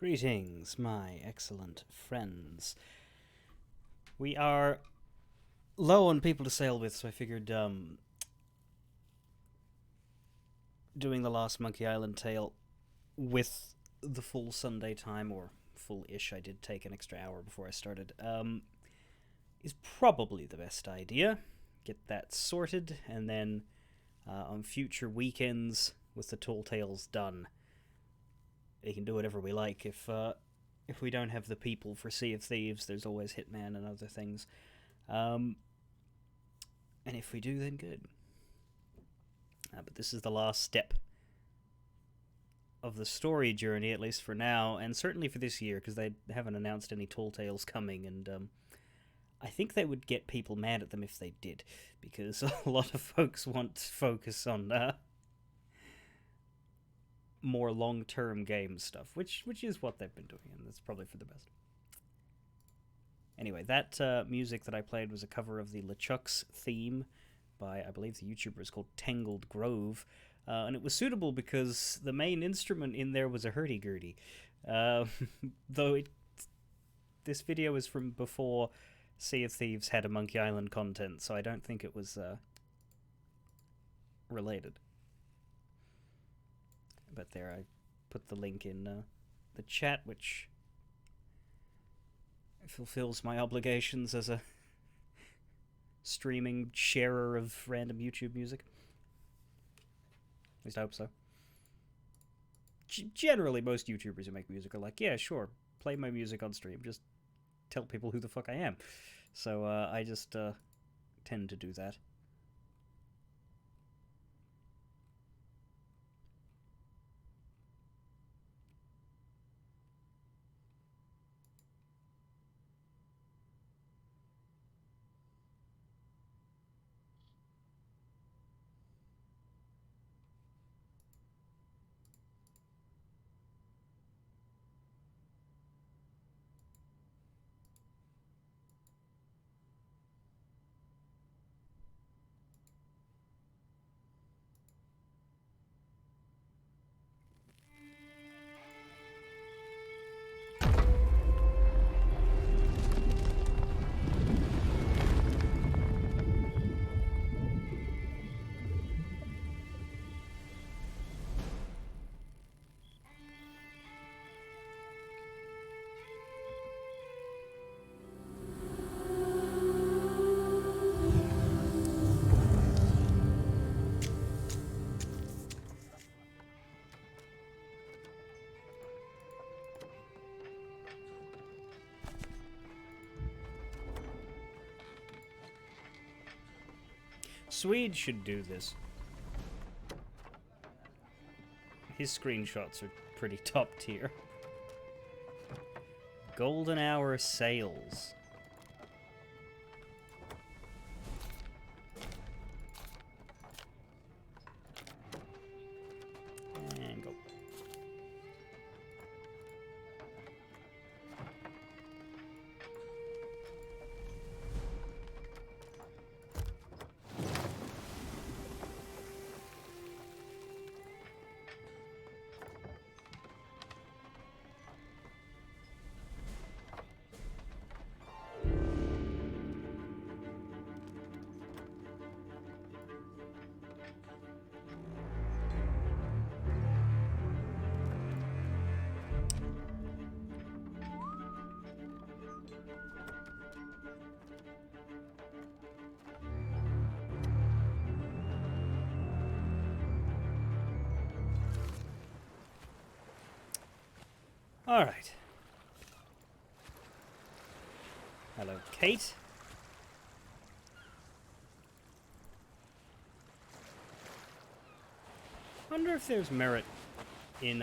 Greetings, my excellent friends. We are low on people to sail with, so I figured doing the last Monkey Island tale with the full Sunday time, or full-ish, I did take an extra hour before I started, is probably the best idea. Get that sorted, and then on future weekends, with the tall tales done, we can do whatever we like. If we don't have the people for Sea of Thieves, there's always Hitman and other things. And if we do, then good. But this is the last step of the story journey, at least for now, and certainly for this year, because they haven't announced any Tall Tales coming, and I think they would get people mad at them if they did, because a lot of folks want to focus on more long-term game stuff, which is what they've been doing, and that's probably for the best. Anyway, that music that I played was a cover of the LeChuck's theme by, I believe the YouTuber is called Tangled Grove, and it was suitable because the main instrument in there was a hurdy-gurdy. Though this video is from before Sea of Thieves had a Monkey Island content, so I don't think it was related. But there, I put the link in the chat, which fulfills my obligations as a streaming sharer of random YouTube music. At least I hope so. Generally, most YouTubers who make music are like, yeah, sure, play my music on stream, just tell people who the fuck I am. So I just tend to do that. Swede should do this. His screenshots are pretty top tier. Golden Hour sales. And go. All right. Hello, Kate. Wonder if there's merit in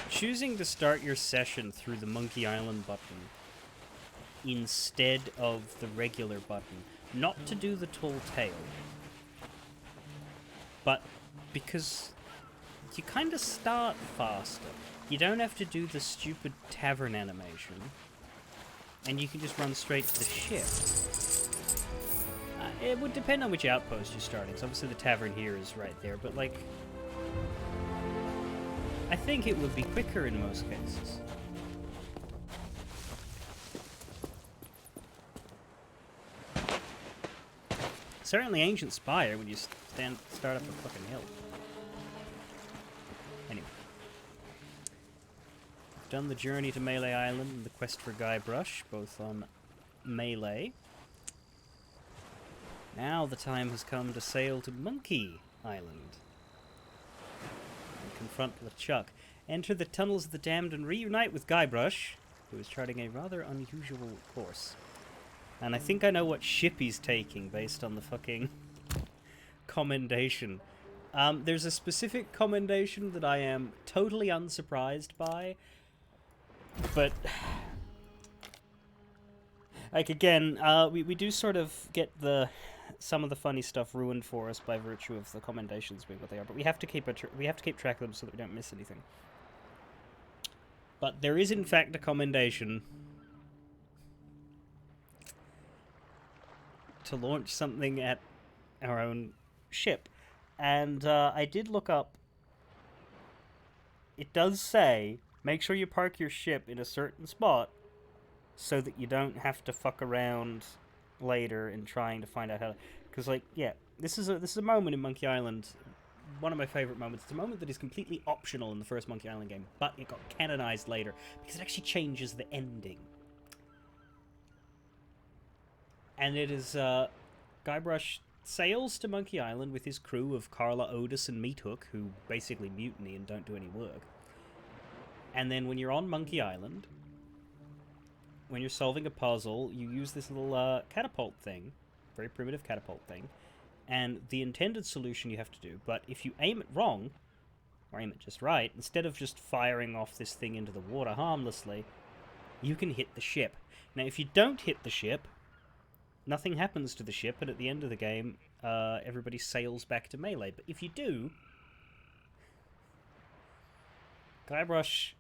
choosing to start your session through the Monkey Island button instead of the regular button. Not to do the tall tale, but because you kind of start faster. You don't have to do the stupid tavern animation, and you can just run straight to the ship. It would depend on which outpost you're starting. So obviously the tavern here is right there, but like, I think it would be quicker in most cases. Certainly Ancient Spire when you start up a fucking hill. Anyway. I've done the journey to Melee Island and the quest for Guybrush, both on Melee. Now the time has come to sail to Monkey Island and confront LeChuck. Enter the tunnels of the damned and reunite with Guybrush, who is charting a rather unusual course. And I think I know what ship he's taking based on the fucking commendation. There's a specific commendation that I am totally unsurprised by, but like again, we do sort of get some of the funny stuff ruined for us by virtue of the commendations being what they are. But we have to keep track of them so that we don't miss anything. But there is in fact a commendation to launch something at our own ship, and I did look up. It does say make sure you park your ship in a certain spot so that you don't have to fuck around later in trying to find out how to, because like yeah, this is a moment in Monkey Island, one of my favorite moments. It's a moment that is completely optional in the first Monkey Island game, but it got canonized later because it actually changes the ending. And it is, Guybrush sails to Monkey Island with his crew of Carla, Otis, and Meathook, who basically mutiny and don't do any work. And then when you're on Monkey Island, when you're solving a puzzle, you use this little catapult thing, very primitive catapult thing, and the intended solution you have to do, but if you aim it wrong, or aim it just right, instead of just firing off this thing into the water harmlessly, you can hit the ship. Now, if you don't hit the ship, nothing happens to the ship, and at the end of the game, everybody sails back to Melee. But if you do, Guybrush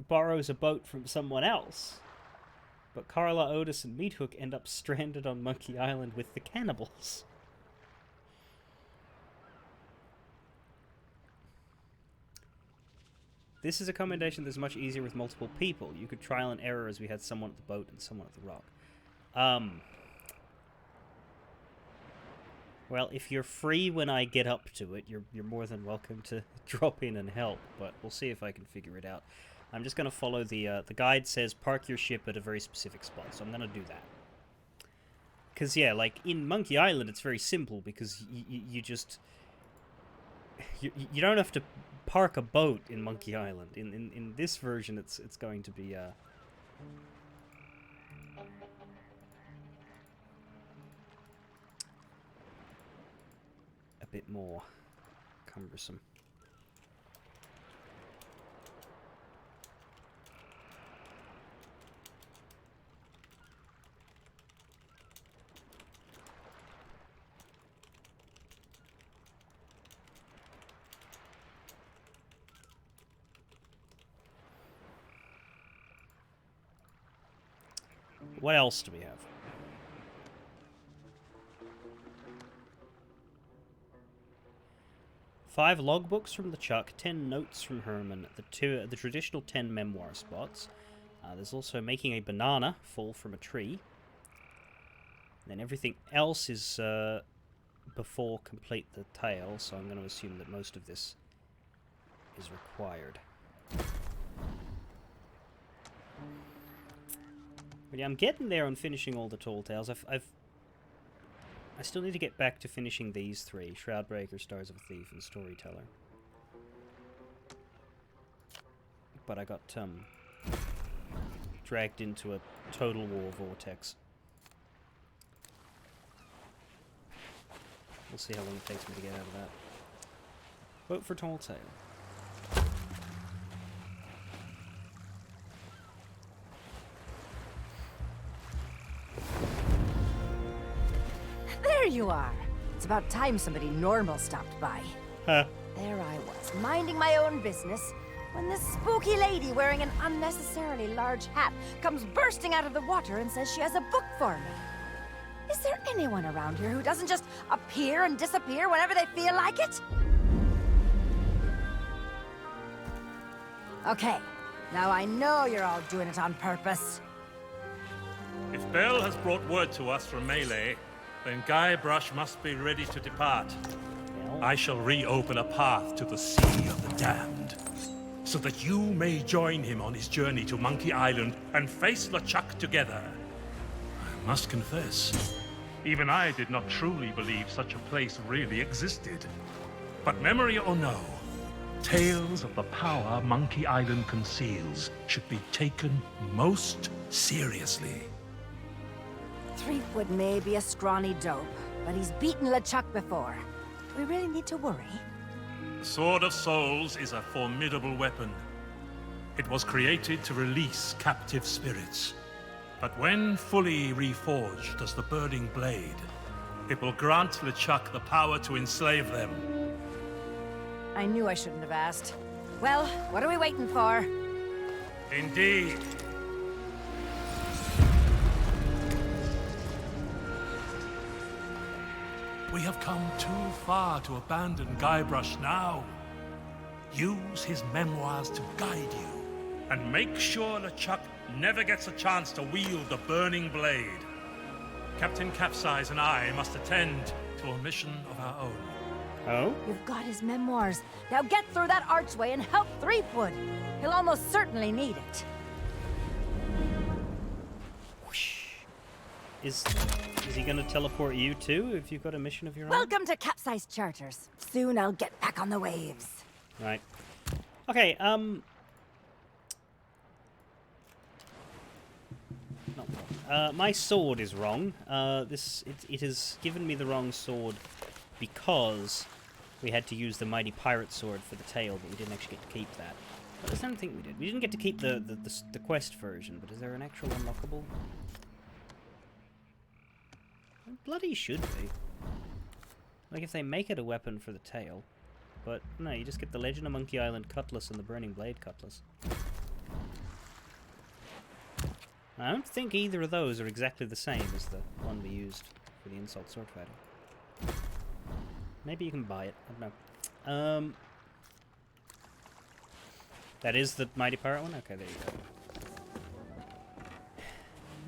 borrows a boat from someone else, but Carla, Otis, and Meathook end up stranded on Monkey Island with the cannibals. This is a commendation that's much easier with multiple people. You could trial and error as we had someone at the boat and someone at the rock. Well, if you're free when I get up to it, you're more than welcome to drop in and help, but we'll see if I can figure it out. I'm just going to follow the guide says park your ship at a very specific spot, so I'm going to do that. Because, yeah, like, in Monkey Island, it's very simple, because you just... You don't have to park a boat in Monkey Island. In this version, it's going to be... a bit more cumbersome. What else do we have? Five logbooks from LeChuck, 10 notes from Herman, the traditional 10 memoir spots. There's also making a banana fall from a tree. And then everything else is before complete the tale, so I'm going to assume that most of this is required. But yeah, I'm getting there on finishing all the Tall Tales. I still need to get back to finishing these three: Shroudbreaker, Stars of a Thief, and Storyteller. But I got dragged into a total war vortex. We'll see how long it takes me to get out of that. Vote for Tall Tale. There you are. It's about time somebody normal stopped by. Huh. There I was, minding my own business, when this spooky lady wearing an unnecessarily large hat comes bursting out of the water and says she has a book for me. Is there anyone around here who doesn't just appear and disappear whenever they feel like it? Okay, now I know you're all doing it on purpose. If Bell has brought word to us from Melee, then Guybrush must be ready to depart. I shall reopen a path to the Sea of the Damned, so that you may join him on his journey to Monkey Island and face LeChuck together. I must confess, even I did not truly believe such a place really existed. But memory or no, tales of the power Monkey Island conceals should be taken most seriously. Threepwood may be a scrawny dope, but he's beaten LeChuck before. Do we really need to worry? The Sword of Souls is a formidable weapon. It was created to release captive spirits. But when fully reforged as the Burning Blade, it will grant LeChuck the power to enslave them. I knew I shouldn't have asked. Well, what are we waiting for? Indeed. We have come too far to abandon Guybrush now. Use his memoirs to guide you, and make sure LeChuck never gets a chance to wield the Burning Blade. Captain Capsize and I must attend to a mission of our own. Oh? You've got his memoirs. Now get through that archway and help Threepwood. He'll almost certainly need it. Whoosh. Is he gonna teleport you too if you've got a mission of your own? Welcome to Capsized Charters. Soon I'll get back on the waves. Right. Okay, no. My sword is wrong. It has given me the wrong sword because we had to use the mighty pirate sword for the tail, but we didn't actually get to keep that. I don't think we did. We didn't get to keep the quest version, but is there an actual unlockable? It bloody should be. Like if they make it a weapon for the tail. But no, you just get the Legend of Monkey Island Cutlass and the Burning Blade Cutlass. I don't think either of those are exactly the same as the one we used for the Insult Sword Fighting. Maybe you can buy it. I don't know. That is the Mighty Pirate one? Okay, there you go.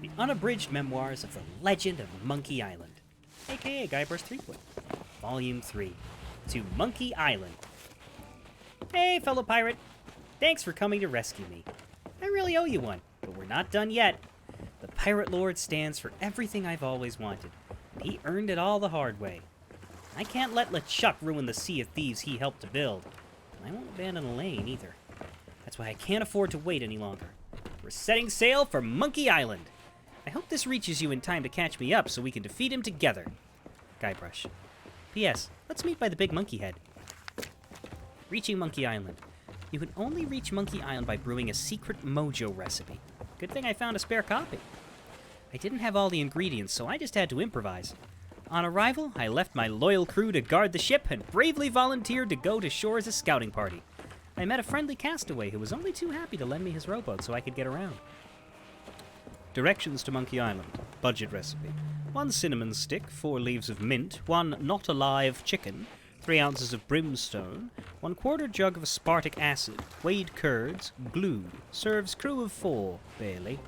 The Unabridged Memoirs of the Legend of Monkey Island, aka Guybrush Threepwood, Volume 3, to Monkey Island. Hey, fellow pirate! Thanks for coming to rescue me. I really owe you one, but we're not done yet. The Pirate Lord stands for everything I've always wanted, and he earned it all the hard way. I can't let LeChuck ruin the Sea of Thieves he helped to build, and I won't abandon Elaine either. That's why I can't afford to wait any longer. We're setting sail for Monkey Island. I hope this reaches you in time to catch me up so we can defeat him together. Guybrush. P.S. Let's meet by the Big Monkey Head. Reaching Monkey Island. You can only reach Monkey Island by brewing a secret mojo recipe. Good thing I found a spare copy. I didn't have all the ingredients, so I just had to improvise. On arrival, I left my loyal crew to guard the ship and bravely volunteered to go to shore as a scouting party. I met a friendly castaway who was only too happy to lend me his rowboat so I could get around. Directions to Monkey Island. Budget recipe. 1 cinnamon stick, 4 leaves of mint, 1 not alive chicken, 3 ounces of brimstone, 1/4 jug of aspartic acid, weighed curds, glue. Serves crew of 4, Bailey.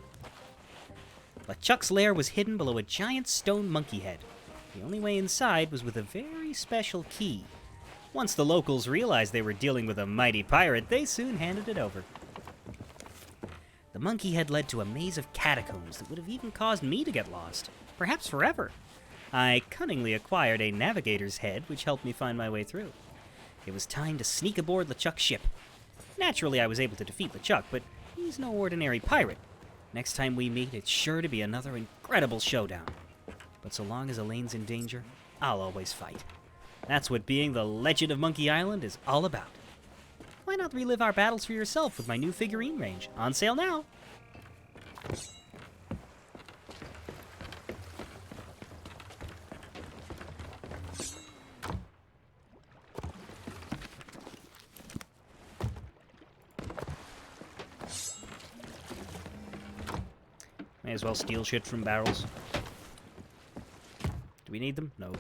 LeChuck's lair was hidden below a giant stone monkey head. The only way inside was with a very special key. Once the locals realized they were dealing with a mighty pirate, they soon handed it over. The monkey head led to a maze of catacombs that would have even caused me to get lost, perhaps forever. I cunningly acquired a navigator's head, which helped me find my way through. It was time to sneak aboard LeChuck's ship. Naturally, I was able to defeat LeChuck, but he's no ordinary pirate. Next time we meet, it's sure to be another incredible showdown. But so long as Elaine's in danger, I'll always fight. That's what being the Legend of Monkey Island is all about. Why not relive our battles for yourself with my new figurine range? On sale now! May as well steal shit from barrels. Do we need them? No.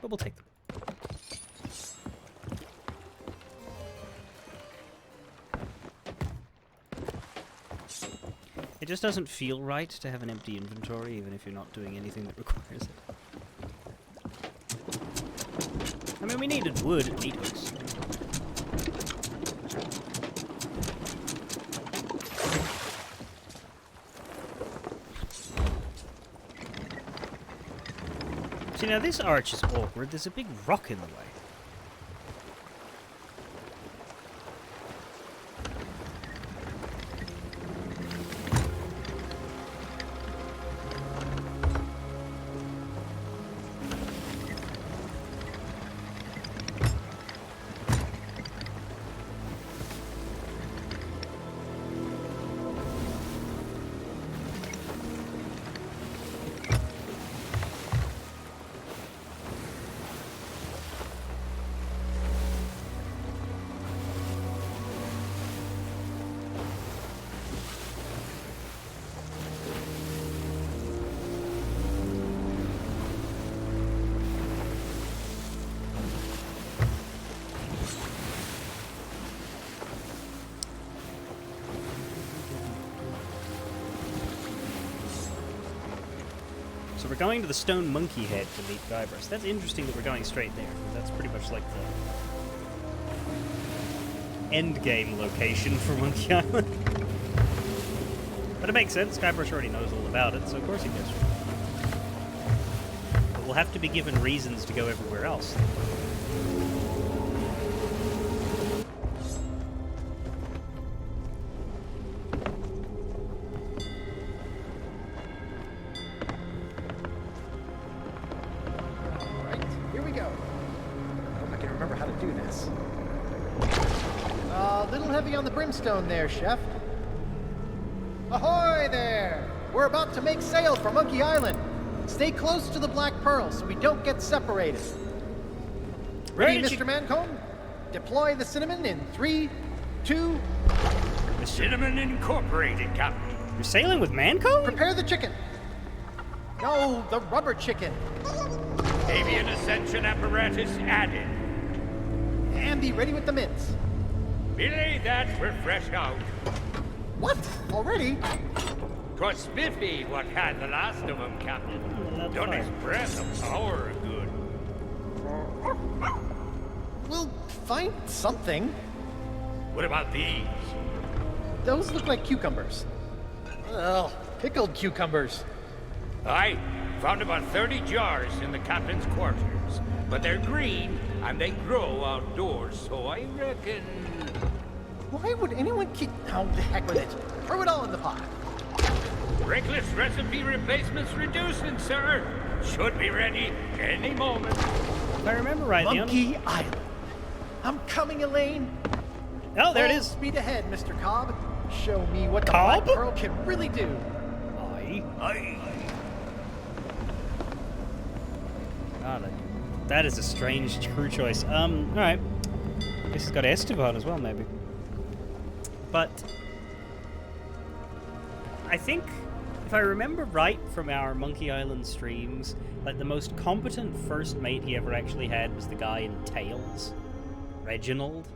But we'll take them. just doesn't feel right to have an empty inventory, even if you're not doing anything that requires it. I mean, we needed wood and meat hooks. See, now this arch is awkward. There's a big rock in the way. So we're going to the Stone Monkey Head to meet Guybrush. That's interesting that we're going straight there. That's pretty much like the end game location for Monkey Island. But it makes sense. Guybrush already knows all about it, so of course he goes for it. But we'll have to be given reasons to go everywhere else. Brimstone there, Chef. Ahoy there! We're about to make sail for Monkey Island. Stay close to the Black Pearl so we don't get separated. Ready, Mr. Mancomb? Deploy the cinnamon in 3, 2... Cinnamon Incorporated, Captain. You're sailing with Mancomb? Prepare the chicken. No, the rubber chicken. Avian ascension apparatus added. And be ready with the mints. Belay that, we're fresh out. What? Already? 'Twas Spiffy what had the last of 'em, Captain. Done his breath of power good. We'll find something. What about these? Those look like cucumbers. Well, pickled cucumbers. I found about 30 jars in the captain's quarters, but they're green and they grow outdoors, so I reckon... Why would anyone keep... Oh, the heck with it. Throw it all in the pot. Reckless recipe replacements reducing, sir. Should be ready any moment. If I remember right, Monkey Island. I'm coming, Elaine. Oh, there it is. Speed ahead, Mr. Cobb. Show me what the Cobb? Black Pearl can really do. Aye. God, that is a strange crew choice. Alright. Guess he's got Esteban as well, maybe. But I think, if I remember right from our Monkey Island streams, like the most competent first mate he ever actually had was the guy in Tails, Reginald.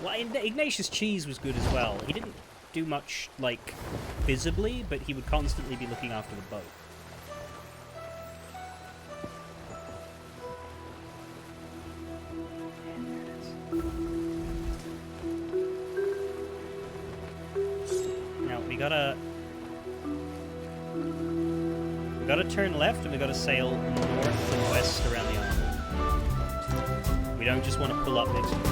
Well, Ignatius Cheese was good as well. He didn't do much, like, visibly, but he would constantly be looking after the boat. We gotta turn left and we gotta sail north and west around the island. We don't just want to pull up next to it.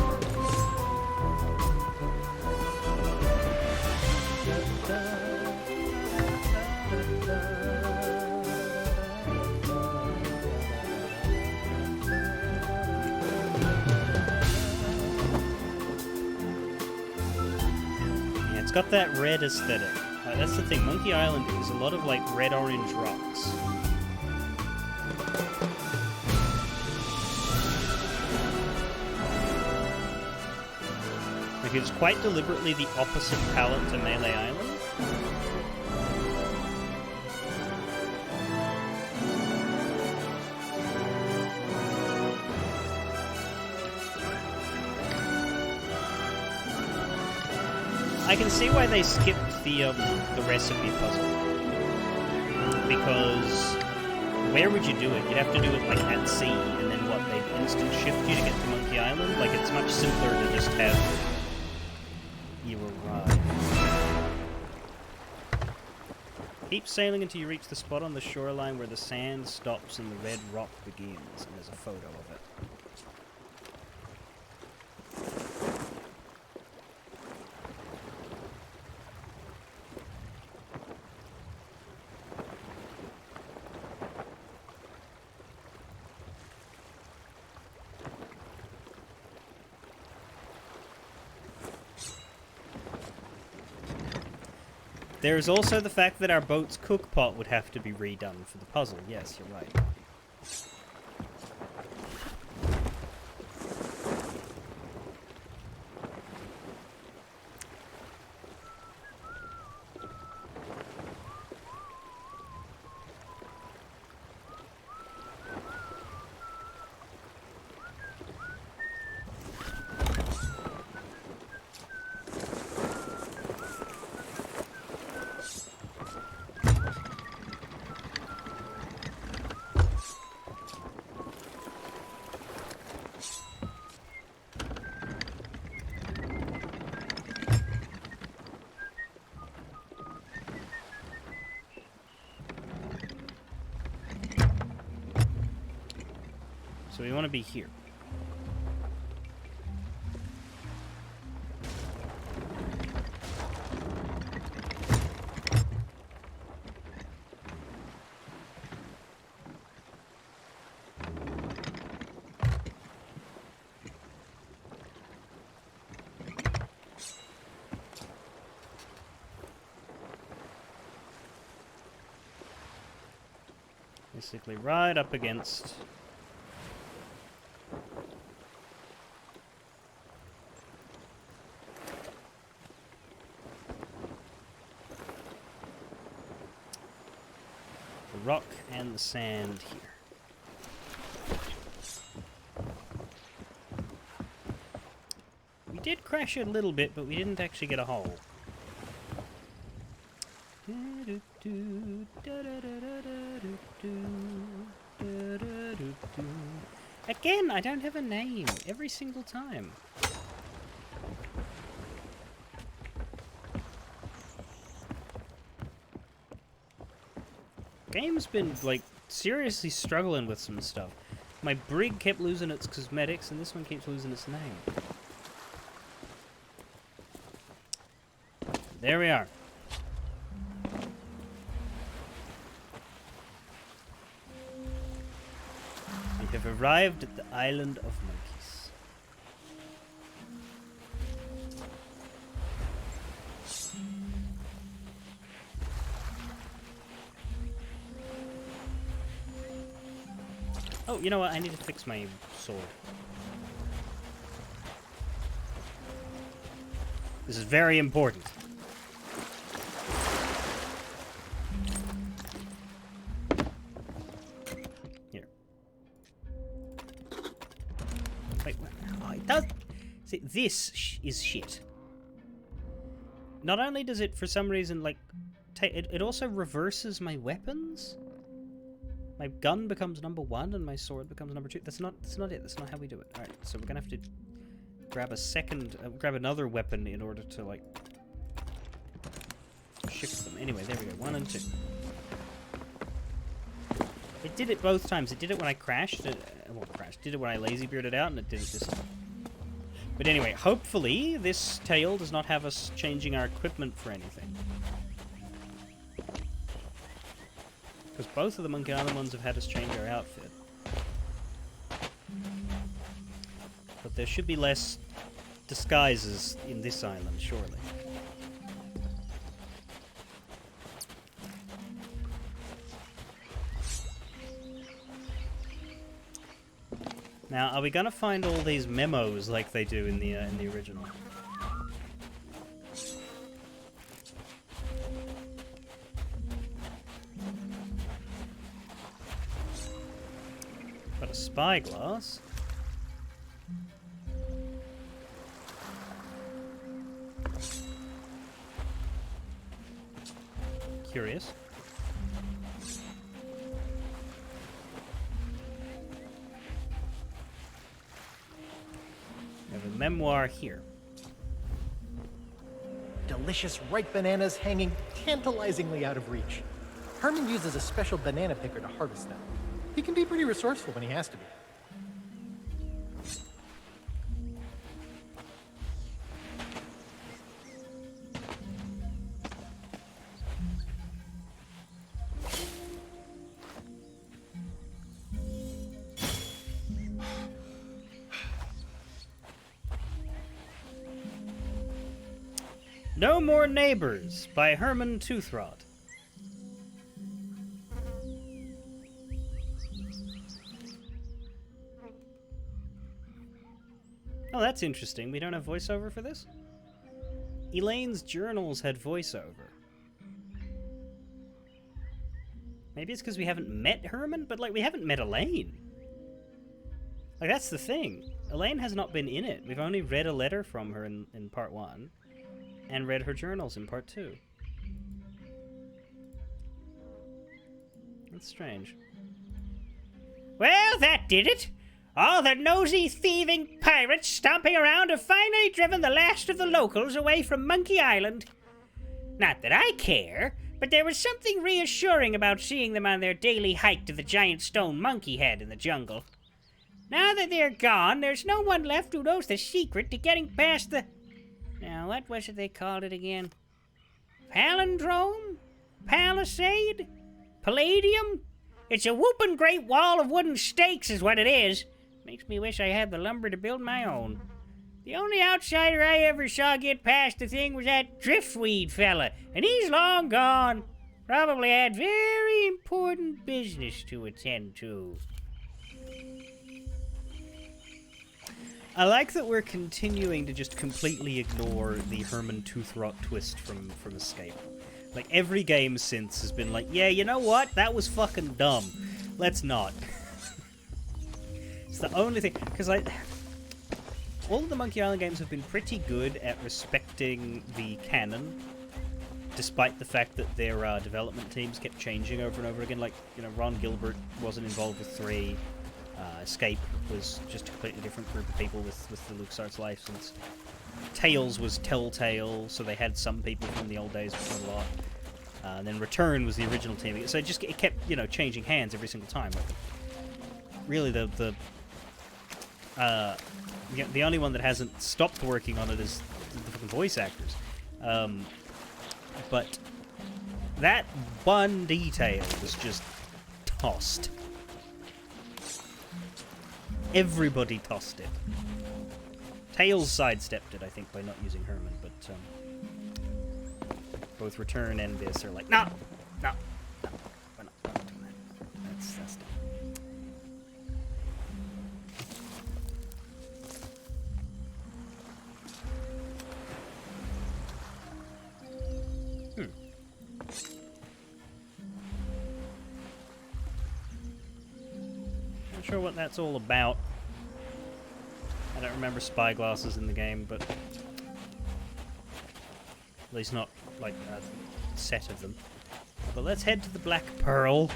Yeah, it's got that red aesthetic. That's the thing, Monkey Island is a lot of, like, red-orange rocks. Like, it's quite deliberately the opposite palette to Melee Island. I can see why they skipped the recipe puzzle. Because where would you do it? You'd have to do it like at sea, and then what? They'd instant shift you to get to Monkey Island? Like, it's much simpler to just have you arrive. Keep sailing until you reach the spot on the shoreline where the sand stops and the red rock begins. And there's a photo of it. There's also the fact that our boat's cookpot would have to be redone for the puzzle. Yes, you're right. So we want to be here. Basically right up against the rock and the sand here. We did crash it a little bit, but we didn't actually get a hole. Again, I don't have a name every single time. Game's been, like, seriously struggling with some stuff. My brig kept losing its cosmetics, and this one keeps losing its name. There we are. We have arrived at the island of monkeys. Oh, you know what? I need to fix my sword. This is very important. Here. Wait, what? Oh, it does. See, this is shit. Not only does it, for some reason, like, it also reverses my weapons. My gun becomes number 1 and my sword becomes number 2. That's not it. That's not how we do it. All right, so we're gonna have to grab another weapon in order to, like, shift them. Anyway, there we go. 1 and 2. It did it both times. It did it when I crashed. Did it when I lazy bearded out, and it did it this time. But anyway, hopefully this tale does not have us changing our equipment for anything. Because both of the Monkey Island ones have had us change our outfit. But there should be less disguises in this island, surely. Now, are we gonna find all these memos like they do in the original? Got a spyglass. curious. We have a memoir here. Delicious ripe bananas hanging tantalizingly out of reach. Herman uses a special banana picker to harvest them. He can be pretty resourceful when he has to be. No More Neighbors by Herman Toothrot. Oh, that's interesting. We don't have voiceover for this? Elaine's journals had voiceover. Maybe it's because we haven't met Herman, but, like, we haven't met Elaine. Like, that's the thing. Elaine has not been in it. We've only read a letter from her in part 1. And read her journals in part 2. That's strange. Well, that did it! All the nosy, thieving pirates stomping around have finally driven the last of the locals away from Monkey Island. Not that I care, but there was something reassuring about seeing them on their daily hike to the giant stone monkey head in the jungle. Now that they're gone, there's no one left who knows the secret to getting past the... Now, what was it they called it again? Palindrome? Palisade? Palladium? It's a whooping great wall of wooden stakes is what it is. Makes me wish I had the lumber to build my own. The only outsider I ever saw get past the thing was that driftweed fella, and he's long gone. Probably had very important business to attend to. I like that we're continuing to just completely ignore the Herman Toothrot twist from Escape. Like, every game since has been like, yeah, you know what? That was fucking dumb. Let's not. It's the only thing... Because, like, all of the Monkey Island games have been pretty good at respecting the canon, despite the fact that their development teams kept changing over and over again. Like, you know, Ron Gilbert wasn't involved with 3. Escape was just a completely different group of people with the LucasArts license. Tales was Telltale, so they had some people from the old days, but not a lot. And then Return was the original team. So it kept, you know, changing hands every single time. Like, really, the only one that hasn't stopped working on it is the fucking voice actors. But that one detail was just tossed. Everybody tossed it. Tails sidestepped it, I think, by not using Herman, but both Return and this are like, no, we're not doing that. That's dumb. Not sure what that's all about. I don't remember spyglasses in the game, but at least not like a set of them. But let's head to the Black Pearl.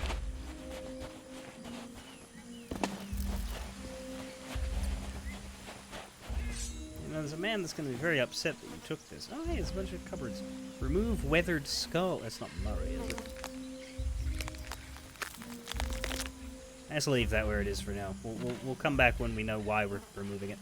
You know, there's a man that's going to be very upset that you took this. Oh, hey, there's a bunch of cupboards. Remove weathered skull. That's not Murray, is it? Let's leave that where it is for now. We'll come back when we know why we're removing it.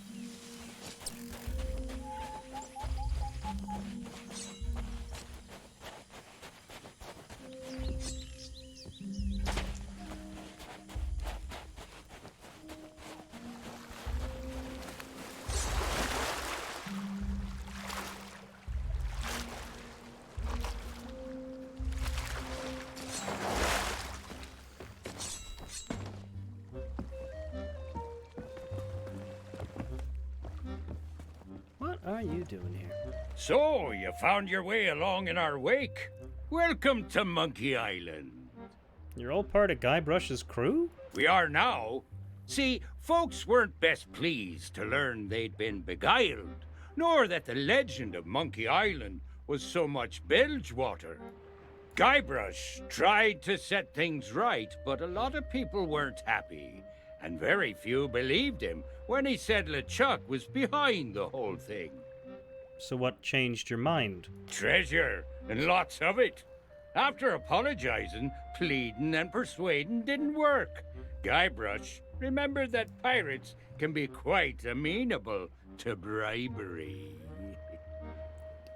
What are you doing here? So, you found your way along in our wake? Welcome to Monkey Island. You're all part of Guybrush's crew? We are now. See, folks weren't best pleased to learn they'd been beguiled, nor that the legend of Monkey Island was so much bilge water. Guybrush tried to set things right, but a lot of people weren't happy. And very few believed him when he said LeChuck was behind the whole thing. So what changed your mind? Treasure, and lots of it. After apologizing, pleading, and persuading didn't work, Guybrush remembered that pirates can be quite amenable to bribery.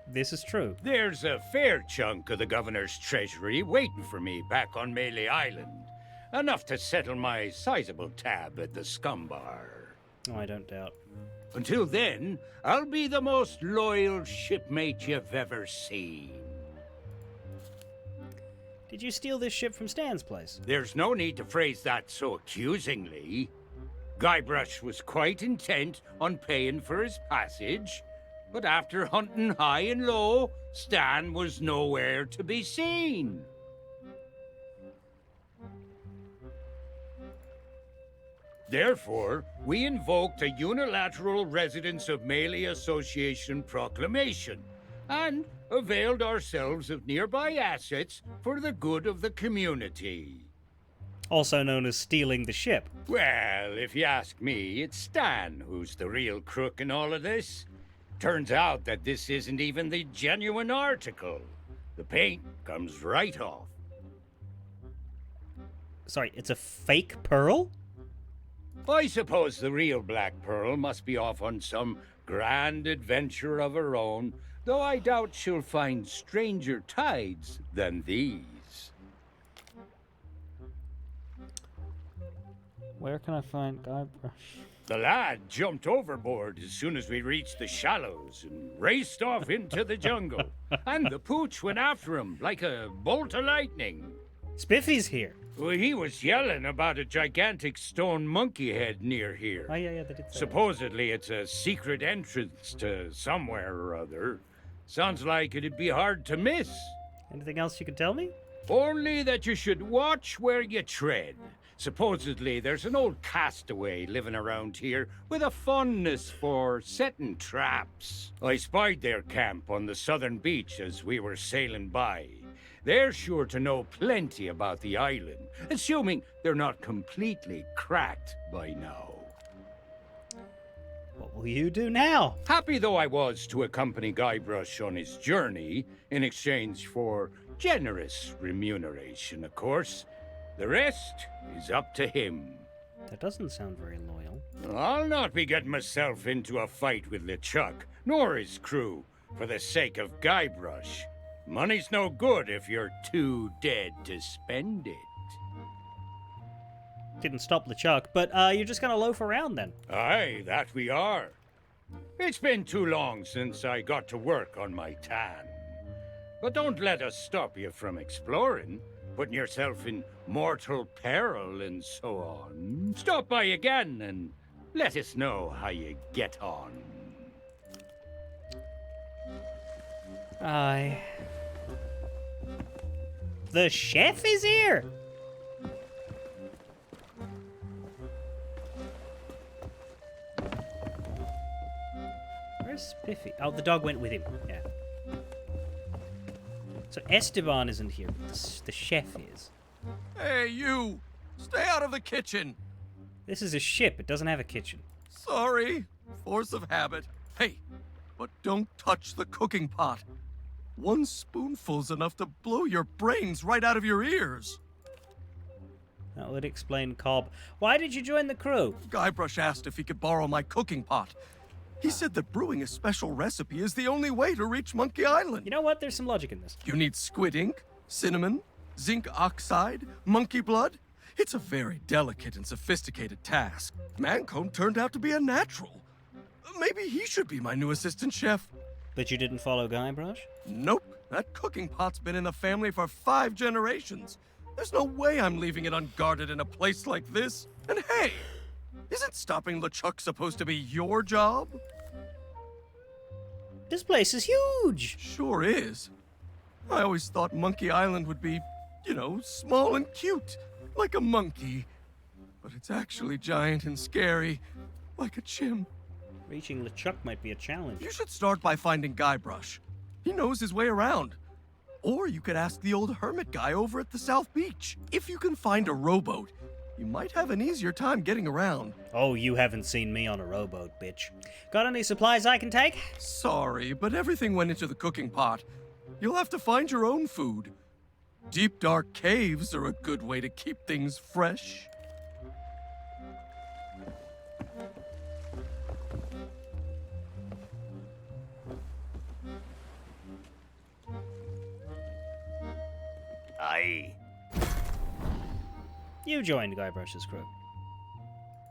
This is true. There's a fair chunk of the governor's treasury waiting for me back on Melee Island. Enough to settle my sizable tab at the scum bar. Oh, I don't doubt. Until then, I'll be the most loyal shipmate you've ever seen. Did you steal this ship from Stan's place? There's no need to phrase that so accusingly. Guybrush was quite intent on paying for his passage, but after hunting high and low, Stan was nowhere to be seen. Therefore, we invoked a unilateral Residents of Melee Association proclamation and availed ourselves of nearby assets for the good of the community. Also known as stealing the ship. Well, if you ask me, it's Stan who's the real crook in all of this. Turns out that this isn't even the genuine article. The paint comes right off. Sorry, it's a fake pearl? I suppose the real Black Pearl must be off on some grand adventure of her own, though I doubt she'll find stranger tides than these. Where can I find Guybrush? The lad jumped overboard as soon as we reached the shallows and raced off into the jungle. And the pooch went after him like a bolt of lightning. Spiffy's here. Well, he was yelling about a gigantic stone monkey head near here. Oh, yeah, they did say Supposedly it's a secret entrance to somewhere or other. Sounds like it'd be hard to miss. that. Anything else you can tell me? Only that you should watch where you tread. Supposedly there's an old castaway living around here with a fondness for setting traps. I spied their camp on the southern beach as we were sailing by. They're sure to know plenty about the island, assuming they're not completely cracked by now. What will you do now? Happy though I was to accompany Guybrush on his journey, in exchange for generous remuneration, of course, the rest is up to him. That doesn't sound very loyal. I'll not be getting myself into a fight with LeChuck, nor his crew, for the sake of Guybrush. Money's no good if you're too dead to spend it. Didn't stop LeChuck, but you're just gonna loaf around then. Aye, that we are. It's been too long since I got to work on my tan. But don't let us stop you from exploring, putting yourself in mortal peril and so on. Stop by again and let us know how you get on. Aye. The chef is here! Where's Spiffy? Oh, the dog went with him. Yeah. So Esteban isn't here, but the chef is. Hey, you! Stay out of the kitchen! This is a ship. It doesn't have a kitchen. Sorry. Force of habit. Hey, but don't touch the cooking pot. One spoonful's enough to blow your brains right out of your ears. That would explain Cobb. Why did you join the crew? Guybrush asked if he could borrow my cooking pot. He said that brewing a special recipe is the only way to reach Monkey Island. You know what? There's some logic in this. You need squid ink, cinnamon, zinc oxide, monkey blood. It's a very delicate and sophisticated task. Mancomb turned out to be a natural. Maybe he should be my new assistant chef. But you didn't follow Guybrush? Nope. That cooking pot's been in the family for 5 generations. There's no way I'm leaving it unguarded in a place like this. And hey, isn't stopping LeChuck supposed to be your job? This place is huge! Sure is. I always thought Monkey Island would be, small and cute, like a monkey. But it's actually giant and scary, like a chimp. Reaching LeChuck might be a challenge. You should start by finding Guybrush. He knows his way around. Or you could ask the old hermit guy over at the South Beach. If you can find a rowboat, you might have an easier time getting around. Oh, you haven't seen me on a rowboat, bitch. Got any supplies I can take? Sorry, but everything went into the cooking pot. You'll have to find your own food. Deep, dark caves are a good way to keep things fresh. Aye. You joined Guybrush's crew.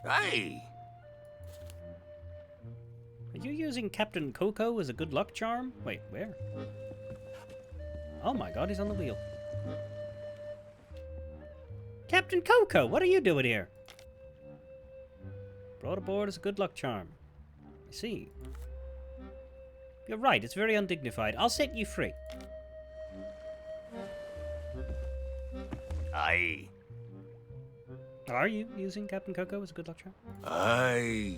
Aye. Are you using Captain Coco as a good luck charm? Wait, where? Oh my god, he's on the wheel. Captain Coco, what are you doing here? Brought aboard as a good luck charm. I see. You're right, it's very undignified. I'll set you free. Aye. Are you using Captain Coco as a good luck charm? Aye.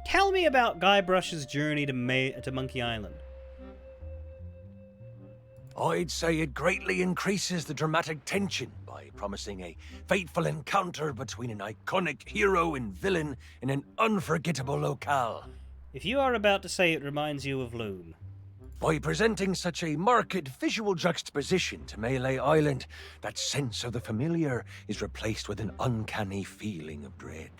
Tell me about Guybrush's journey to Monkey Island. I'd say it greatly increases the dramatic tension by promising a fateful encounter between an iconic hero and villain in an unforgettable locale. If you are about to say it reminds you of Loom. By presenting such a marked visual juxtaposition to Melee Island, that sense of the familiar is replaced with an uncanny feeling of dread.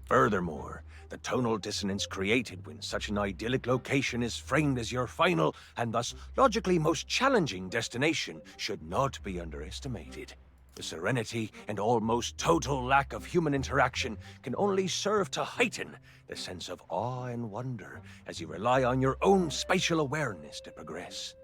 Furthermore, the tonal dissonance created when such an idyllic location is framed as your final, and thus logically most challenging destination, should not be underestimated. The serenity and almost total lack of human interaction can only serve to heighten the sense of awe and wonder as you rely on your own spatial awareness to progress.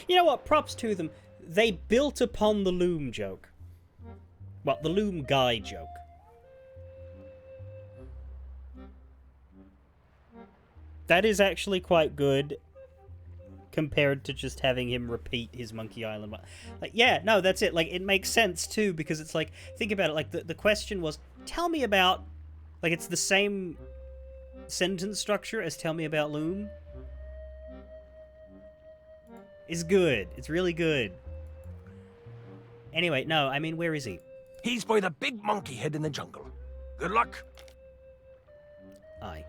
You know what? Props to them. They built upon the Loom joke. Well, the Loom guy joke. That is actually quite good compared to just having him repeat his Monkey Island one. Like, yeah, no, that's it. Like, it makes sense, too, because it's like, think about it. Like, the question was, tell me about... Like, it's the same sentence structure as tell me about Loom. It's good. It's really good. Anyway, no, I mean, where is he? He's by the big monkey head in the jungle. Good luck. Aye.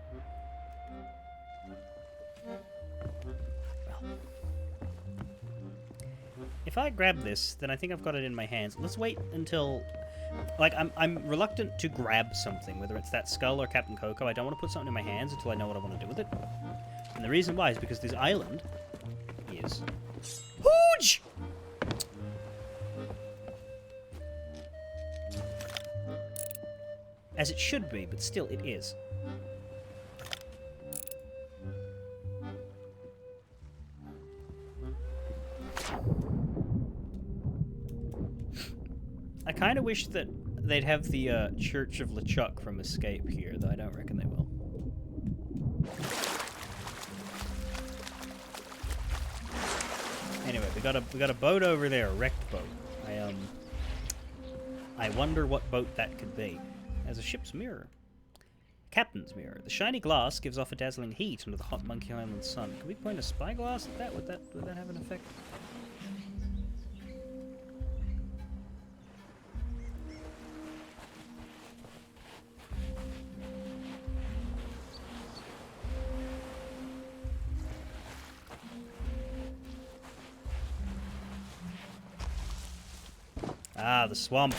Well. If I grab this, then I think I've got it in my hands. Let's wait until... Like, I'm reluctant to grab something, whether it's that skull or Captain Coco. I don't want to put something in my hands until I know what I want to do with it. And the reason why is because this island is... huge! As it should be, but still it is. I kind of wish that they'd have the Church of LeChuck from Escape here, though I don't reckon they will. Anyway, we got a boat over there, a wrecked boat. I wonder what boat that could be. As a ship's mirror. Captain's mirror. The shiny glass gives off a dazzling heat under the hot Monkey Island sun. Could we point a spyglass at that? Would that have an effect? Ah, the swamp.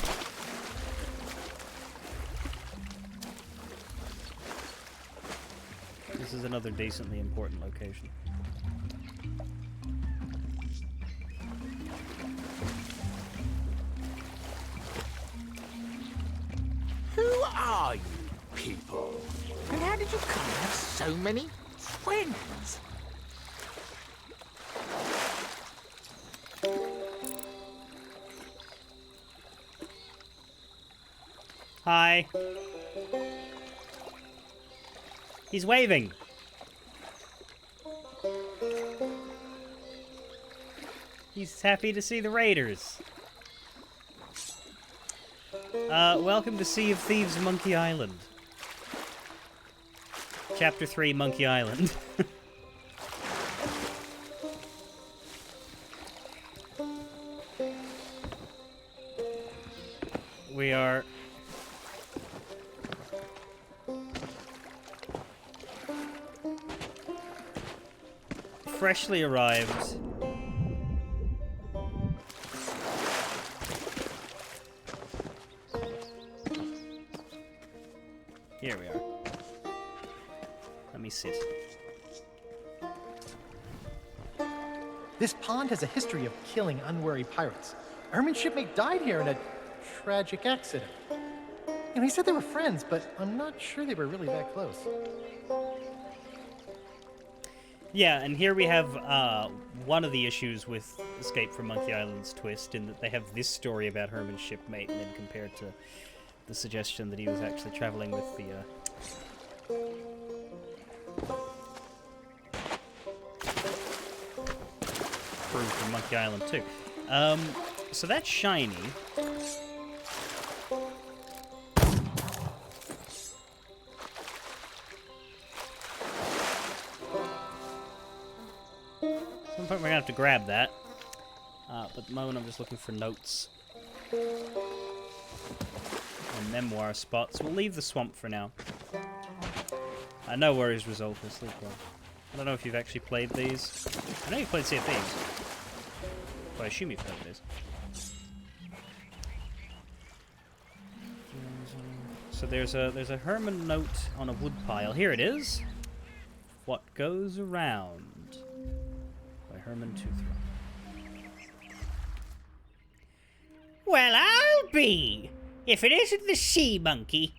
This is another decently important location. Who are you people? And how did you come to have so many friends? Hi. He's waving. He's happy to see the raiders. Welcome to Sea of Thieves Monkey Island. Chapter 3, Monkey Island. We are... freshly arrived. Here we are. Let me sit. This pond has a history of killing unwary pirates. Ermin's shipmate died here in a tragic accident. And he said they were friends, but I'm not sure they were really that close. Yeah, and here we have one of the issues with Escape from Monkey Island's twist, in that they have this story about Herman's shipmate, and then compared to the suggestion that he was actually traveling with the crew from Monkey Island too. So that's shiny. At some point we're gonna have to grab that. But at the moment I'm just looking for notes. And memoir spots. We'll leave the swamp for now. No worries, resolve will sleep well. I don't know if you've actually played these. I know you've played Sea of Thieves. Well, I assume you've played these. So there's a Herman note on a wood pile. Here it is. What goes around by Herman Toothrum. Well, I'll be, if it isn't the sea monkey.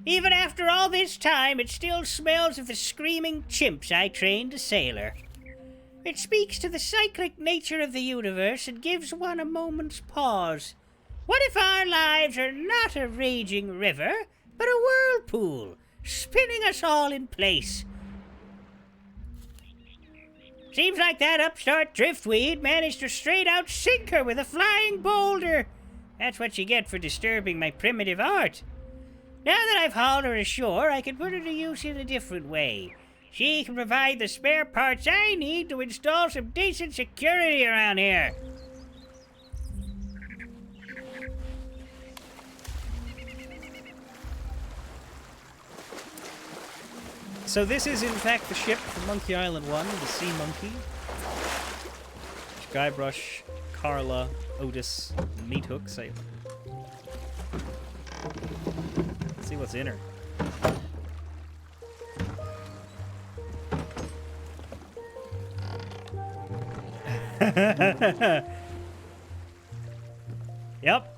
Even after all this time, it still smells of the screaming chimps I trained a sailor. It speaks to the cyclic nature of the universe and gives one a moment's pause. What if our lives are not a raging river, but a whirlpool, spinning us all in place? Seems like that upstart driftweed managed to straight out sink her with a flying boulder. That's what you get for disturbing my primitive art. Now that I've hauled her ashore, I can put her to use in a different way. She can provide the spare parts I need to install some decent security around here. So this is in fact the ship from Monkey Island 1, the Sea Monkey. Guybrush, Carla, Otis, Meathook sail. Let's see what's in her. Yep.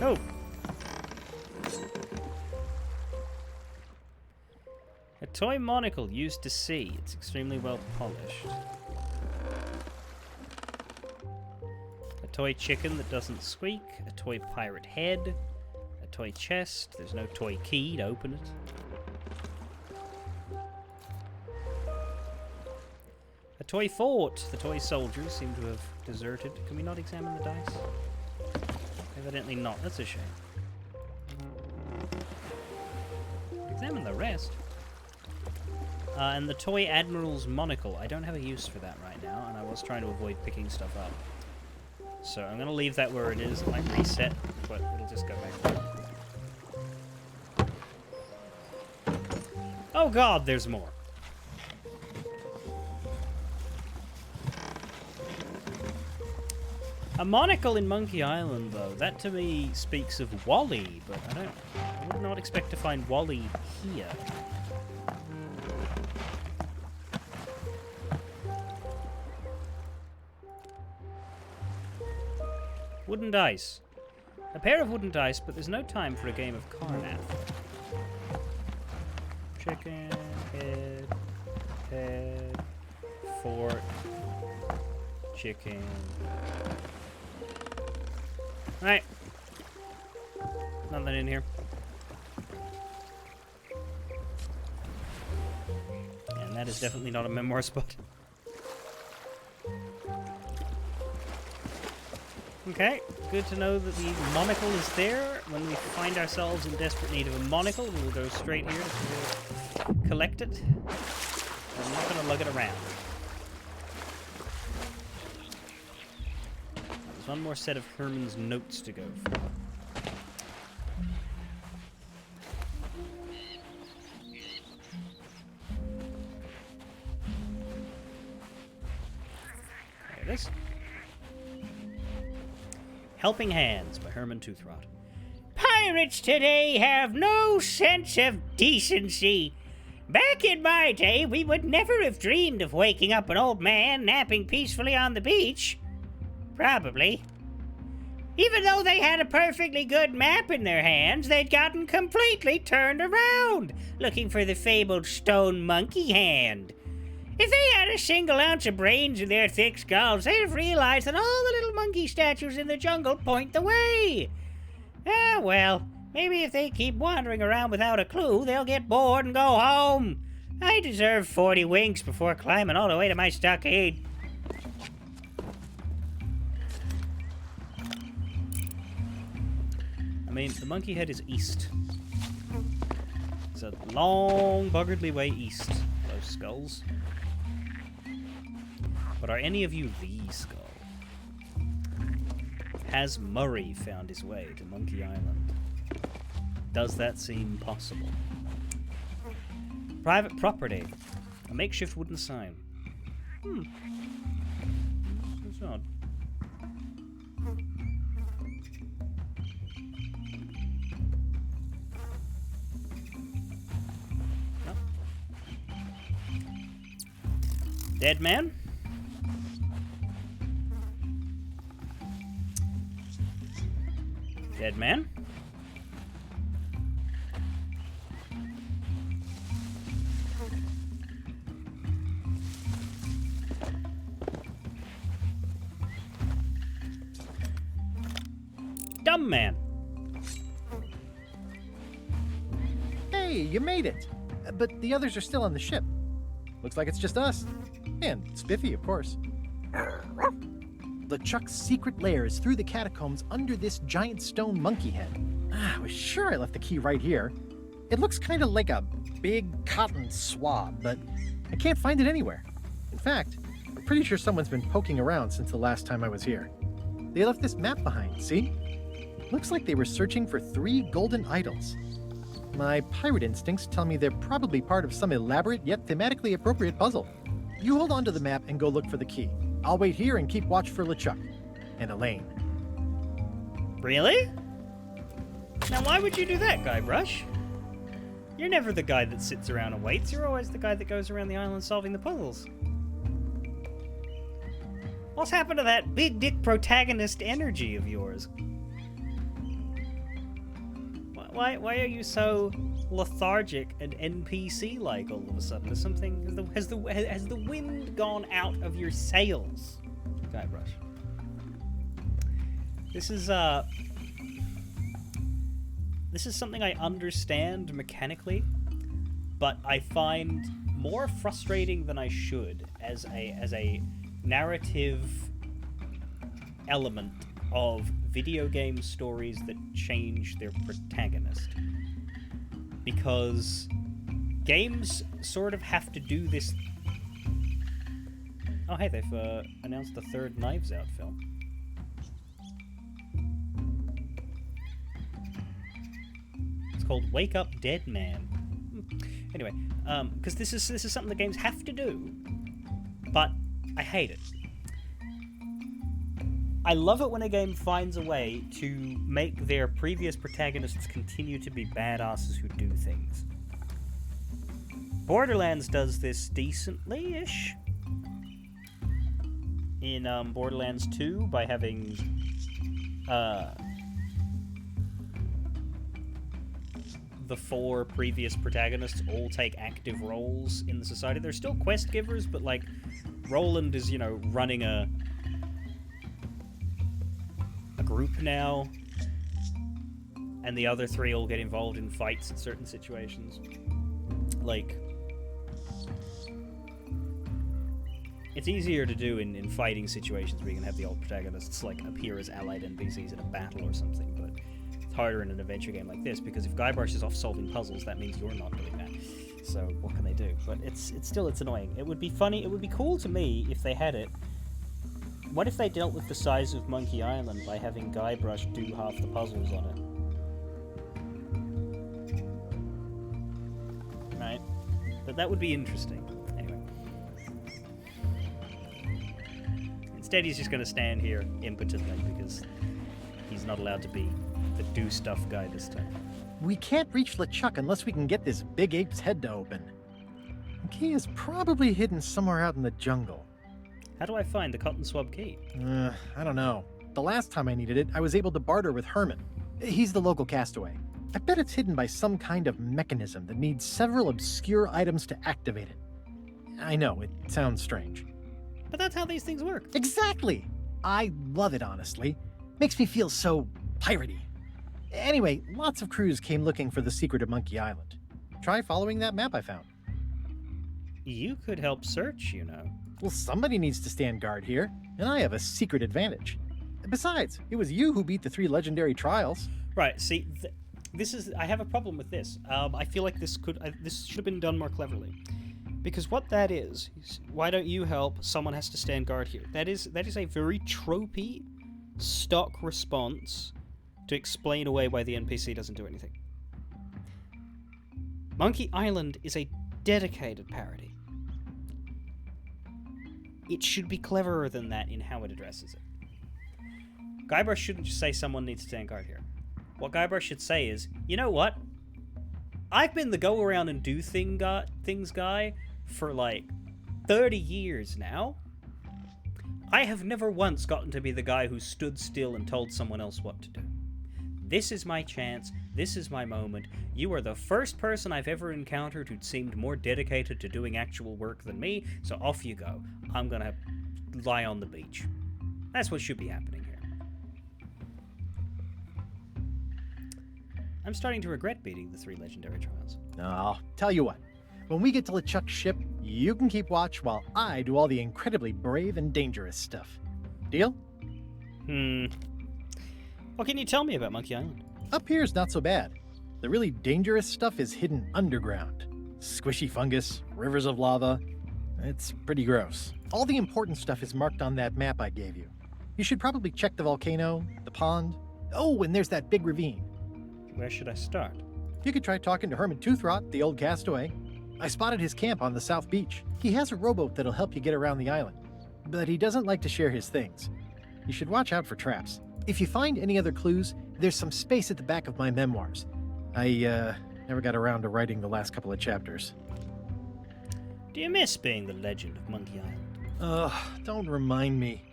Oh. A toy monocle used to see. It's extremely well polished. A toy chicken that doesn't squeak. A toy pirate head. A toy chest. There's no toy key to open it. A toy fort. The toy soldiers seem to have deserted. Can we not examine the dice? Evidently not. That's a shame. Examine the rest. And the toy admiral's monocle. I don't have a use for that right now, and I was trying to avoid picking stuff up. So I'm going to leave that where it is. It might reset, but it'll just go back. Oh god, there's more. A monocle in Monkey Island, though, that to me speaks of Wally, but I would not expect to find Wally here. Wooden dice. A pair of wooden dice, but there's no time for a game of Carnath. Chicken, head, fort, chicken. Alright. Nothing in here. And that is definitely not a memoir spot. Okay, good to know that the monocle is there. When we find ourselves in desperate need of a monocle, we'll go straight here to collect it. I'm not going to lug it around. There's one more set of Herman's notes to go for. There it is. Helping Hands by Herman Toothrot. Pirates today have no sense of decency. Back in my day, we would never have dreamed of waking up an old man napping peacefully on the beach. Probably. Even though they had a perfectly good map in their hands, they'd gotten completely turned around, looking for the fabled stone monkey hand. If they had a single ounce of brains in their thick skulls, they'd have realized that all the little monkey statues in the jungle point the way. Ah, well, maybe if they keep wandering around without a clue, they'll get bored and go home. I deserve 40 winks before climbing all the way to my stockade. I mean, the monkey head is east. It's a long, buggeredly way east. Those skulls. But are any of you the skull? Has Murray found his way to Monkey Island? Does that seem possible? Private property. A makeshift wooden sign. That's odd. No. Dead man? Dead man? Dumb man. Hey, you made it! But the others are still on the ship. Looks like it's just us. And Spiffy, of course. LeChuck's secret lair is through the catacombs under this giant stone monkey head. I was sure I left the key right here. It looks kind of like a big cotton swab, but I can't find it anywhere. In fact, I'm pretty sure someone's been poking around since the last time I was here. They left this map behind, see? Looks like they were searching for 3 golden idols. My pirate instincts tell me they're probably part of some elaborate yet thematically appropriate puzzle. You hold on to the map and go look for the key. I'll wait here and keep watch for LeChuck. And Elaine. Really? Now why would you do that, Guybrush? You're never the guy that sits around and waits. You're always the guy that goes around the island solving the puzzles. What's happened to that big dick protagonist energy of yours? Why are you so lethargic and NPC-like all of a sudden? There's something. Has the wind gone out of your sails, Guybrush? This is something I understand mechanically, but I find more frustrating than I should as a narrative element of video game stories that change their protagonist. Because games sort of have to do this. Oh, hey, they've announced the 3rd Knives Out film. It's called Wake Up Dead Man. Anyway, because this is something the games have to do, but I hate it. I love it when a game finds a way to make their previous protagonists continue to be badasses who do things. Borderlands does this decently-ish. In Borderlands 2, by having the 4 previous protagonists all take active roles in the society. They're still quest givers, but like Roland is, you know, running a group now, and the other 3 all get involved in fights in certain situations. Like, it's easier to do in fighting situations where you can have the old protagonists like appear as allied NPCs in a battle or something, but it's harder in an adventure game like this because if Guybrush is off solving puzzles, that means you're not doing that. So what can they do? But it's annoying. It would be funny, it would be cool to me if they had it. What if they dealt with the size of Monkey Island by having Guybrush do half the puzzles on it? Right? But that would be interesting. Anyway. Instead, he's just going to stand here impotently because he's not allowed to be the do-stuff guy this time. We can't reach LeChuck unless we can get this big ape's head to open. The key is probably hidden somewhere out in the jungle. How do I find the cotton swab key? I don't know. The last time I needed it, I was able to barter with Herman. He's the local castaway. I bet it's hidden by some kind of mechanism that needs several obscure items to activate it. I know, it sounds strange. But that's how these things work. Exactly! I love it, honestly. Makes me feel so piratey. Anyway, lots of crews came looking for the secret of Monkey Island. Try following that map I found. You could help search, you know. Well, somebody needs to stand guard here, and I have a secret advantage. Besides, it was you who beat the 3 legendary trials. Right, see, I have a problem with this. I feel like this should have been done more cleverly. Because what that is, why don't you help, someone has to stand guard here. That is a very tropey, stock response to explain away why the NPC doesn't do anything. Monkey Island is a dedicated parody. It should be cleverer than that in how it addresses it. Guybrush shouldn't just say someone needs to stand guard here. What Guybrush should say is, you know what? I've been the go around and do things guy for like 30 years now. I have never once gotten to be the guy who stood still and told someone else what to do. This is my chance. This is my moment. You are the first person I've ever encountered who seemed more dedicated to doing actual work than me, so off you go. I'm gonna lie on the beach. That's what should be happening here. I'm starting to regret beating the 3 legendary trials. I'll tell you what. When we get to LeChuck's ship, you can keep watch while I do all the incredibly brave and dangerous stuff. Deal? What can you tell me about Monkey Island? Up here's not so bad. The really dangerous stuff is hidden underground. Squishy fungus, rivers of lava. It's pretty gross. All the important stuff is marked on that map I gave you. You should probably check the volcano, the pond. Oh, and there's that big ravine. Where should I start? You could try talking to Herman Toothrot, the old castaway. I spotted his camp on the South Beach. He has a rowboat that'll help you get around the island. But he doesn't like to share his things. You should watch out for traps. If you find any other clues, there's some space at the back of my memoirs. I never got around to writing the last couple of chapters. Do you miss being the legend of Monkey Island? Don't remind me.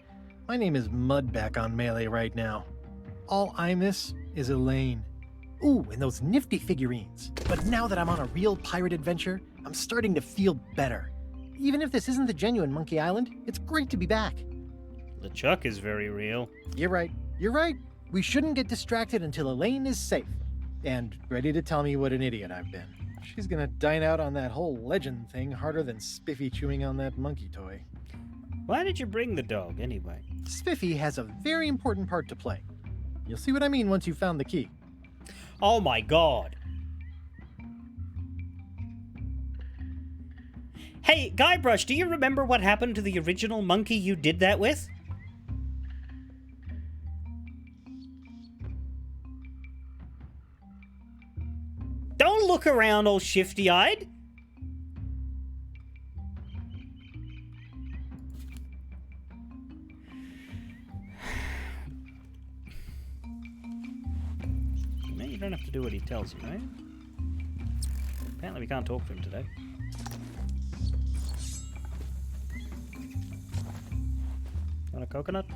My name is Mudback on Melee right now. All I miss is Elaine. Ooh, and those nifty figurines. But now that I'm on a real pirate adventure, I'm starting to feel better. Even if this isn't the genuine Monkey Island, it's great to be back. LeChuck is very real. You're right. We shouldn't get distracted until Elaine is safe. And ready to tell me what an idiot I've been. She's gonna dine out on that whole legend thing harder than Spiffy chewing on that monkey toy. Why did you bring the dog, anyway? Spiffy has a very important part to play. You'll see what I mean once you've found the key. Oh my god! Hey, Guybrush, do you remember what happened to the original monkey you did that with? Don't look around all shifty-eyed. You don't have to do what he tells you, right? Apparently we can't talk to him today. Want a coconut?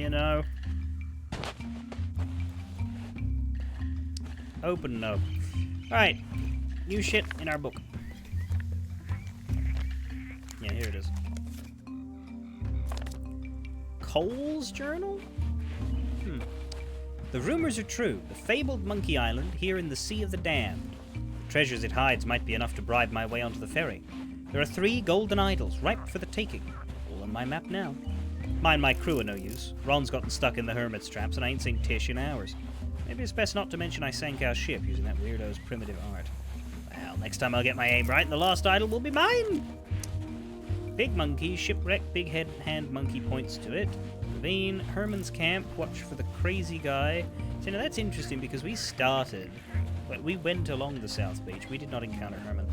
You know. Open no. Alright. New shit in our book. Yeah, here it is. Cole's journal? The rumors are true. The fabled Monkey Island, here in the Sea of the Damned. The treasures it hides might be enough to bribe my way onto the ferry. There are 3 golden idols, ripe for the taking. All on my map now. Mind my crew are no use. Ron's gotten stuck in the hermit's traps, and I ain't seen Tish in hours. Maybe it's best not to mention I sank our ship using that weirdo's primitive art. Well, next time I'll get my aim right, and the lost idol will be mine! Big monkey, shipwreck, big head hand monkey points to it. Ravine, Herman's camp, watch for the crazy guy. So now that's interesting because we started, but we went along the South Beach. We did not encounter Herman.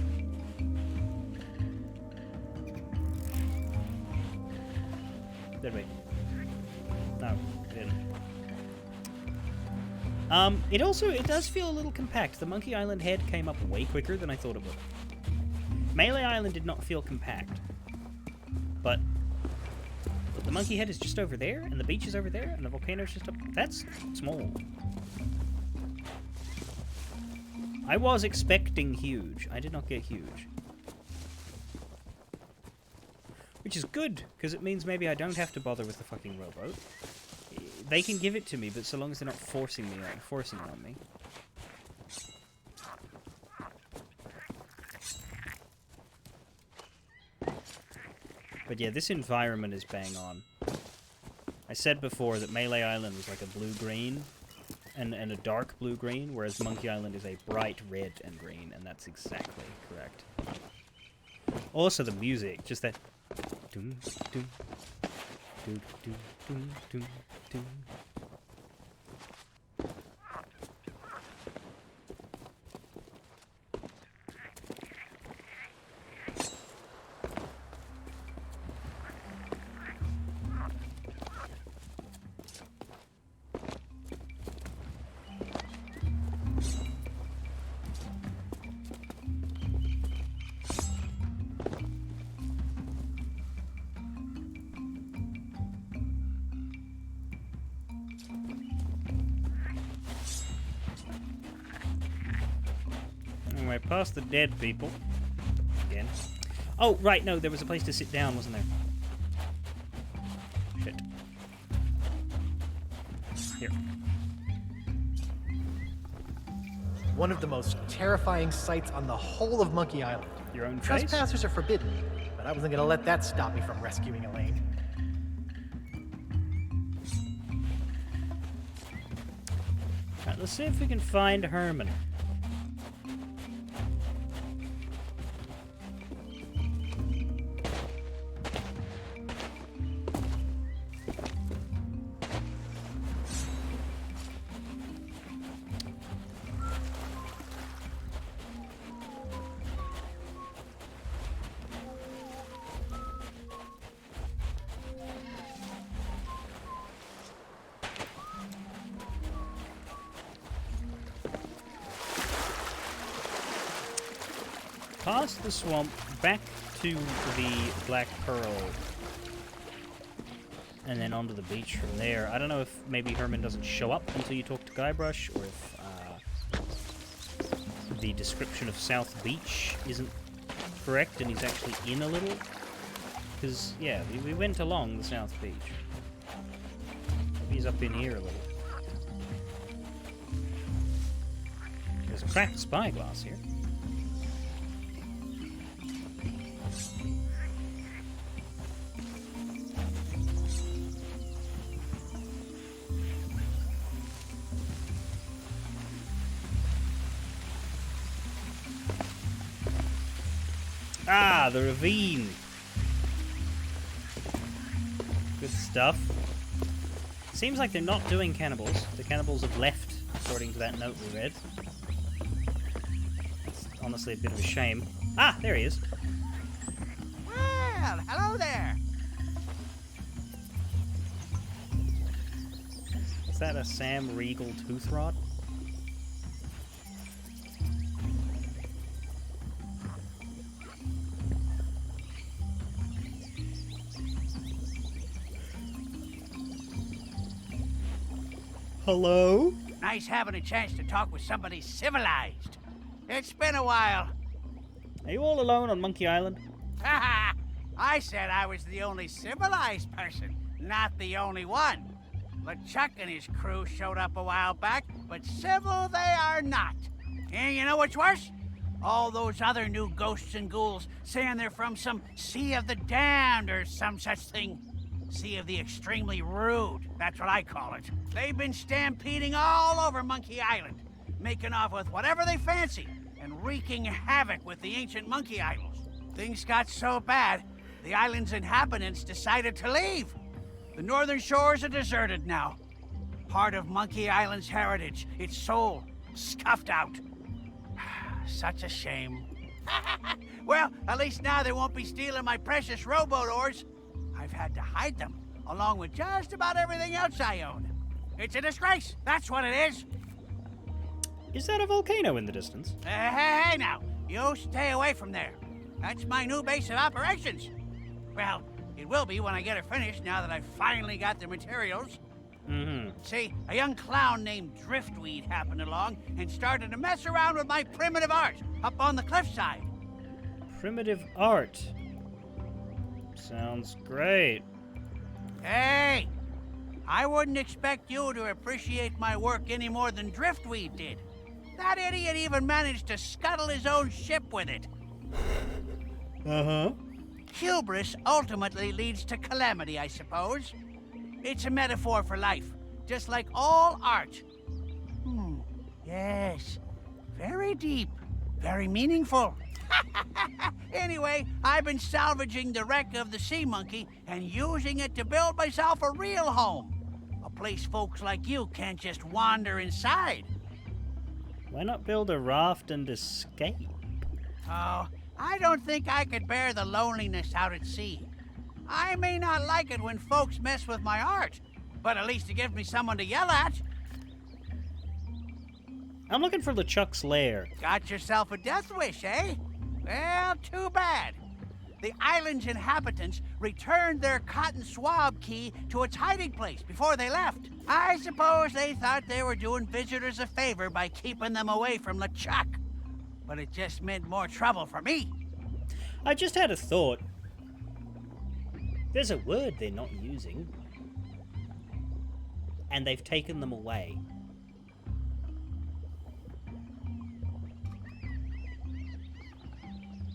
Did we? No, we didn't. It does feel a little compact. The Monkey Island head came up way quicker than I thought it would. Melee Island did not feel compact. But the monkey head is just over there, and the beach is over there, and the volcano's just up. That's small. I was expecting huge. I did not get huge. Which is good, because it means maybe I don't have to bother with the fucking rowboat. They can give it to me, but so long as they're not forcing it on me. But yeah, this environment is bang on. I said before that Melee Island was like a blue-green and a dark blue-green, whereas Monkey Island is a bright red and green, and that's exactly correct. Also the music, just that... Doom, doom, doom, doom, doom, doom, doom. Anyway, past the dead people. Again. Oh, right, no, there was a place to sit down, wasn't there? Shit. Here. One of the most terrifying sights on the whole of Monkey Island. Your own face? Trespassers are forbidden, but I wasn't going to let that stop me from rescuing Elaine. Right, let's see if we can find Herman. Past the swamp, back to the Black Pearl, and then onto the beach from there. I don't know if maybe Herman doesn't show up until you talk to Guybrush, or if the description of South Beach isn't correct and he's actually in a little. Because, yeah, we went along the South Beach. Maybe he's up in here a little. There's a cracked spyglass here. Ah, the ravine. Good stuff. Seems like they're not doing cannibals. The cannibals have left, according to that note we read. That's honestly a bit of a shame. Ah, there he is. Well, hello there. Is that a Sam Regal tooth rod? Hello? Nice having a chance to talk with somebody civilized. It's been a while. Are you all alone on Monkey Island? I said I was the only civilized person, not the only one. LeChuck and his crew showed up a while back, but civil they are not. And you know what's worse? All those other new ghosts and ghouls saying they're from some Sea of the Damned or some such thing. Sea of the Extremely Rude, that's what I call it. They've been stampeding all over Monkey Island, making off with whatever they fancy, and wreaking havoc with the ancient monkey idols. Things got so bad, the island's inhabitants decided to leave. The northern shores are deserted now. Part of Monkey Island's heritage, its soul, scuffed out. Such a shame. Well, at least now they won't be stealing my precious rowboat oars. I've had to hide them, along with just about everything else I own. It's a disgrace, that's what it is. Is that a volcano in the distance? Hey now, you stay away from there. That's my new base of operations. Well, it will be when I get it finished now that I've finally got the materials. See, a young clown named Driftweed happened along and started to mess around with my primitive art up on the cliffside. Primitive art. Sounds great. Hey, I wouldn't expect you to appreciate my work any more than Driftweed did. That idiot even managed to scuttle his own ship with it. Uh-huh. Hubris ultimately leads to calamity, I suppose. It's a metaphor for life, just like all art. Yes. Very deep. Very meaningful. Anyway, I've been salvaging the wreck of the sea monkey and using it to build myself a real home. A place folks like you can't just wander inside. Why not build a raft and escape? Oh, I don't think I could bear the loneliness out at sea. I may not like it when folks mess with my art, but at least it gives me someone to yell at. I'm looking for LeChuck's lair. Got yourself a death wish, eh? Well, too bad. The island's inhabitants returned their cotton swab key to its hiding place before they left. I suppose they thought they were doing visitors a favor by keeping them away from LeChuck. But it just meant more trouble for me. I just had a thought. There's a word they're not using. And they've taken them away.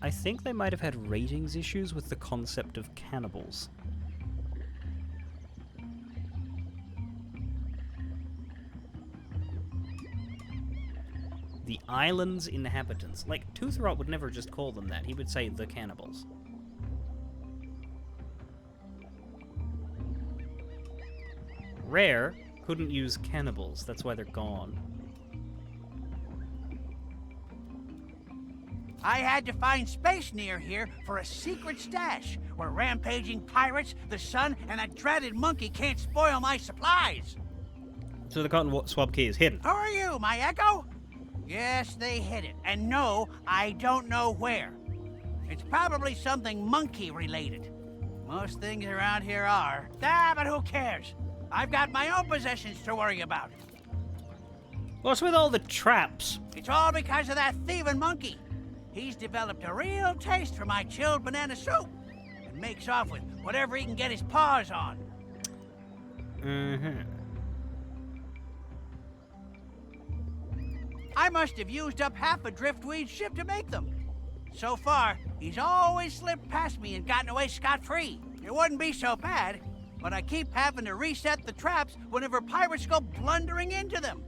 I think they might have had ratings issues with the concept of cannibals. The island's inhabitants. Like, Toothrot would never just call them that. He would say the cannibals. Rare couldn't use cannibals. That's why they're gone. I had to find space near here for a secret stash where rampaging pirates, the sun, and a dreaded monkey can't spoil my supplies. So the cotton swab key is hidden. Who are you, my echo? Yes, they hid it. And no, I don't know where. It's probably something monkey-related. Most things around here are. But who cares? I've got my own possessions to worry about. What's with all the traps? It's all because of that thieving monkey. He's developed a real taste for my chilled banana soup and makes off with whatever he can get his paws on. I must have used up half a Driftweed's ship to make them. So far, he's always slipped past me and gotten away scot-free. It wouldn't be so bad, but I keep having to reset the traps whenever pirates go blundering into them.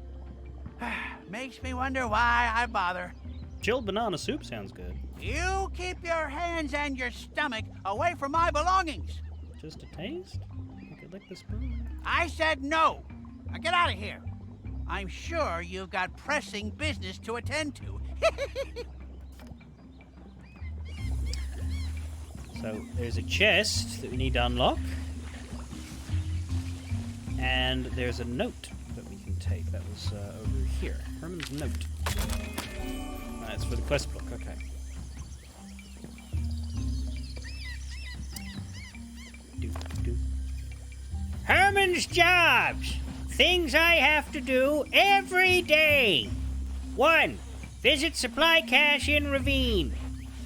Makes me wonder why I bother. Chilled banana soup sounds good. You keep your hands and your stomach away from my belongings. Just a taste? I could lick the spoon. I said no. Now get out of here. I'm sure you've got pressing business to attend to. So there's a chest that we need to unlock. And there's a note that we can take. That was over here. Herman's note. That's for the quest book, okay. Herman's jobs! Things I have to do every day. 1. Visit supply cache in ravine.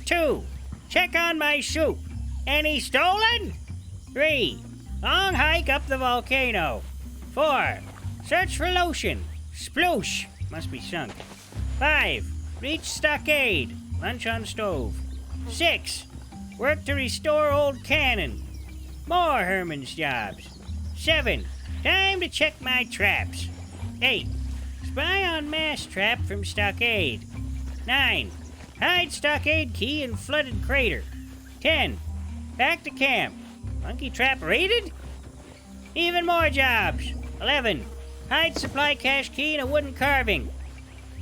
2. Check on my soup. Any stolen? 3. Long hike up the volcano. 4. Search for lotion. Sploosh. Must be sunk. 5. Reach stockade. Lunch on stove. 6. Work to restore old cannon. More Herman's jobs. 7. Time to check my traps. 8. Spy on mass trap from stockade. 9. Hide stockade key in flooded crater. 10. Back to camp. Monkey trap raided? Even more jobs. 11. Hide supply cache key in a wooden carving.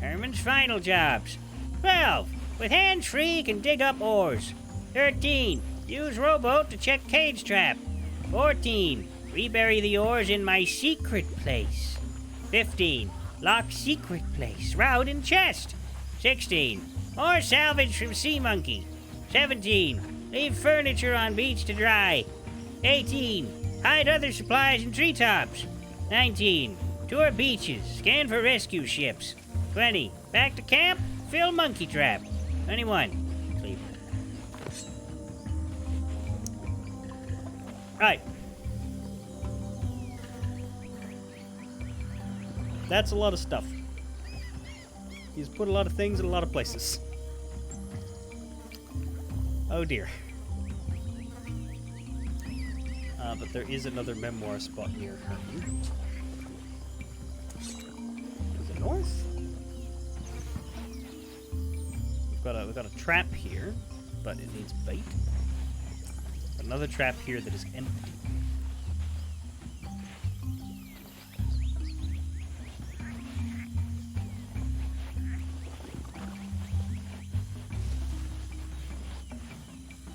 Herman's final jobs. 12. With hands free, can dig up ores. 13. Use rowboat to check cage trap. 14. Rebury the ores in my secret place. 15. Lock secret place. Route in chest. 16. More salvage from sea monkey. 17. Leave furniture on beach to dry. 18. Hide other supplies in treetops. 19. Tour beaches. Scan for rescue ships. 20. Back to camp. Fill monkey trap. 21. Sleep. Right. That's a lot of stuff. He's put a lot of things in a lot of places. Oh dear. But there is another memoir spot near Herman. To the north? We've got a trap here, but it needs bait. Another trap here that is empty.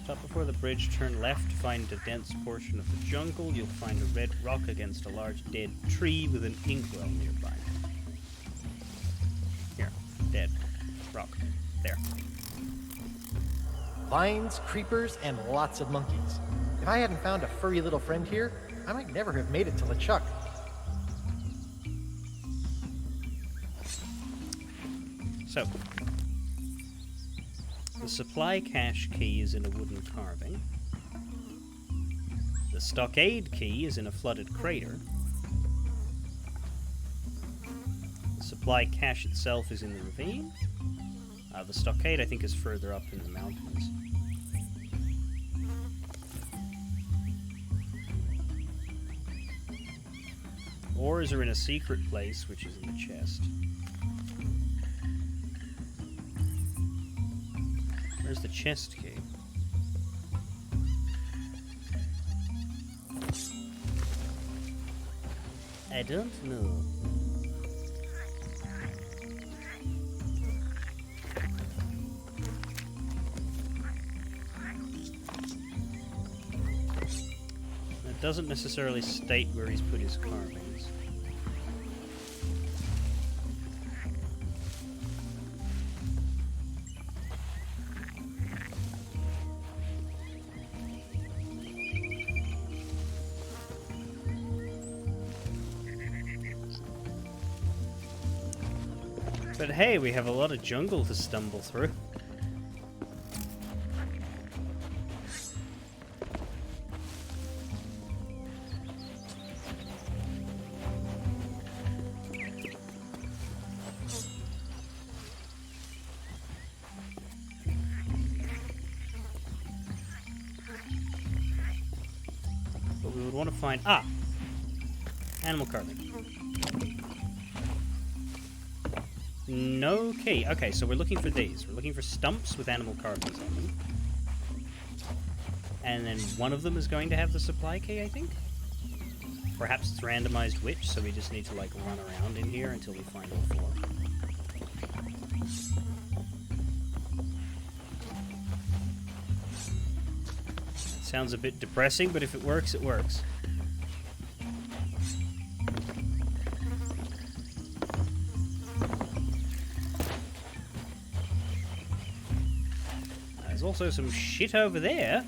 Stop before the bridge, turn left, find a dense portion of the jungle. You'll find a red rock against a large dead tree with an inkwell nearby. Here, dead rock. There. Vines, creepers, and lots of monkeys. If I hadn't found a furry little friend here, I might never have made it to LeChuck. So, the supply cache key is in a wooden carving. The stockade key is in a flooded crater. The supply cache itself is in the ravine. The stockade, I think, is further up in the mountains. Ores are in a secret place, which is in the chest. Where's the chest key? I don't know. It doesn't necessarily state where he's put his carvings. But hey, we have a lot of jungle to stumble through. But we would want to find... animal carving. No key. Okay, so we're looking for these. We're looking for stumps with animal carvings on them. And then one of them is going to have the supply key, I think? Perhaps it's randomized which, so we just need to, like, run around in here until we find all four. It sounds a bit depressing, but if it works, it works. There's also some shit over there.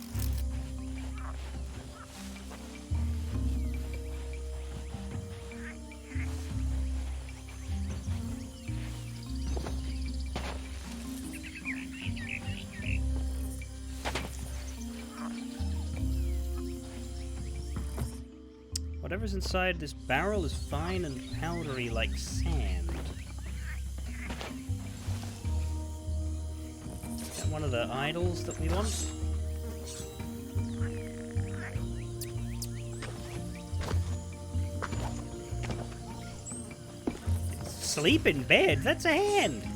Whatever's inside this barrel is fine and powdery like sand. Is that one of the idols that we want? Sleep in bed? That's a hand.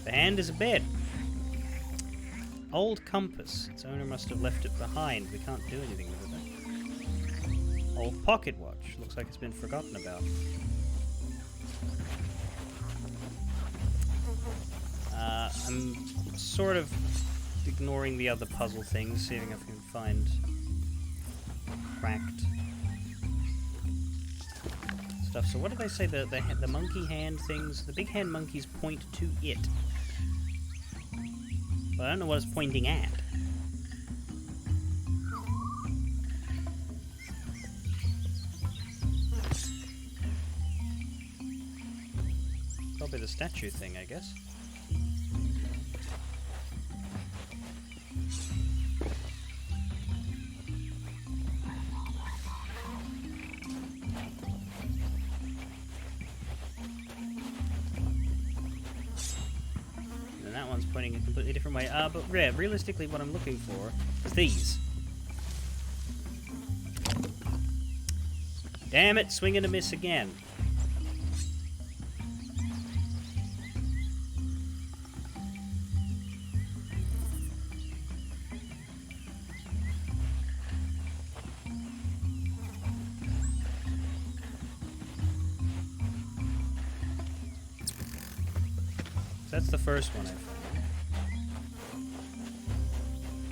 The hand is a bed. Old compass. Its owner must have left it behind. We can't do anything with it. Old pocket watch. Looks like it's been forgotten about. I'm sort of ignoring the other puzzle things, seeing if I can find cracked stuff. So what did they say the monkey hand things? The big hand monkeys point to it. But I don't know what it's pointing at. Probably the statue thing, I guess. And that one's pointing a completely different way. But realistically what I'm looking for is these. Damn it, swing and a miss again. That's the first one I found.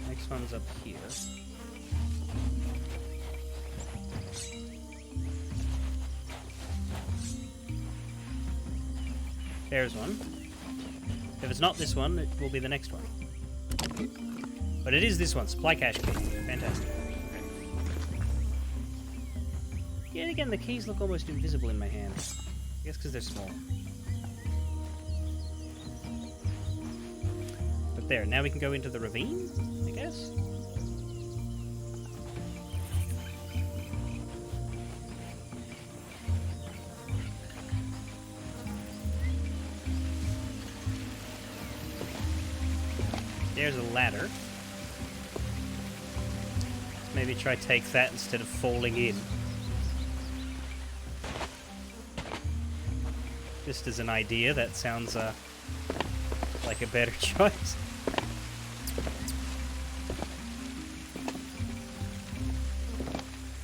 Next one's up here. There's one. If it's not this one, it will be the next one. But it is this one, supply cache key. Fantastic. Yet again, the keys look almost invisible in my hand. I guess because they're small. But there, now we can go into the ravine, I guess? There's a ladder. Let's maybe try take that instead of falling in. Just as an idea, that sounds like a better choice.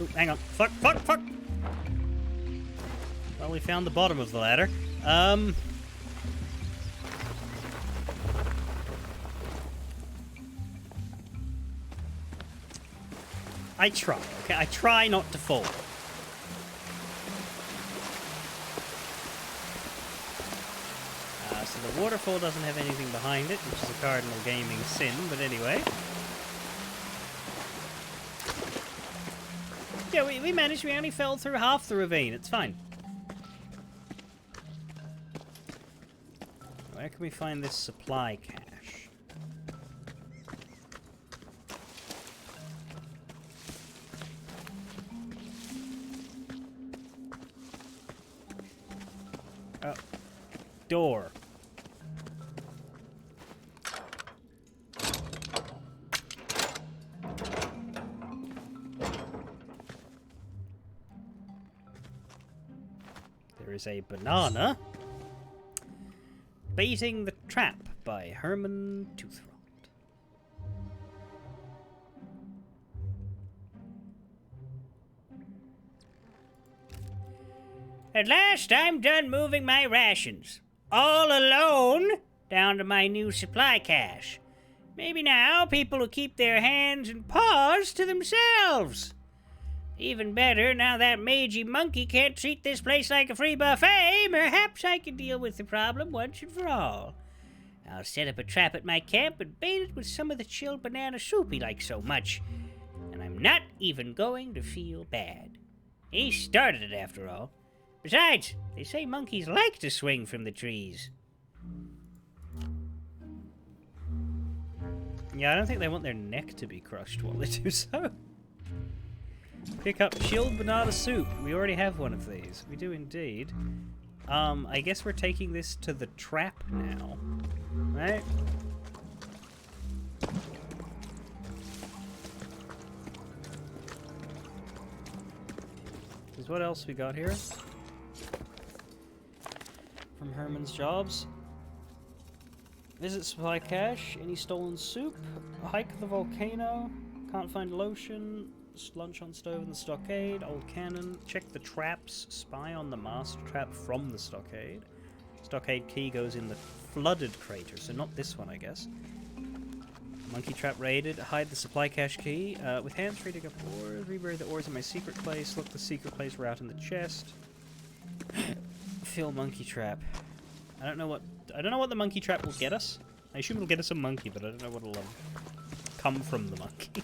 Oh, hang on. Fuck! Well, we found the bottom of the ladder. I try, okay? I try not to fall. So the waterfall doesn't have anything behind it, which is a cardinal gaming sin, but anyway. Yeah, we managed. We only fell through half the ravine. It's fine. Where can we find this supply cache? Oh. Door. There is a banana. Baiting the Trap by Herman Toothrot. At last, I'm done moving my rations. All alone, down to my new supply cache. Maybe now people will keep their hands and paws to themselves. Even better, now that mangy monkey can't treat this place like a free buffet, perhaps I can deal with the problem once and for all. I'll set up a trap at my camp and bait it with some of the chilled banana soup he likes so much. not even going to feel bad. He started it after all. Besides, they say monkeys like to swing from the trees. Yeah, I don't think they want their neck to be crushed while they do so. Pick up chilled banana soup. We already have one of these. We do indeed. I guess we're taking this to the trap now. Right? Is what else we got here? From Herman's Jobs. Visit supply cache. Any stolen soup. Hike the volcano. Can't find lotion. Lunch on stove in the stockade. Old cannon. Check the traps. Spy on the master trap from the stockade. Stockade key goes in the flooded crater, so not this one, I guess. Monkey trap raided. Hide the supply cache key. With hands free to dig up ores. Rebury the ores in my secret place. Look the secret place route in the chest. Fill monkey trap. I don't know what the monkey trap will get us. I assume it'll get us a monkey, but I don't know what'll come from the monkey.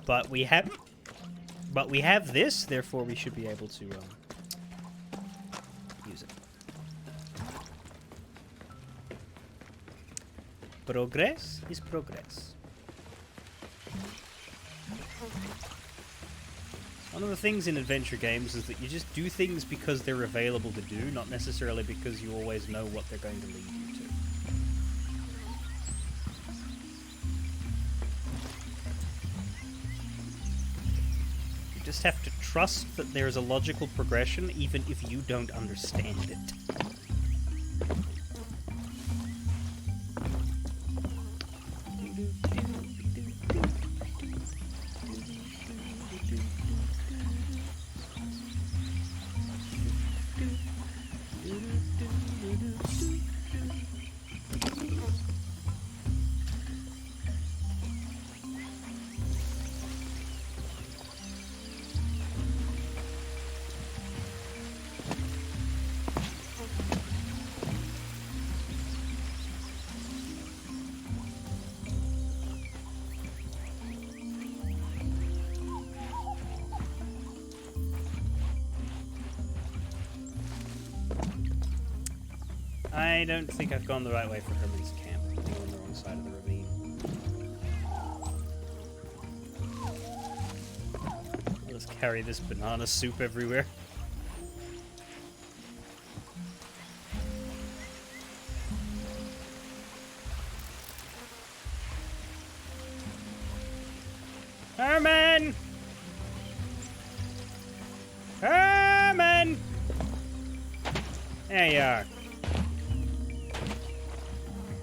But we have this, therefore we should be able to use it. Progress is progress. One of the things in adventure games is that you just do things because they're available to do, not necessarily because you always know what they're going to lead you to. You just have to trust that there's a logical progression, even if you don't understand it. I don't think I've gone the right way for Herman's camp. I'm on the wrong side of the ravine. I'll just carry this banana soup everywhere. Herman! Herman! There you are.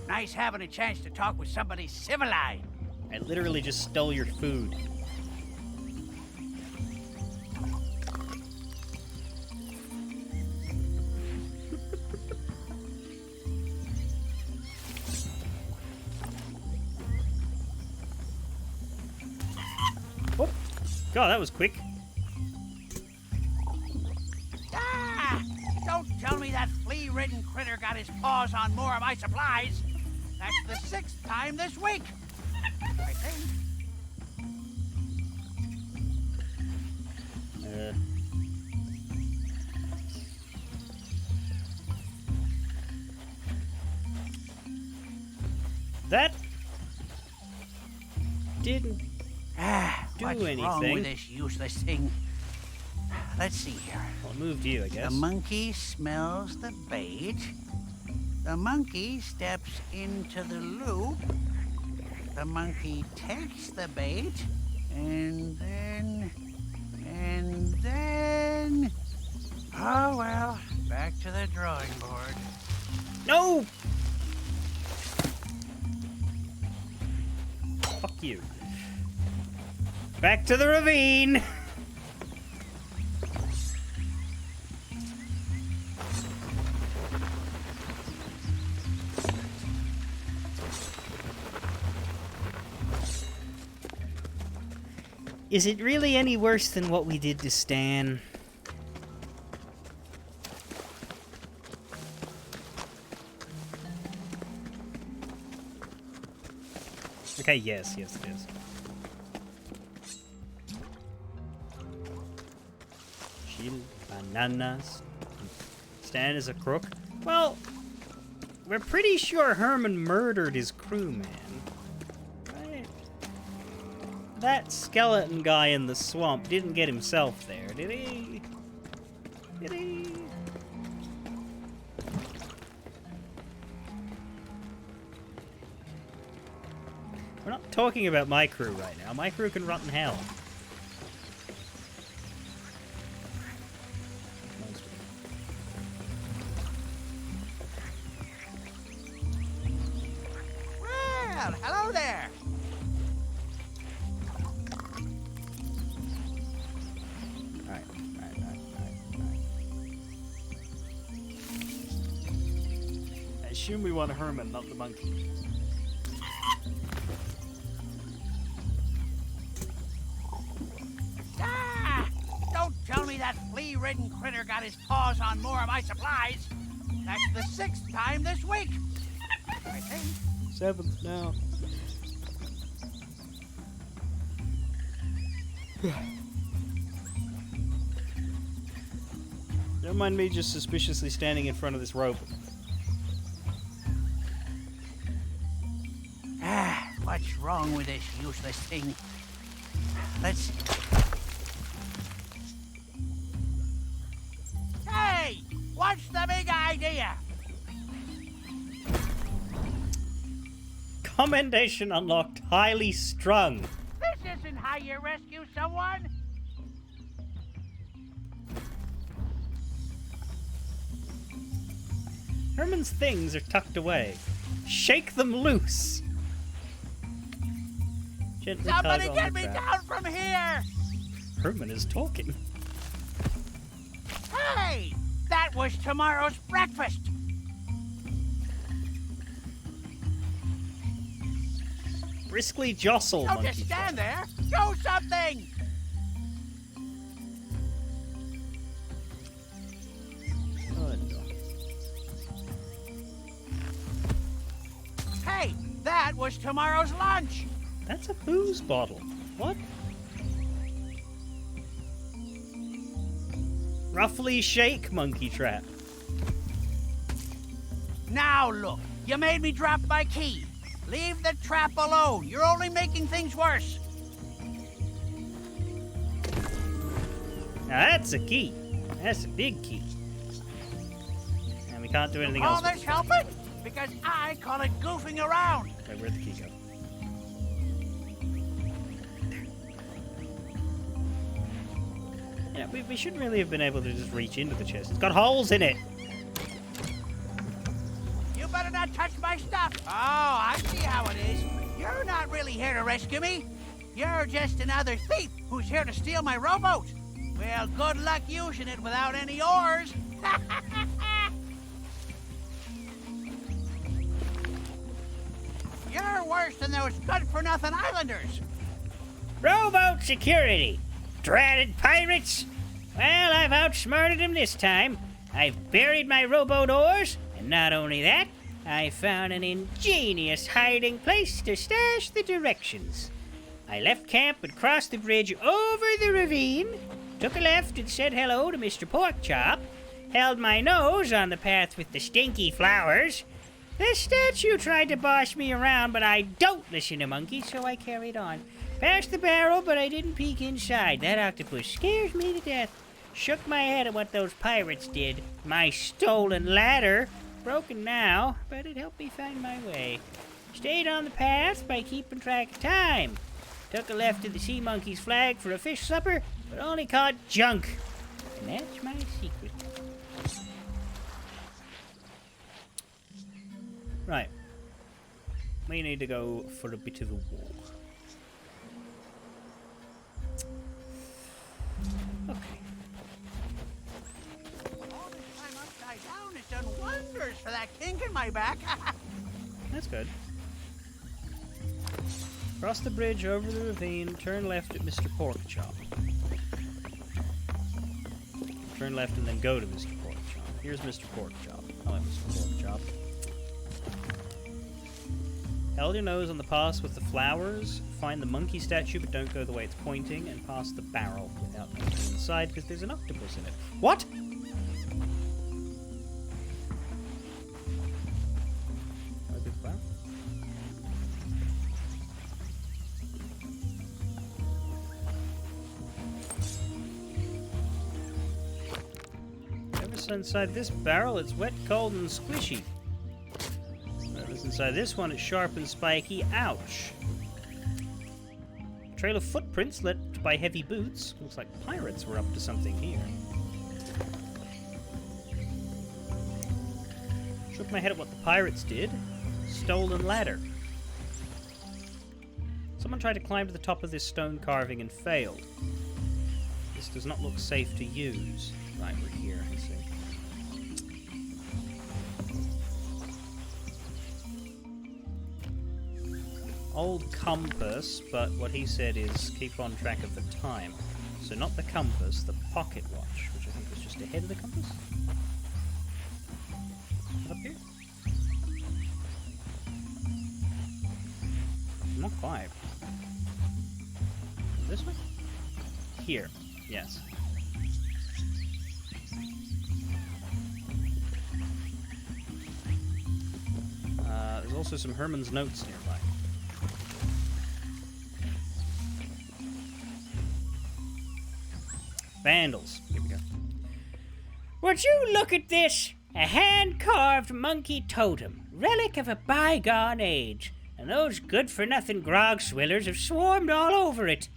Nice having a chance to talk with somebody civilized. I literally just stole your food. Whoop. God, that was quick. Ah! Don't tell me that flea-ridden critter got his paws on more of my supplies. That's the 6th time this week, I think. That didn't do What's anything. wrong with this useless thing? Let's see here. Well, it moved you, I guess. The monkey smells the bait. The monkey steps into the loop. The monkey takes the bait. And then... Oh, well, back to the drawing board. No! Fuck you. Back to the ravine! Is it really any worse than what we did to Stan? Okay, yes, it is. Chill, bananas. Stan is a crook. Well, we're pretty sure Herman murdered his crewman. Right? That skeleton guy in the swamp didn't get himself there, did he? Did he? We're not talking about my crew right now. My crew can rot in hell. Well, hello there. Alright. I assume we want Herman, not the monkey. Don't tell me that flea-ridden critter got his paws on more of my supplies. That's the 6th time this week, I think. 7th now. Don't mind me just suspiciously standing in front of this rope. What's wrong with this useless thing? Let's... Hey! What's the big idea? Commendation unlocked. Highly strung. This isn't how you rescue someone. Herman's things are tucked away. Shake them loose. Gently Somebody tug on get the me trap. down from here! Herman is talking. Hey! That was tomorrow's breakfast! Briskly jostle, Don't monkey. just stand there! Do something! Oh, no. Hey! That was tomorrow's lunch! That's a booze bottle. What? Roughly shake, monkey trap. Now look, you made me drop my key. Leave the trap alone. You're only making things worse. Now that's a key. That's a big key. And we can't do anything All else. this helping? Because I call it goofing around. Okay, where'd the key go? Yeah, we shouldn't really have been able to just reach into the chest. It's got holes in it. You better not touch my stuff. Oh, I see how it is. You're not really here to rescue me. You're just another thief who's here to steal my rowboat. Well, good luck using it without any oars. You're worse than those good-for-nothing islanders. Rowboat security! Dratted pirates! Well, I've outsmarted them this time. I've buried my rowboat oars, and not only that, I found an ingenious hiding place to stash the directions. I left camp and crossed the bridge over the ravine, took a left and said hello to Mr. Porkchop, held my nose on the path with the stinky flowers. The statue tried to boss me around, but I don't listen to monkeys, so I carried on. Passed the barrel, but I didn't peek inside. That octopus scares me to death. Shook my head at what those pirates did. My stolen ladder. Broken now, but it helped me find my way. Stayed on the path by keeping track of time. Took a left to the sea monkey's flag for a fish supper, but only caught junk. And that's my secret. Right. We need to go for a bit of a walk. Okay. All this time upside down has done wonders for that kink in my back. That's good. Cross the bridge over the ravine, turn left at Mr. Porkchop. Turn left and then go to Mr. Porkchop. Here's Mr. Porkchop. I like Mr. Porkchop. Hold your nose on the pass with the flowers. Find the monkey statue, but don't go the way it's pointing. And pass the barrel without going inside, because there's an octopus in it. What? Open the barrel. Whatever's inside this barrel, it's wet, cold, and squishy. Whatever's inside this one, it's sharp and spiky. Ouch. Trail of footprints left by heavy boots. Looks like pirates were up to something here. Shook my head at what the pirates did. Stolen ladder. Someone tried to climb to the top of this stone carving and failed. This does not look safe to use. Right, we're here, I see. Old compass, but what he said is keep on track of the time. So not the compass, the pocket watch, which I think was just ahead of the compass. Up here? Not quite. This way? Here, yes. There's also some Herman's notes nearby. Vandals. Here we go. Would you look at this? A hand-carved monkey totem, relic of a bygone age, and those good-for-nothing grog swillers have swarmed all over it.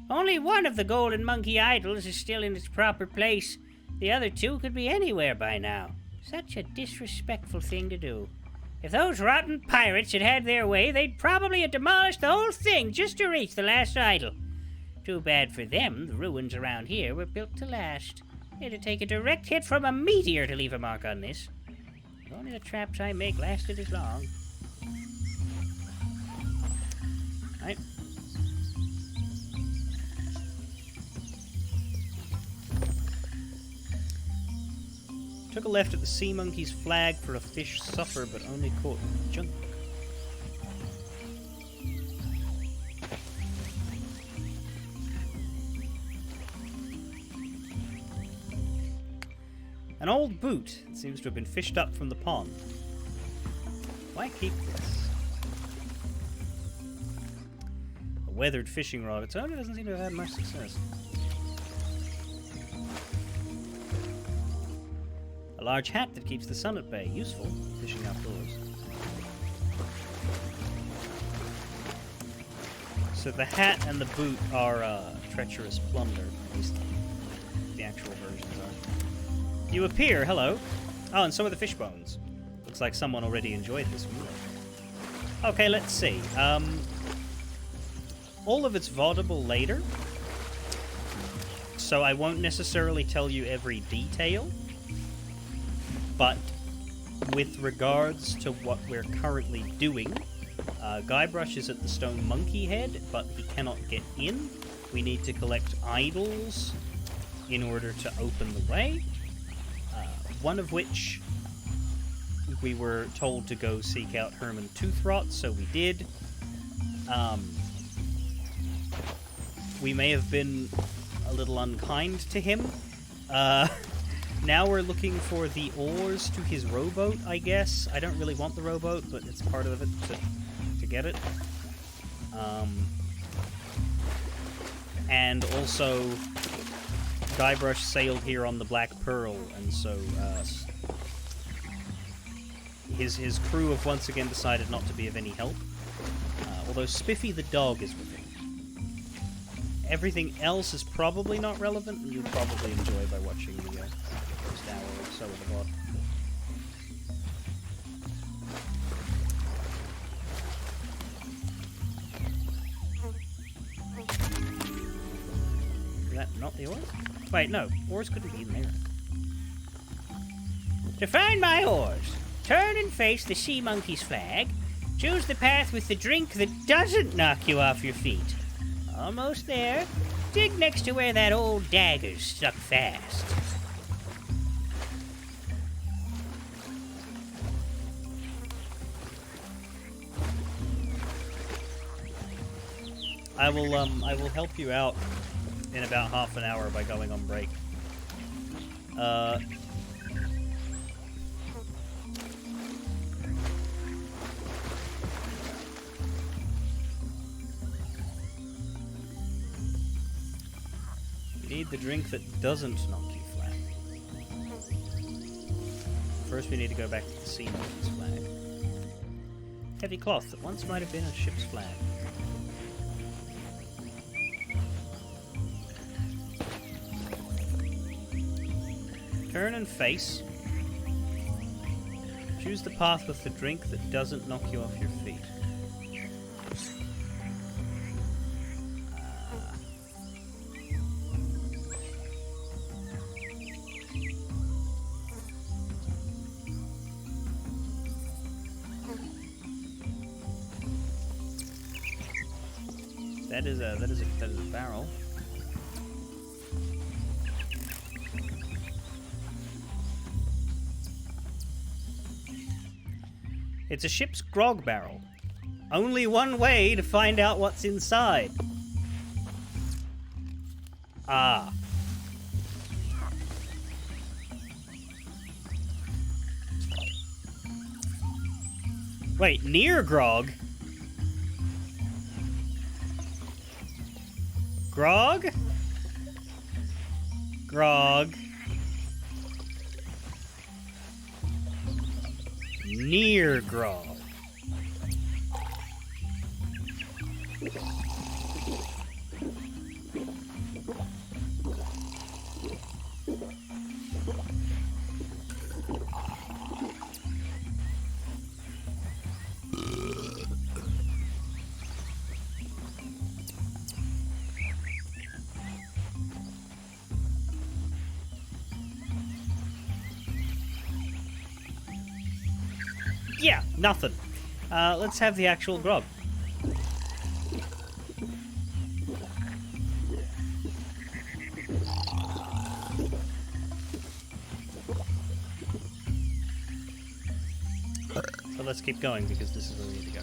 Only one of the golden monkey idols is still in its proper place. The other two could be anywhere by now. Such a disrespectful thing to do. If those rotten pirates had had their way, they'd probably have demolished the whole thing just to reach the last idol. Too bad for them, the ruins around here were built to last. It'd take a direct hit from a meteor to leave a mark on this. If only the traps I make lasted as long. Right. Took a left at the sea monkey's flag for a fish supper, but only caught junk. An old boot. It seems to have been fished up from the pond. Why keep this? A weathered fishing rod. Its owner doesn't seem to have had much success. A large hat that keeps the sun at bay. Useful. Fishing outdoors. So the hat and the boot are treacherous plunder. At least the actual versions are. You appear, hello. Oh, and so are the fish bones. Looks like someone already enjoyed this meal. Okay, let's see. All of it's vaudable later, so I won't necessarily tell you every detail, but with regards to what we're currently doing, Guybrush is at the stone monkey head, but he cannot get in. We need to collect idols in order to open the way. One of which we were told to go seek out Herman Toothrot, so we did. We may have been a little unkind to him. Now we're looking for the oars to his rowboat, I guess. I don't really want the rowboat, but it's part of it to get it. And also, Guybrush sailed here on the Black Pearl, and so his crew have once again decided not to be of any help. Although Spiffy the dog is with him. Everything else is probably not relevant, and you'll probably enjoy by watching the first hour or so of the VOD. Is that not the oars? Wait, no. Oars couldn't be in there. To find my oars, turn and face the sea monkey's flag. Choose the path with the drink that doesn't knock you off your feet. Almost there. Dig next to where that old dagger's stuck fast. I will help you out in about half an hour by going on break. You need the drink that doesn't knock you flat. First, we need to go back to the sea monkey's flag. Heavy cloth that once might have been a ship's flag. Turn and face. Choose the path with the drink that doesn't knock you off your feet. That is a barrel. It's a ship's grog barrel. Only one way to find out what's inside. Ah. Wait, near grog? Grog? Grog. Near grog. Yeah, nothing. Let's have the actual grog. So let's keep going because this is where we need to go.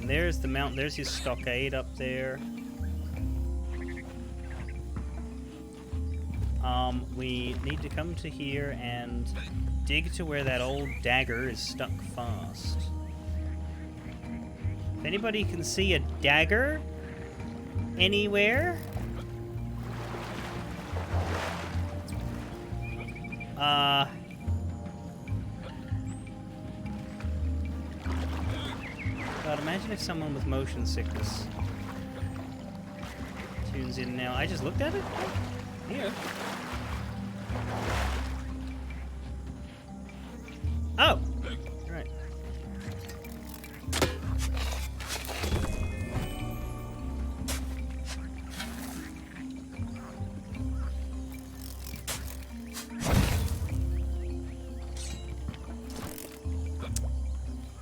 There's the mountain. There's his stockade up there. We need to come to here and dig to where that old dagger is stuck fast. If anybody can see a dagger anywhere, God, imagine if someone with motion sickness tunes in now. I just looked at it? Here. Oh! Right.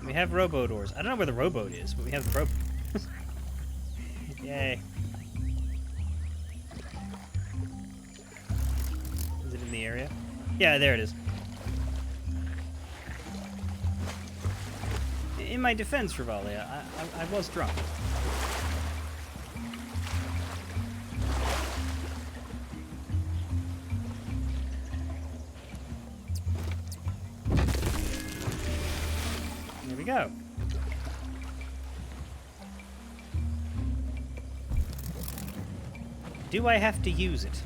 We have robo-doors. I don't know where the rowboat is, but we have the rowboat. Yay. Is it in the area? Yeah, there it is. In my defense, Rivali, I was drunk. There we go. Do I have to use it?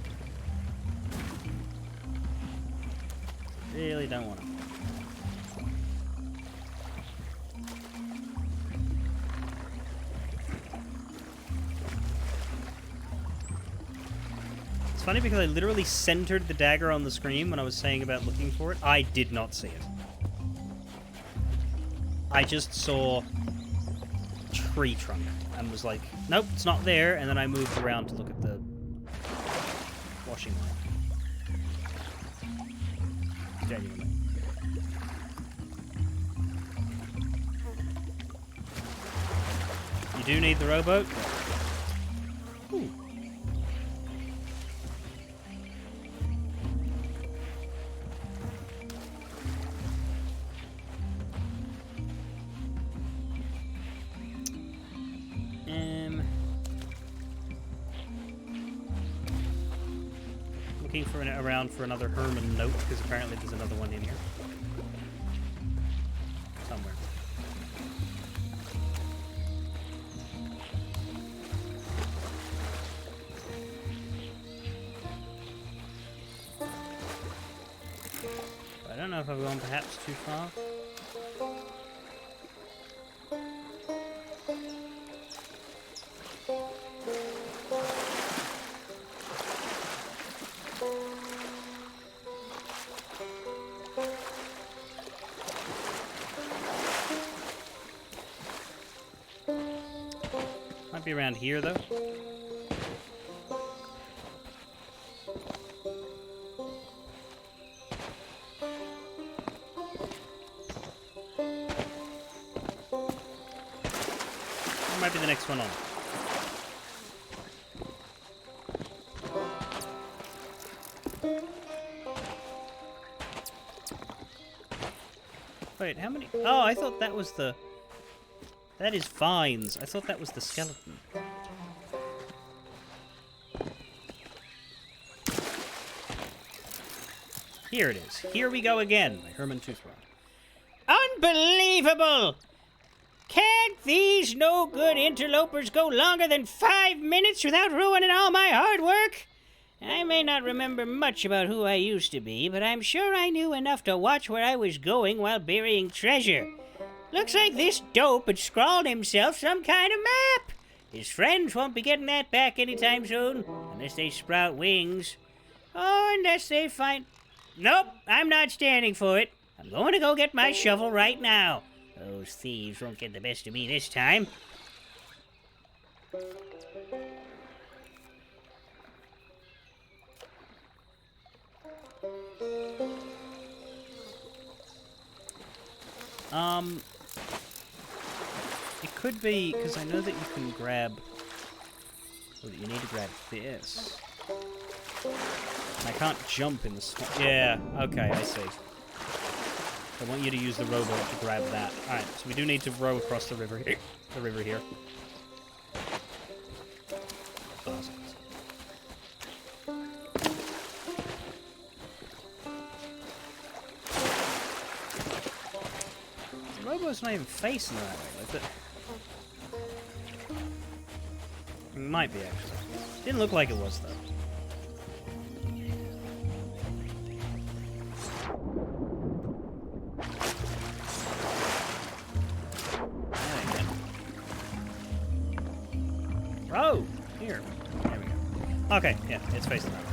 Really don't want to. It's funny because I literally centered the dagger on the screen when I was saying about looking for it. I did not see it. I just saw tree trunk and was like, nope, it's not there. And then I moved around to look at the washing line. Genuinely. You do need the rowboat? Ooh. looking for around for another Herman note, because apparently there's another one in here. Somewhere. I don't know if I've gone perhaps too far. Might be around here, though. Might be the next one on. Wait, how many? Oh, I thought that was the... That is vines. I thought that was the skeleton. Here it is. Here we go again. My Herman Toothrod. Unbelievable! Can't these no-good interlopers go longer than 5 minutes without ruining all my hard work? I may not remember much about who I used to be, but I'm sure I knew enough to watch where I was going while burying treasure. Looks like this dope had scrawled himself some kind of map. His friends won't be getting that back anytime soon, unless they sprout wings. Or unless they find... Nope, I'm not standing for it. I'm going to go get my shovel right now. Those thieves won't get the best of me this time. It could be, because I know that you can grab... Or that you need to grab this. And I can't jump in the swamp. Yeah, okay, I see. I want you to use the rowboat to grab that. Alright, so we do need to row across the river here. Awesome. The rowboat's not even facing that way, is it? It might be, actually. Didn't look like it was, though. Oh, here. There we go. Okay, yeah, it's facing that way.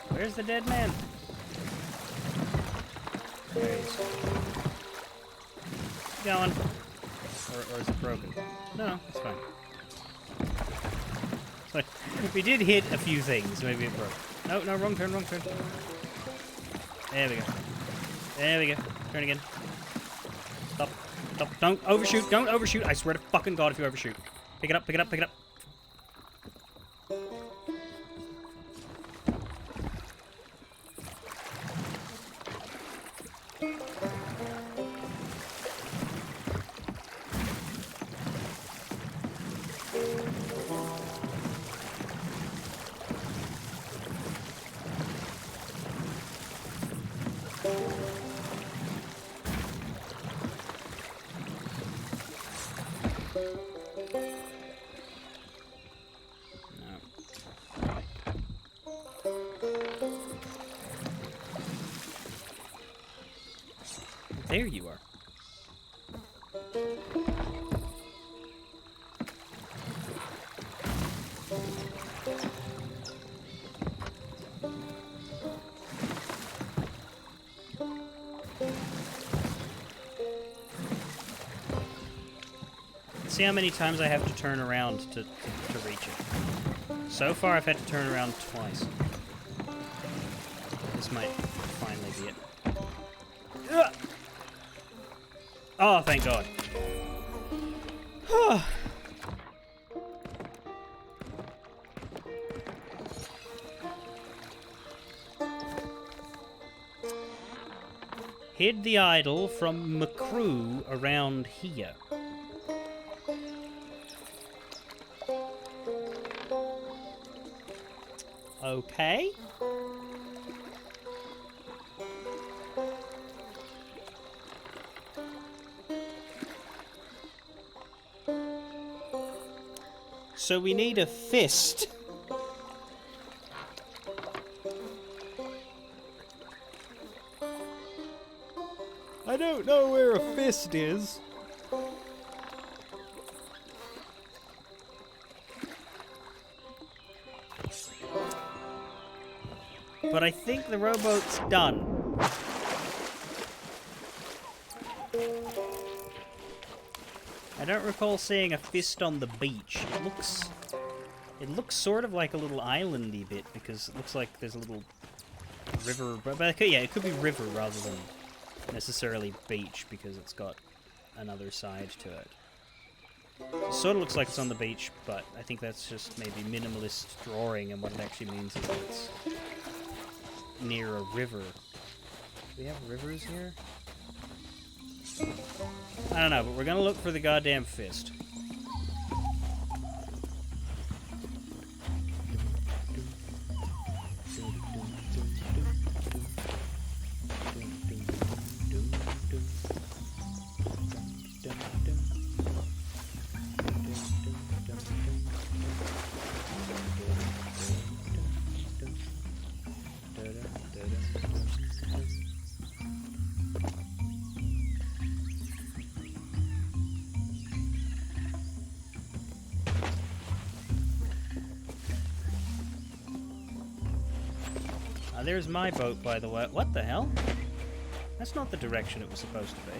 Where's the dead man? There he is. Going. Or is it broken? No, it's fine. So, we did hit a few things. Maybe it broke. No, no, wrong turn, wrong turn. There we go. There we go. Turn again. Stop. Stop. Don't overshoot. Don't overshoot. I swear to fucking God if you overshoot. Pick it up, pick it up, pick it up. There you are. see how many times I have to turn around to reach it. So far, I've had to turn around twice. This might finally be it. Ugh! Oh, thank God. Hid the idol from McCrew around here. Okay. So we need a fist. I don't know where a fist is. But I think the rowboat's done. I don't recall seeing a fist on the beach. It looks sort of like a little islandy bit because it looks like there's a little river. But yeah, it could be river rather than necessarily beach because it's got another side to it. It sort of looks like it's on the beach, but I think that's just maybe minimalist drawing, and what it actually means is that it's near a river. Do we have rivers here? I don't know, but we're gonna look for the goddamn fist. There's my boat, by the way. What the hell? That's not the direction it was supposed to be.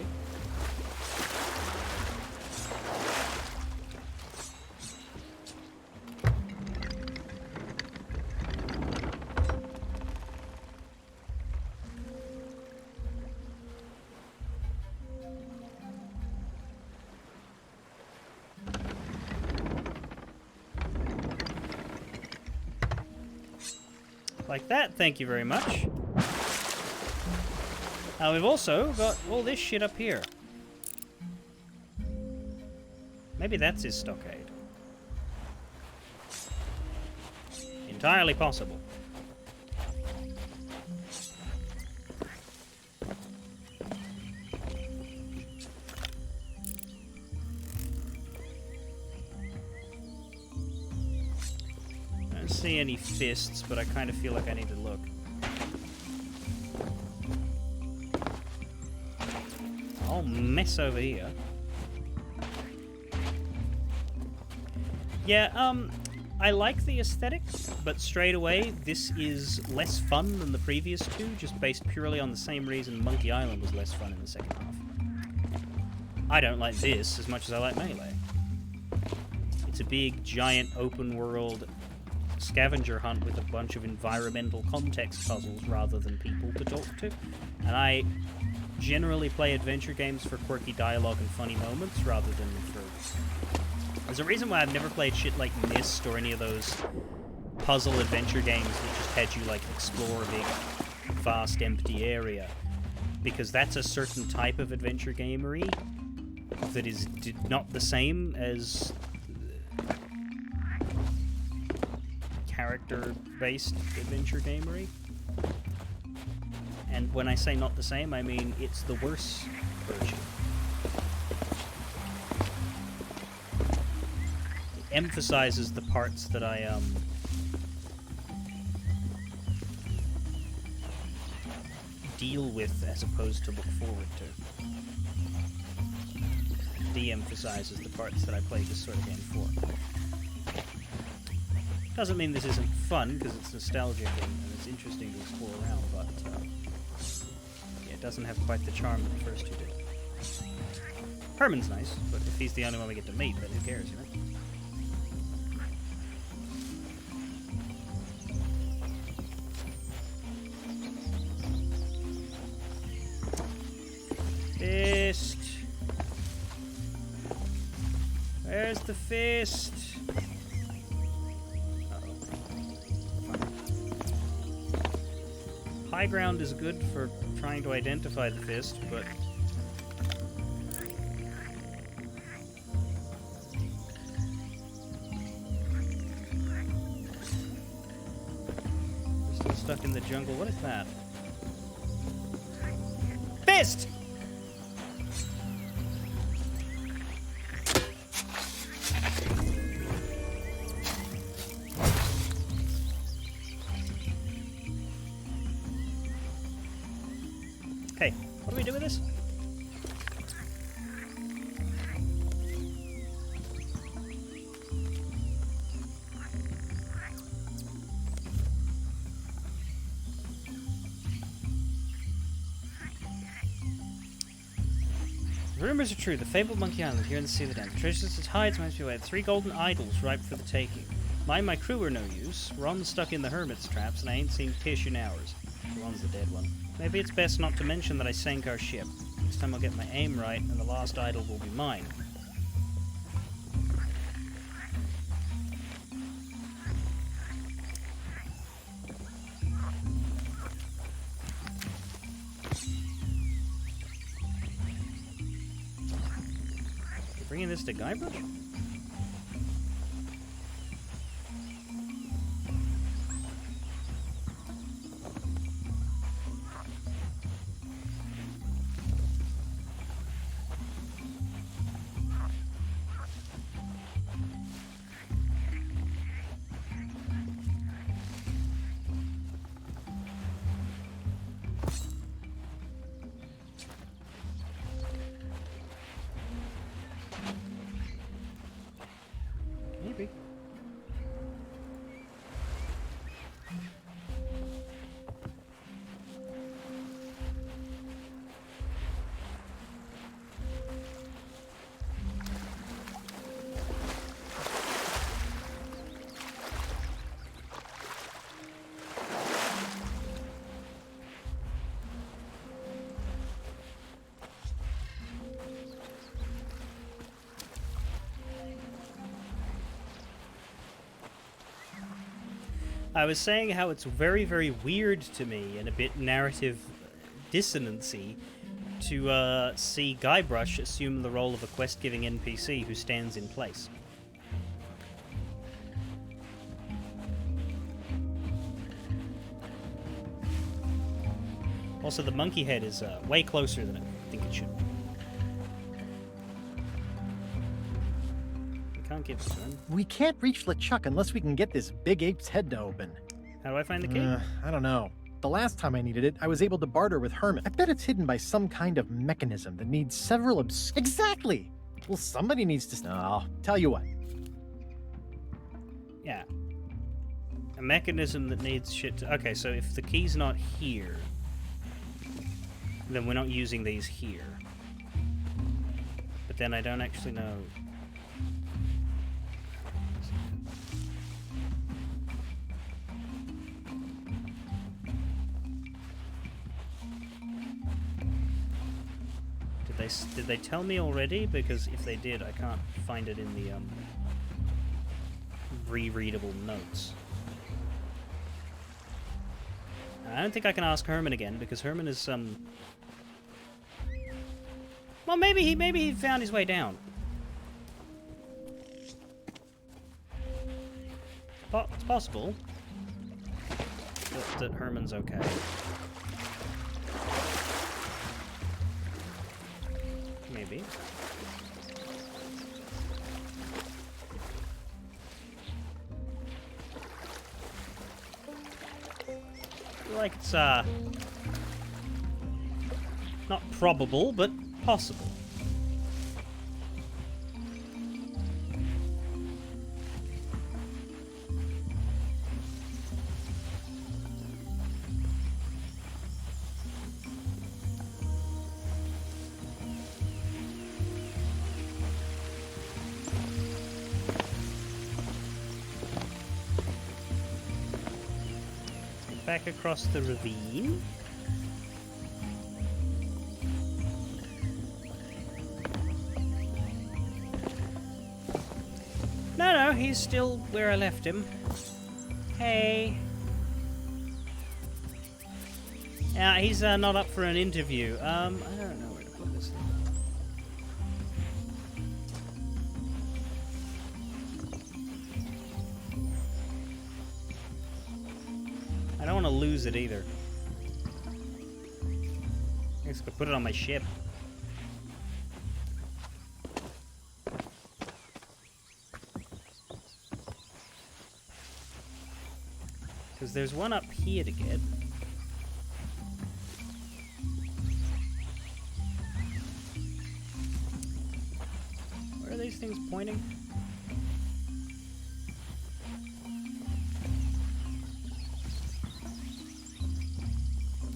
Like that, thank you very much. Now we've also got all this shit up here. Maybe that's his stockade. Entirely possible. See any fists, but I kind of feel like I need to look. Oh, mess over here. Yeah, I like the aesthetic, but straight away, this is less fun than the previous two, just based purely on the same reason Monkey Island was less fun in the second half. I don't like this as much as I like Melee. It's a big, giant, open-world scavenger hunt with a bunch of environmental context puzzles rather than people to talk to. And I generally play adventure games for quirky dialogue and funny moments rather than for... There's a reason why I've never played shit like Myst or any of those puzzle adventure games that just had you, like, explore a big, vast, empty area. Because that's a certain type of adventure gamery that is not the same as character-based adventure gamery. And when I say not the same, I mean it's the worse version. It emphasizes the parts that I deal with as opposed to look forward to. It de-emphasizes the parts that I play this sort of game for. Doesn't mean this isn't fun, because it's nostalgic and it's interesting to explore around, but yeah, it doesn't have quite the charm that the first two did. Herman's nice, but if he's the only one we get to meet, then who cares, you know? Fist. Where's the fist? High ground is good for trying to identify the fist, but we're still stuck in the jungle. What is that? Fist! Okay, what do we do with this? Rumors are true. The fabled Monkey Island here in the Sea of the Damned. The treasures its hides must be away. 3 golden idols ripe for the taking. Mine and my crew are no use. Ron's stuck in the hermit's traps, and I ain't seen Tish in hours. Ron's the dead one. Maybe it's best not to mention that I sank our ship. Next time I'll get my aim right, and the last idol will be mine. You bringing this to Guybrush? Maybe. I was saying how it's very, very weird to me and a bit narrative dissonancy to see Guybrush assume the role of a quest-giving NPC who stands in place. Also, the monkey head is way closer than I think it should be. Can't give this one. We can't reach LeChuck unless we can get this big ape's head to open. How do I find the key? I don't know. The last time I needed it, I was able to barter with Herman. I bet it's hidden by some kind of mechanism that needs several Exactly! Well, somebody needs to... I'll tell you what. Yeah. A mechanism that needs shit to... Okay, so if the key's not here, then we're not using these here. But then I don't actually know... Did they tell me already? Because if they did, I can't find it in the rereadable notes. I don't think I can ask Herman again because Herman is well, maybe he found his way down. It's possible that Herman's okay. Maybe. I feel like it's not probable, but possible. Back across the ravine. No, he's still where I left him. Hey. He's not up for an interview. I don't know where to put this thing. I don't want to lose it either. I guess I could put it on my ship. Because there's one up here to get. Where are these things pointing?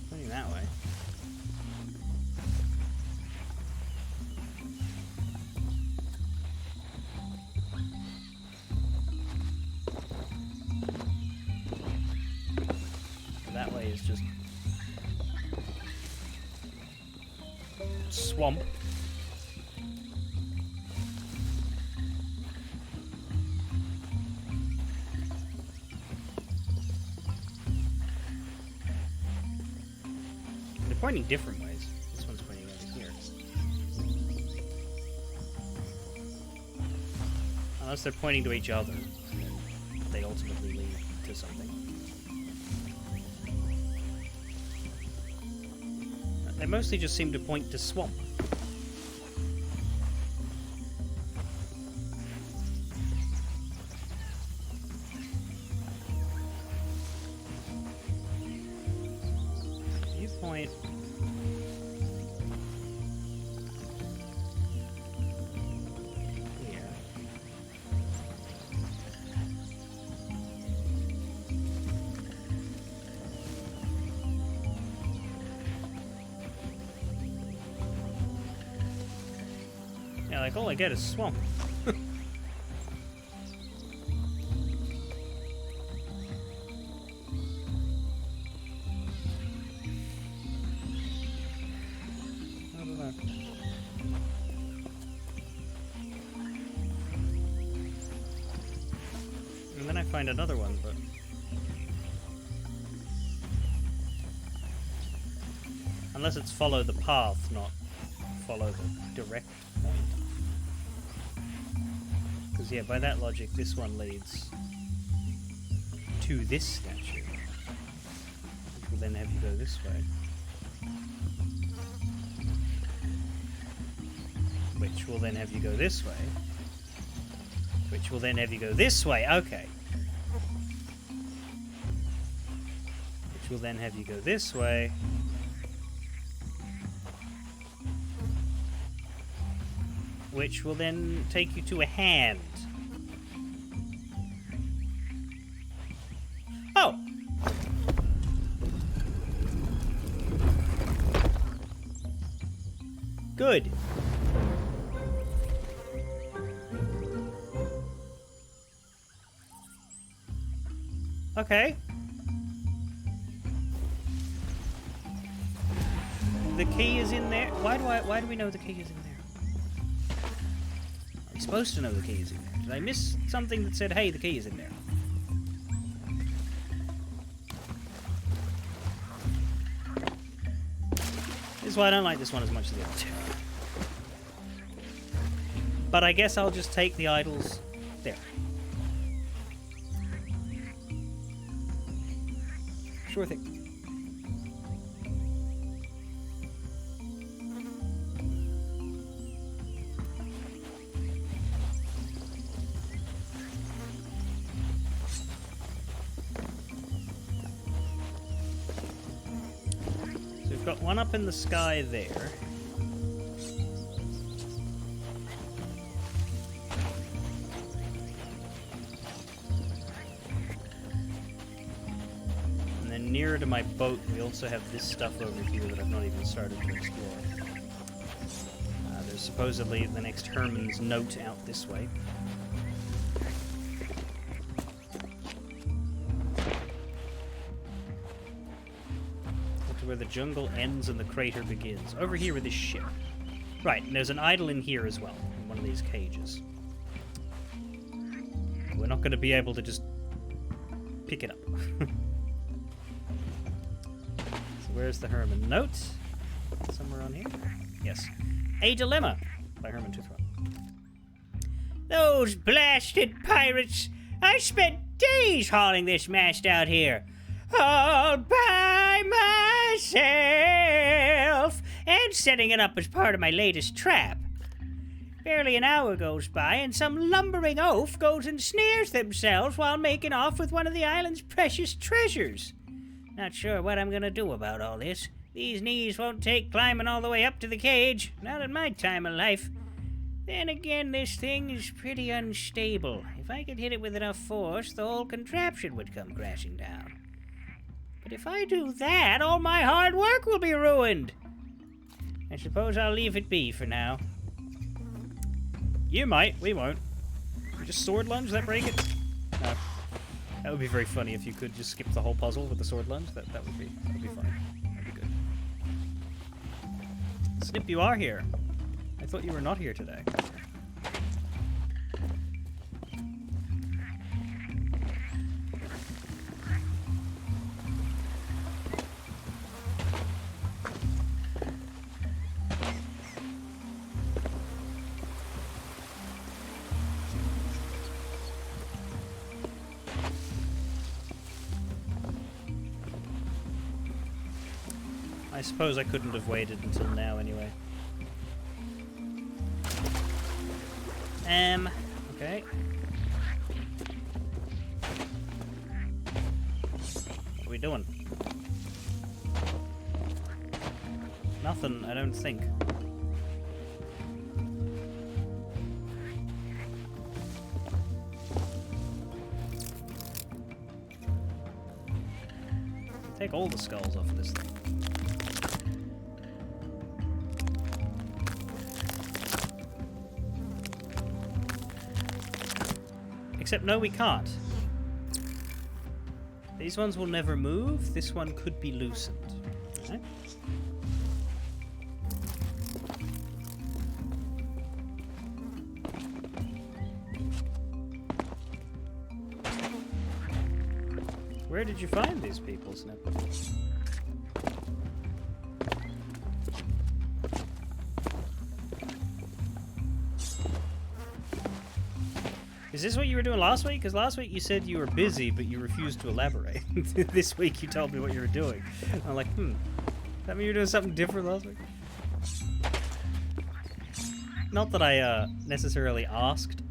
Pointing that way. That way is just swamp. They're pointing different ways. This one's pointing over here. Unless they're pointing to each other, and then they ultimately lead to something. They mostly just seem to point to swamp. You point. Here. Yeah, like all I get is swamp. I don't know. And then I find another one, but unless it's follow the path, not follow the direct point. Because, yeah, by that logic, this one leads to this statue, which will then have you go this way. Which will then have you go this way. Which will then have you go this way. Okay. Which will then have you go this way. Which will then take you to a hand. Oh! Good. Okay. The key is in there. Why do we know the key is in there? Are we supposed to know the key is in there? Did I miss something that said, hey, the key is in there? This is why I don't like this one as much as the other two. But I guess I'll just take the idols there. Sure thing. So we've got one up in the sky there. Nearer to my boat, we also have this stuff over here that I've not even started to explore. There's supposedly the next Herman's note out this way. to where the jungle ends and the crater begins. Over here with this ship. Right, and there's an idol in here as well, in one of these cages. We're not going to be able to just pick it up. So where's the Herman note? Somewhere on here? Yes. A Dilemma by Herman Toothron. Those blasted pirates! I spent days hauling this mast out here. All by myself! And setting it up as part of my latest trap. Barely an hour goes by, and some lumbering oaf goes and snares themselves while making off with one of the island's precious treasures. Not sure what I'm gonna do about all this. These knees won't take climbing all the way up to the cage, not at my time of life. Then again, this thing is pretty unstable. If I could hit it with enough force, the whole contraption would come crashing down. But if I do that, all my hard work will be ruined. I suppose I'll leave it be for now. You might, we won't. Just sword lunge, that break it? No. That would be very funny if you could just skip the whole puzzle with the sword lunge. That would be funny. That'd be good. Snip, you are here. I thought you were not here today. I suppose I couldn't have waited until now anyway. Okay. What are we doing? Nothing, I don't think. Take all the skulls off of this thing. Except no, we can't. These ones will never move. This one could be loosened. Okay. Where did you find these people, Snip? Is this what you were doing last week? Because last week you said you were busy, but you refused to elaborate. This week you told me what you were doing. I'm like, Does that mean you were doing something different last week? Not that I necessarily asked.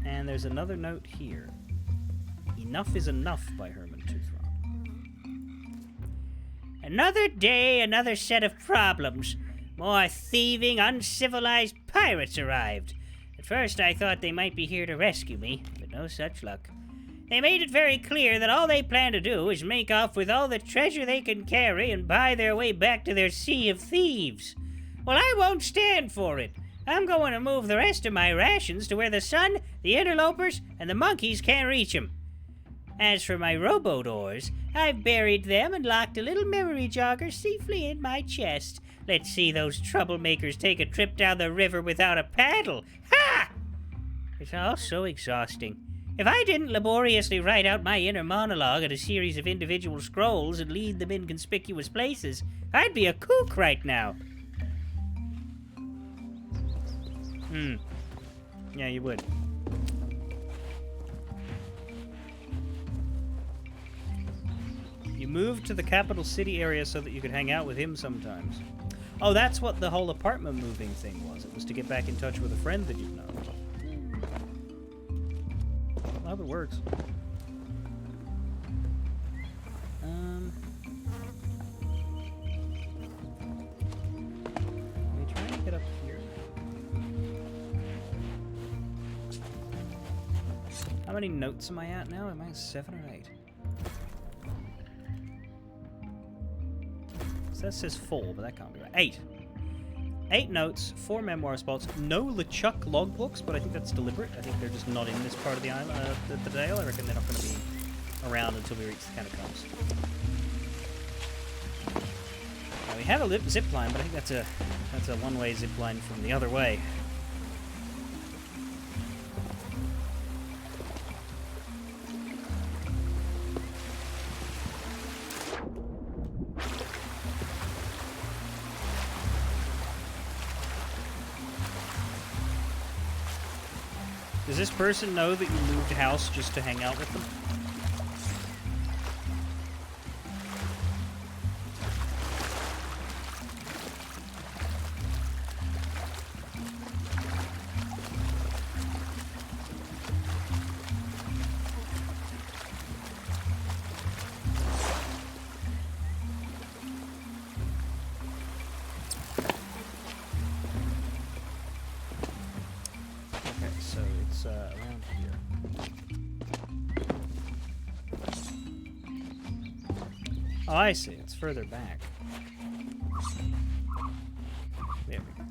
And there's another note here. Enough is enough by Herman Toothron. Another day, another set of problems. More thieving, uncivilized pirates arrived. At first I thought they might be here to rescue me, but no such luck. They made it very clear that all they plan to do is make off with all the treasure they can carry and buy their way back to their sea of thieves. Well, I won't stand for it. I'm going to move the rest of my rations to where the sun, the interlopers, and the monkeys can't reach 'em. As for my rowboat oars, I've buried them and locked a little memory jogger safely in my chest. Let's see those troublemakers take a trip down the river without a paddle. Ha! It's all so exhausting. If I didn't laboriously write out my inner monologue in a series of individual scrolls and lead them in conspicuous places, I'd be a kook right now. Yeah, you would. You moved to the capital city area so that you could hang out with him sometimes. Oh, that's what the whole apartment moving thing was. It was to get back in touch with a friend that you've known. I hope it works. Let me try and get up here. How many notes am I at now? Am I at 7 or 8? That says 4, but that can't be right. 8. 8 notes, 4 memoir spots, no LeChuck logbooks, but I think that's deliberate. I think they're just not in this part of the island, the Dale. I reckon they're not going to be around until we reach the catacombs. we have a zip line, but I think that's a one-way zip line from the other way. Does this person know that you moved house just to hang out with them? Around here. Oh, I see. It's further back. There we go.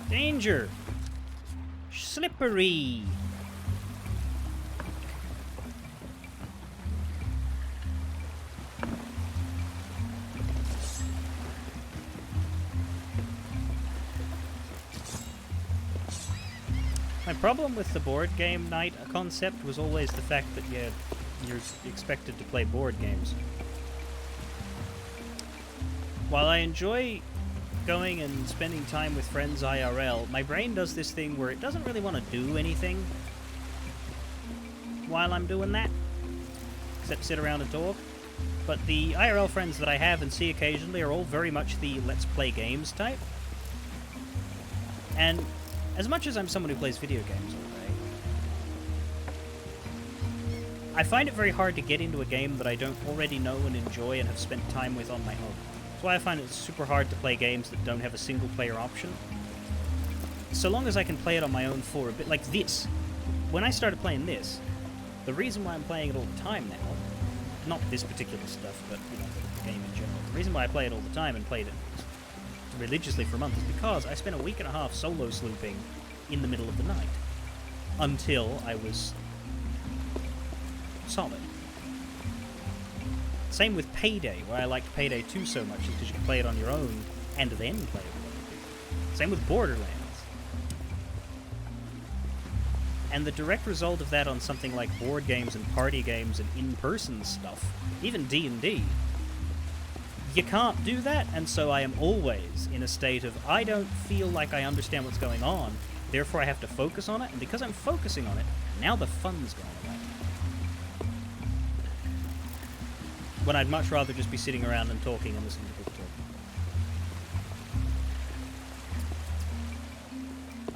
Danger! Slippery! My problem with the board game night concept was always the fact that you're expected to play board games. While I enjoy going and spending time with friends IRL, my brain does this thing where it doesn't really want to do anything while I'm doing that, except sit around and talk. But the IRL friends that I have and see occasionally are all very much the let's play games type. And as much as I'm someone who plays video games all day, I find it very hard to get into a game that I don't already know and enjoy and have spent time with on my own. That's why I find it super hard to play games that don't have a single player option. So long as I can play it on my own for a bit, like this. When I started playing this, the reason why I'm playing it all the time now, not this particular stuff, but you know, the game in general, the reason why I play it all the time and played it religiously for a month is because I spent a week and a half solo slooping in the middle of the night until I was solid. Same with Payday, where I liked Payday 2 so much because you could play it on your own and then play it with other people. Same with Borderlands. And the direct result of that on something like board games and party games and in-person stuff, even D&D, you can't do that, and so I am always in a state of, I don't feel like I understand what's going on, therefore I have to focus on it, and because I'm focusing on it, now the fun's gone away. When I'd much rather just be sitting around and talking and listening to people talk.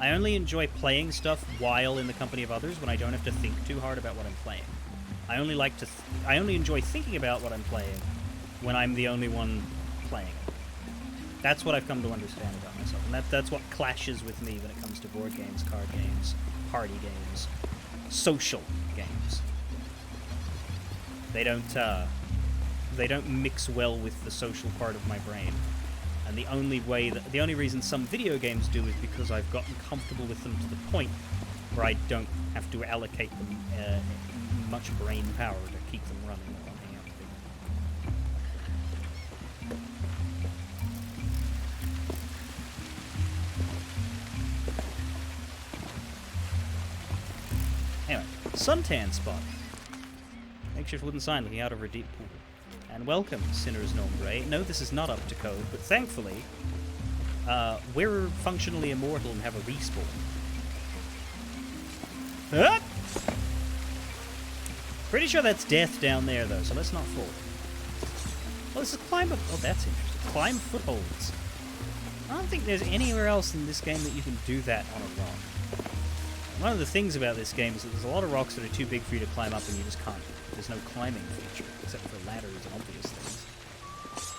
I only enjoy playing stuff while in the company of others when I don't have to think too hard about what I'm playing. I only enjoy thinking about what I'm playing when I'm the only one playing it. That's what I've come to understand about myself, and that's what clashes with me when it comes to board games, card games, party games, social games. They don't mix well with the social part of my brain. And the only reason some video games do is because I've gotten comfortable with them to the point where I don't have to allocate them much brain power to keep them running while I'm hanging out with people. Anyway, suntan spot. Makeshift wooden sign looking out over a deep pool. And welcome, Sinner's Nombre. No, this is not up to code, but thankfully, we're functionally immortal and have a respawn. Ah! Pretty sure that's death down there, though, so let's not fall. Well, this is climb up. Oh, that's interesting. Climb footholds. I don't think there's anywhere else in this game that you can do that on a rock. One of the things about this game is that there's a lot of rocks that are too big for you to climb up and you just can't. There's no climbing feature, except for ladders and obvious things.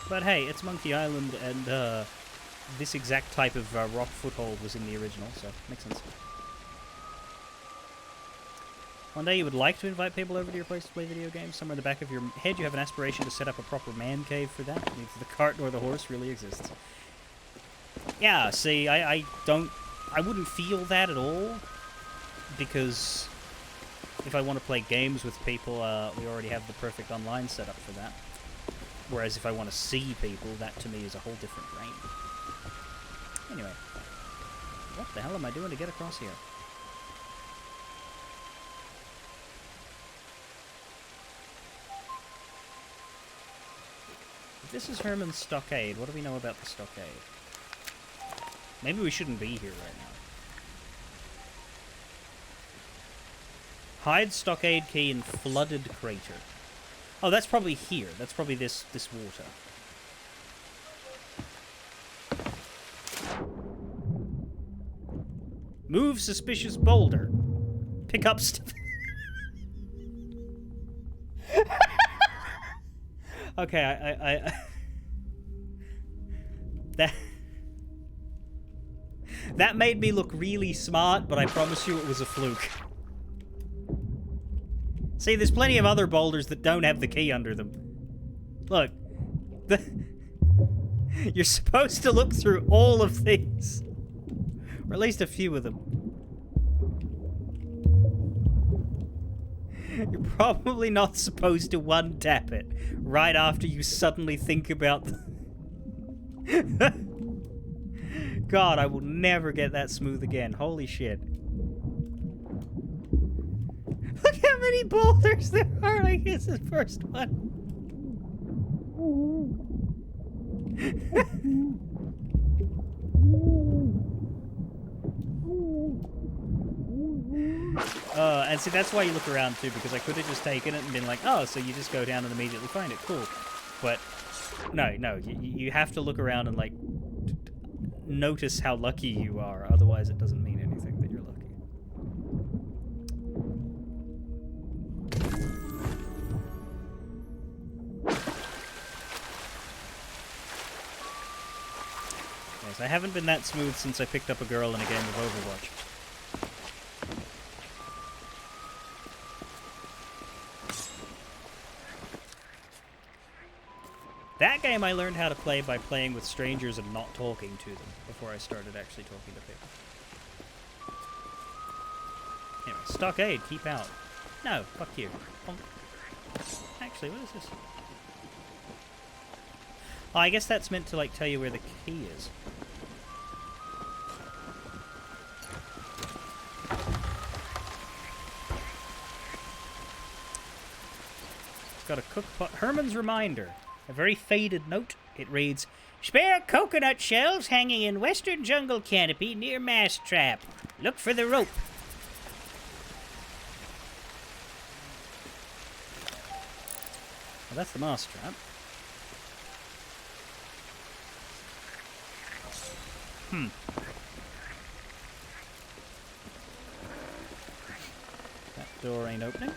But hey, it's Monkey Island, and this exact type of rock foothold was in the original, so makes sense. One day you would like to invite people over to your place to play video games. Somewhere in the back of your head you have an aspiration to set up a proper man cave for that. Neither the cart nor the horse really exists. Yeah, see, I wouldn't feel that at all, because if I want to play games with people, we already have the perfect online setup for that. Whereas if I want to see people, that to me is a whole different brain. Anyway, what the hell am I doing to get across here? If this is Herman's stockade, what do we know about the stockade? Maybe we shouldn't be here right now. Hide stockade key in flooded crater. Oh, that's probably here. That's probably this water. Move suspicious boulder. Pick up stuff. Okay, I that made me look really smart, but I promise you it was a fluke. See, there's plenty of other boulders that don't have the key under them. Look. You're supposed to look through all of these. Or at least a few of them. You're probably not supposed to one-tap it right after you suddenly think about God, I will never get that smooth again. Holy shit. Look how many boulders there are. I guess the first one. And see, that's why you look around too, because I could have just taken it and been like, oh, so you just go down and immediately find it. Cool. But no, you have to look around and like notice how lucky you are. Otherwise, it doesn't mean anything that you're lucky. Yes, I haven't been that smooth since I picked up a girl in a game of Overwatch. That game I learned how to play by playing with strangers and not talking to them before I started actually talking to people. Anyway, stockade, keep out. No, fuck you. Actually, what is this? Oh, I guess that's meant to like tell you where the key is. It's got a cookpot. Herman's reminder. A very faded note. It reads, "Spare coconut shells hanging in western jungle canopy near mast trap. Look for the rope." Well, that's the mast trap. That door ain't opening.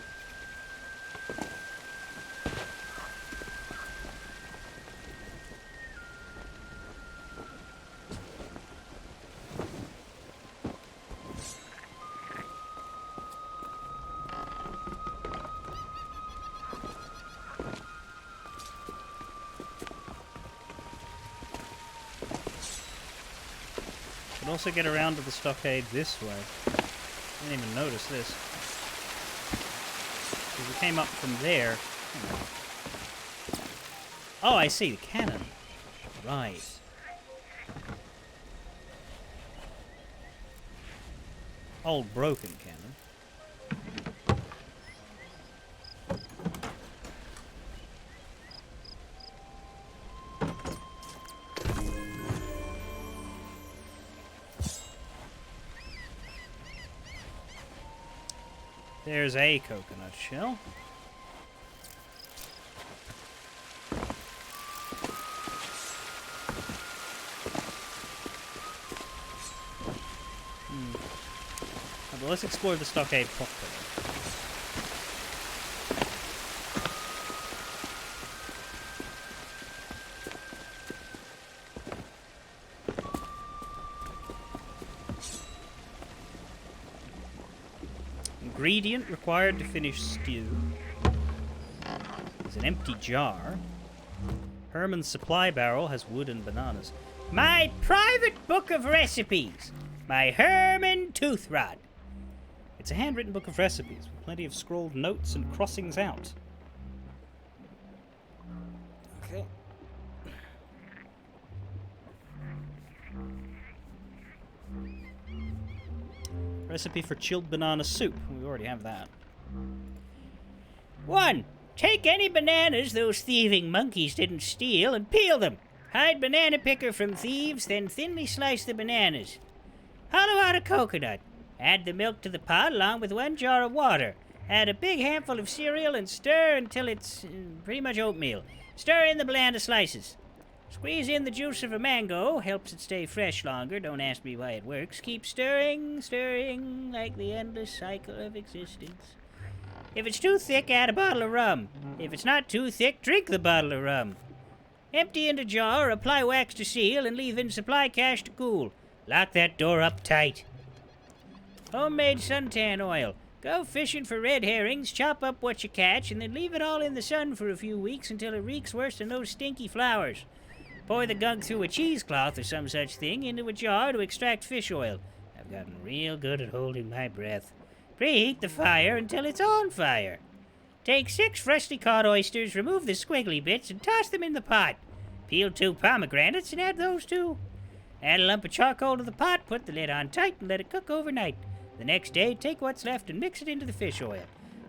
Also get around to the stockade this way. I didn't even notice this. Because we came up from there. Oh, I see, the cannon. Right. Old broken cannon. There's a coconut shell. But let's explore the stockade properly. Ingredient required to finish stew is an empty jar. Herman's supply barrel has wood and bananas. My private book of recipes. My Herman Tooth Rod. It's a handwritten book of recipes with plenty of scrolled notes and crossings out. Okay. Recipe for chilled banana soup. We already have that. 1. Take any bananas those thieving monkeys didn't steal and peel them. Hide banana picker from thieves, then thinly slice the bananas. Hollow out a coconut. Add the milk to the pot along with 1 jar of water. Add a big handful of cereal and stir until it's pretty much oatmeal. Stir in the banana slices. Squeeze in the juice of a mango. Helps it stay fresh longer. Don't ask me why it works. Keep stirring, stirring, like the endless cycle of existence. If it's too thick, add a bottle of rum. If it's not too thick, drink the bottle of rum. Empty into jar, apply wax to seal, and leave in supply cache to cool. Lock that door up tight. Homemade suntan oil. Go fishing for red herrings, chop up what you catch, and then leave it all in the sun for a few weeks until it reeks worse than those stinky flowers. Pour the gunk through a cheesecloth or some such thing into a jar to extract fish oil. I've gotten real good at holding my breath. Preheat the fire until it's on fire. Take 6 freshly caught oysters, remove the squiggly bits, and toss them in the pot. Peel 2 pomegranates and add those too. Add a lump of charcoal to the pot, put the lid on tight, and let it cook overnight. The next day, take what's left and mix it into the fish oil.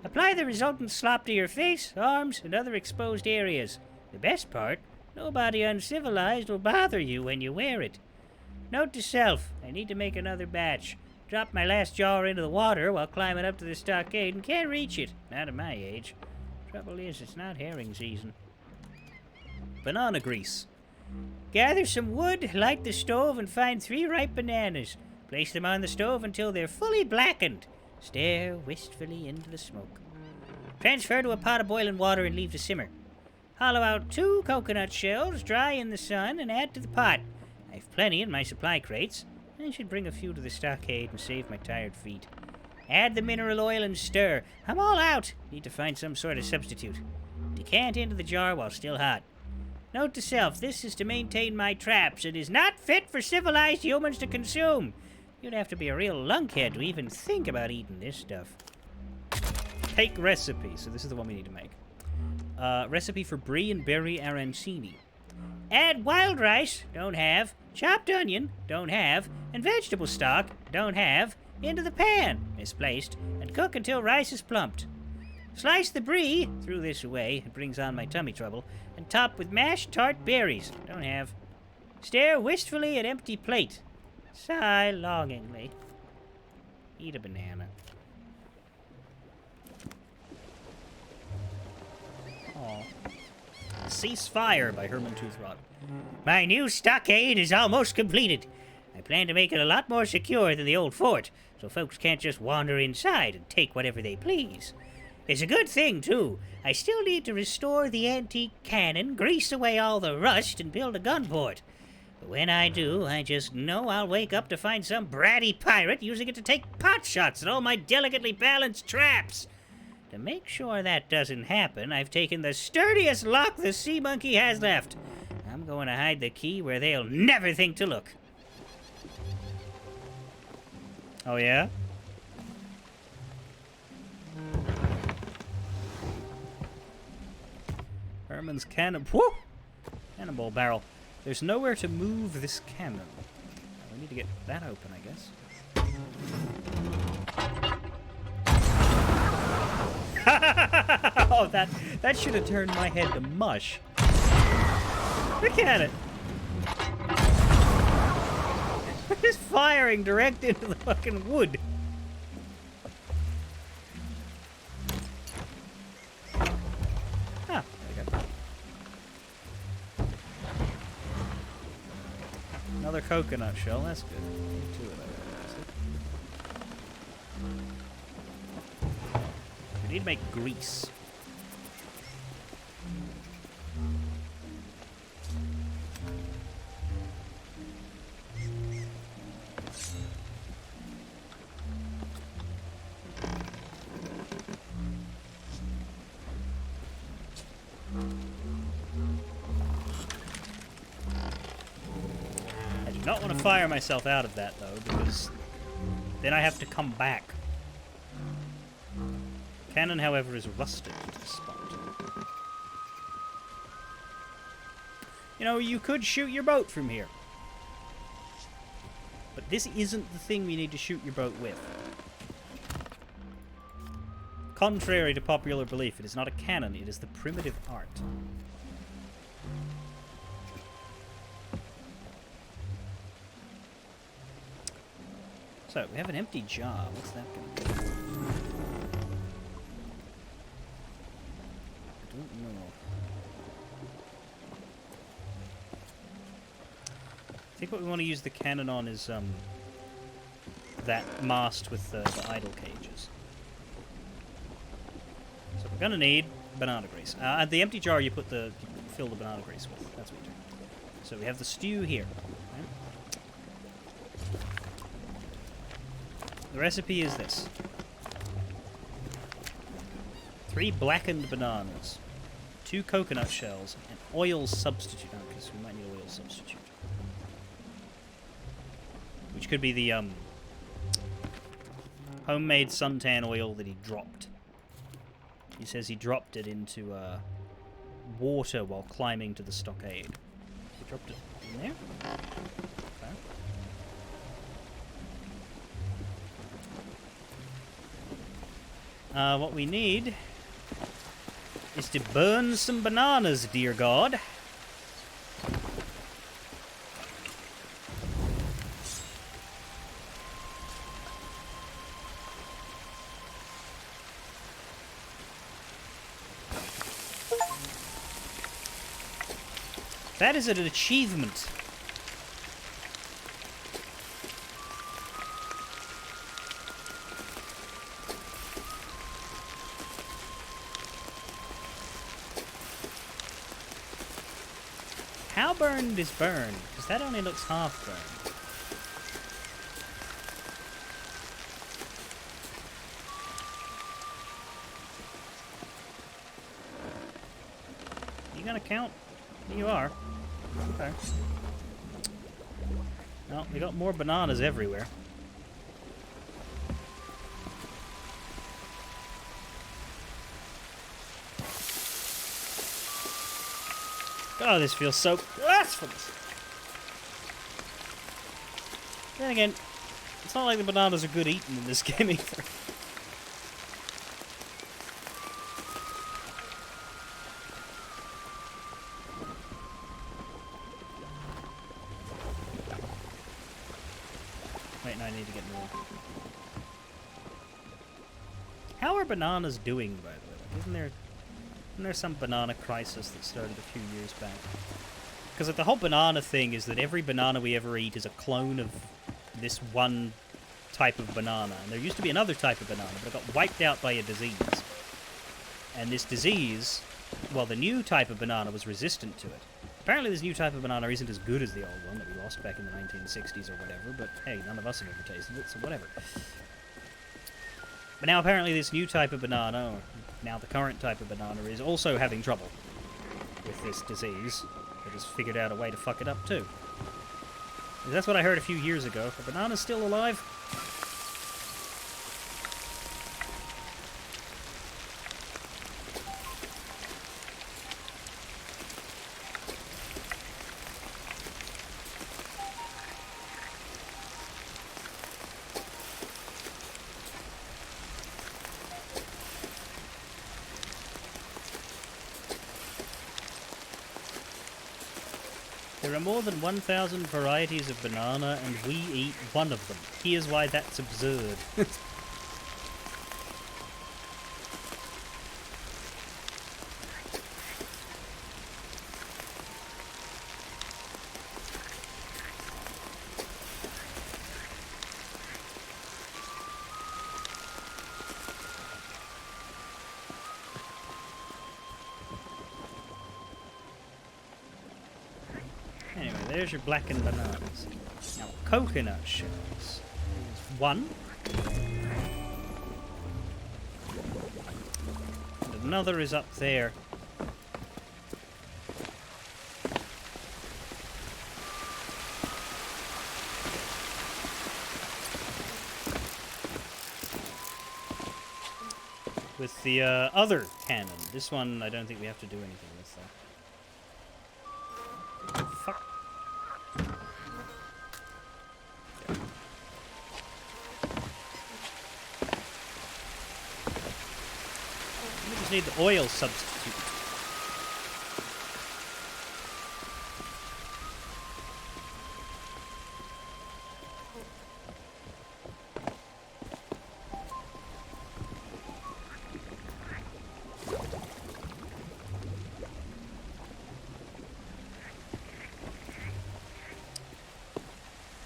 Apply the resultant slop to your face, arms, and other exposed areas. The best part, nobody uncivilized will bother you when you wear it. Note to self, I need to make another batch. Dropped my last jar into the water while climbing up to the stockade and can't reach it. Not at my age. Trouble is, it's not herring season. Banana grease. Gather some wood, light the stove, and find 3 ripe bananas. Place them on the stove until they're fully blackened. Stare wistfully into the smoke. Transfer to a pot of boiling water and leave to simmer. Hollow out 2 coconut shells, dry in the sun, and add to the pot. I've plenty in my supply crates. I should bring a few to the stockade and save my tired feet. Add the mineral oil and stir. I'm all out. Need to find some sort of substitute. Decant into the jar while still hot. Note to self, this is to maintain my traps. It is not fit for civilized humans to consume. You'd have to be a real lunkhead to even think about eating this stuff. Cake recipe. So this is the one we need to make. Recipe for brie and berry arancini. Add wild rice, don't have, chopped onion, don't have, and vegetable stock, don't have, into the pan, misplaced, and cook until rice is plumped. Slice the brie, threw this away, it brings on my tummy trouble, and top with mashed tart berries, don't have. Stare wistfully at empty plate. Sigh longingly. Eat a banana. Aw. Cease Fire by Herman Toothrod. My new stockade is almost completed. I plan to make it a lot more secure than the old fort, so folks can't just wander inside and take whatever they please. It's a good thing, too. I still need to restore the antique cannon, grease away all the rust, and build a gun port. But when I do, I just know I'll wake up to find some bratty pirate using it to take pot shots at all my delicately balanced traps. To make sure that doesn't happen, I've taken the sturdiest lock the sea monkey has left. I'm going to hide the key where they'll never think to look. Oh, yeah? Herman's cannon. Whoa! Cannonball barrel. There's nowhere to move this cannon. We need to get that open, I guess. Oh, that should have turned my head to mush. Look at it. It's firing direct into the fucking wood. Ah, there we go. Another coconut shell, that's good. Need 2 of those. We need to make grease. do not want to fire myself out of that, though, because then I have to come back. Cannon, however, is rusted to the spot. You know, you could shoot your boat from here. But this isn't the thing we need to shoot your boat with. Contrary to popular belief, it is not a cannon, it is the primitive art. So, we have an empty jar. What's that going to do? I don't know. I think what we want to use the cannon on is that mast with the idle cages. So we're going to need banana grease. And the empty jar you fill the banana grease with. That's what you do. So we have the stew here. Right? The recipe is this. 3 blackened bananas, 2 coconut shells, and oil substitute. Oh, because we might need oil substitute. Which could be the homemade suntan oil that he dropped. He says he dropped it into water while climbing to the stockade. He dropped it in there? Okay. What we need is to burn some bananas, dear God. That is an achievement. How burned is burned? Because that only looks half burned. You gonna count? You are. Okay. Well, we got more bananas everywhere. Oh, this feels so blasphemous. Then again, it's not like the bananas are good eating in this game either. Wait, no, I need to get more. How are bananas doing, by the way? Isn't there some banana crisis that started a few years back? Because like, the whole banana thing is that every banana we ever eat is a clone of this one type of banana. And there used to be another type of banana, but it got wiped out by a disease. And this disease, well, the new type of banana was resistant to it. Apparently this new type of banana isn't as good as the old one that we lost back in the 1960s or whatever, but hey, none of us have ever tasted it, so whatever. But now apparently this new type of banana, or now the current type of banana, is also having trouble with this disease. It has figured out a way to fuck it up too. That's what I heard a few years ago. Are bananas still alive? There are more than 1,000 varieties of banana, and we eat one of them. Here's why that's absurd. Anyway, there's your blackened bananas. Now, coconut shells. There's one. And another is up there. with the other cannon. This one, I don't think we have to do anything with, though. Fuck. We just need the oil substitute.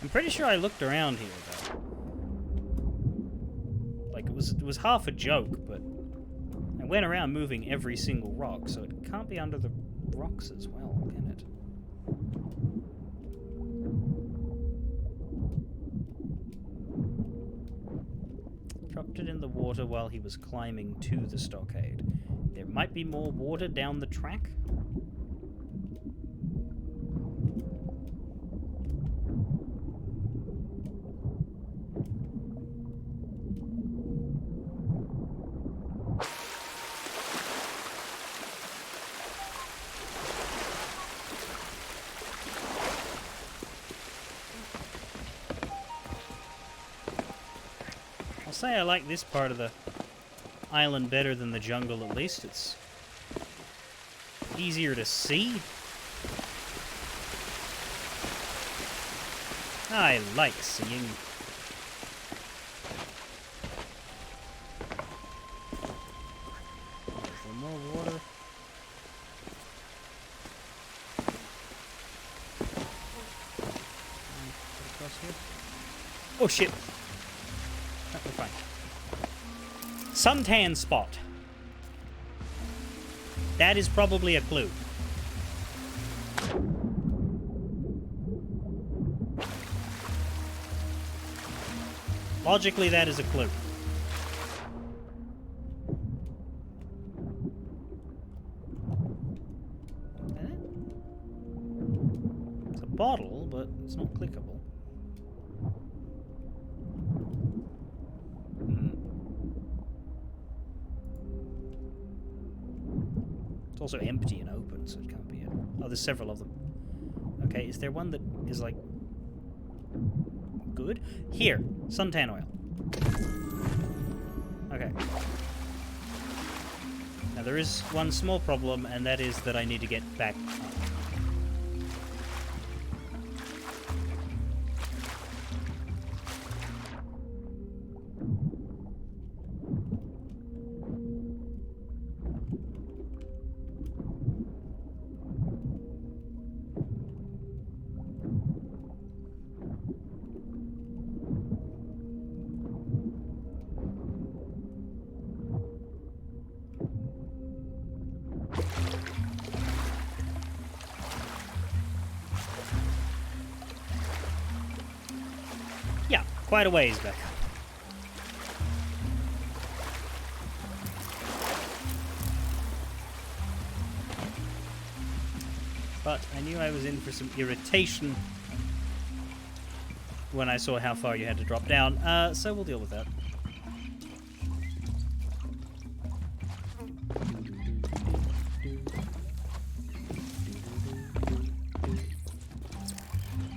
I'm pretty sure I looked around here, though. Like, it was half a joke, but I went around moving every single rock, so it can't be under the rocks as well, can it? Dropped it in the water while he was climbing to the stockade. There might be more water down the track. I'll say I like this part of the island better than the jungle, at least. It's easier to see. I like seeing. Is there more water? Put across here. Oh shit! We're fine. Suntan spot. That is probably a clue. Logically, that is a clue. It's a bottle, but it's not clickable. It's also empty and open, so it can't be it. Oh, there's several of them. Okay, is there one that is, like, good? Here, suntan oil. Okay. Now, there is one small problem, and that is that I need to get back up. Yeah, quite a ways back up. But I knew I was in for some irritation when I saw how far you had to drop down, so we'll deal with that.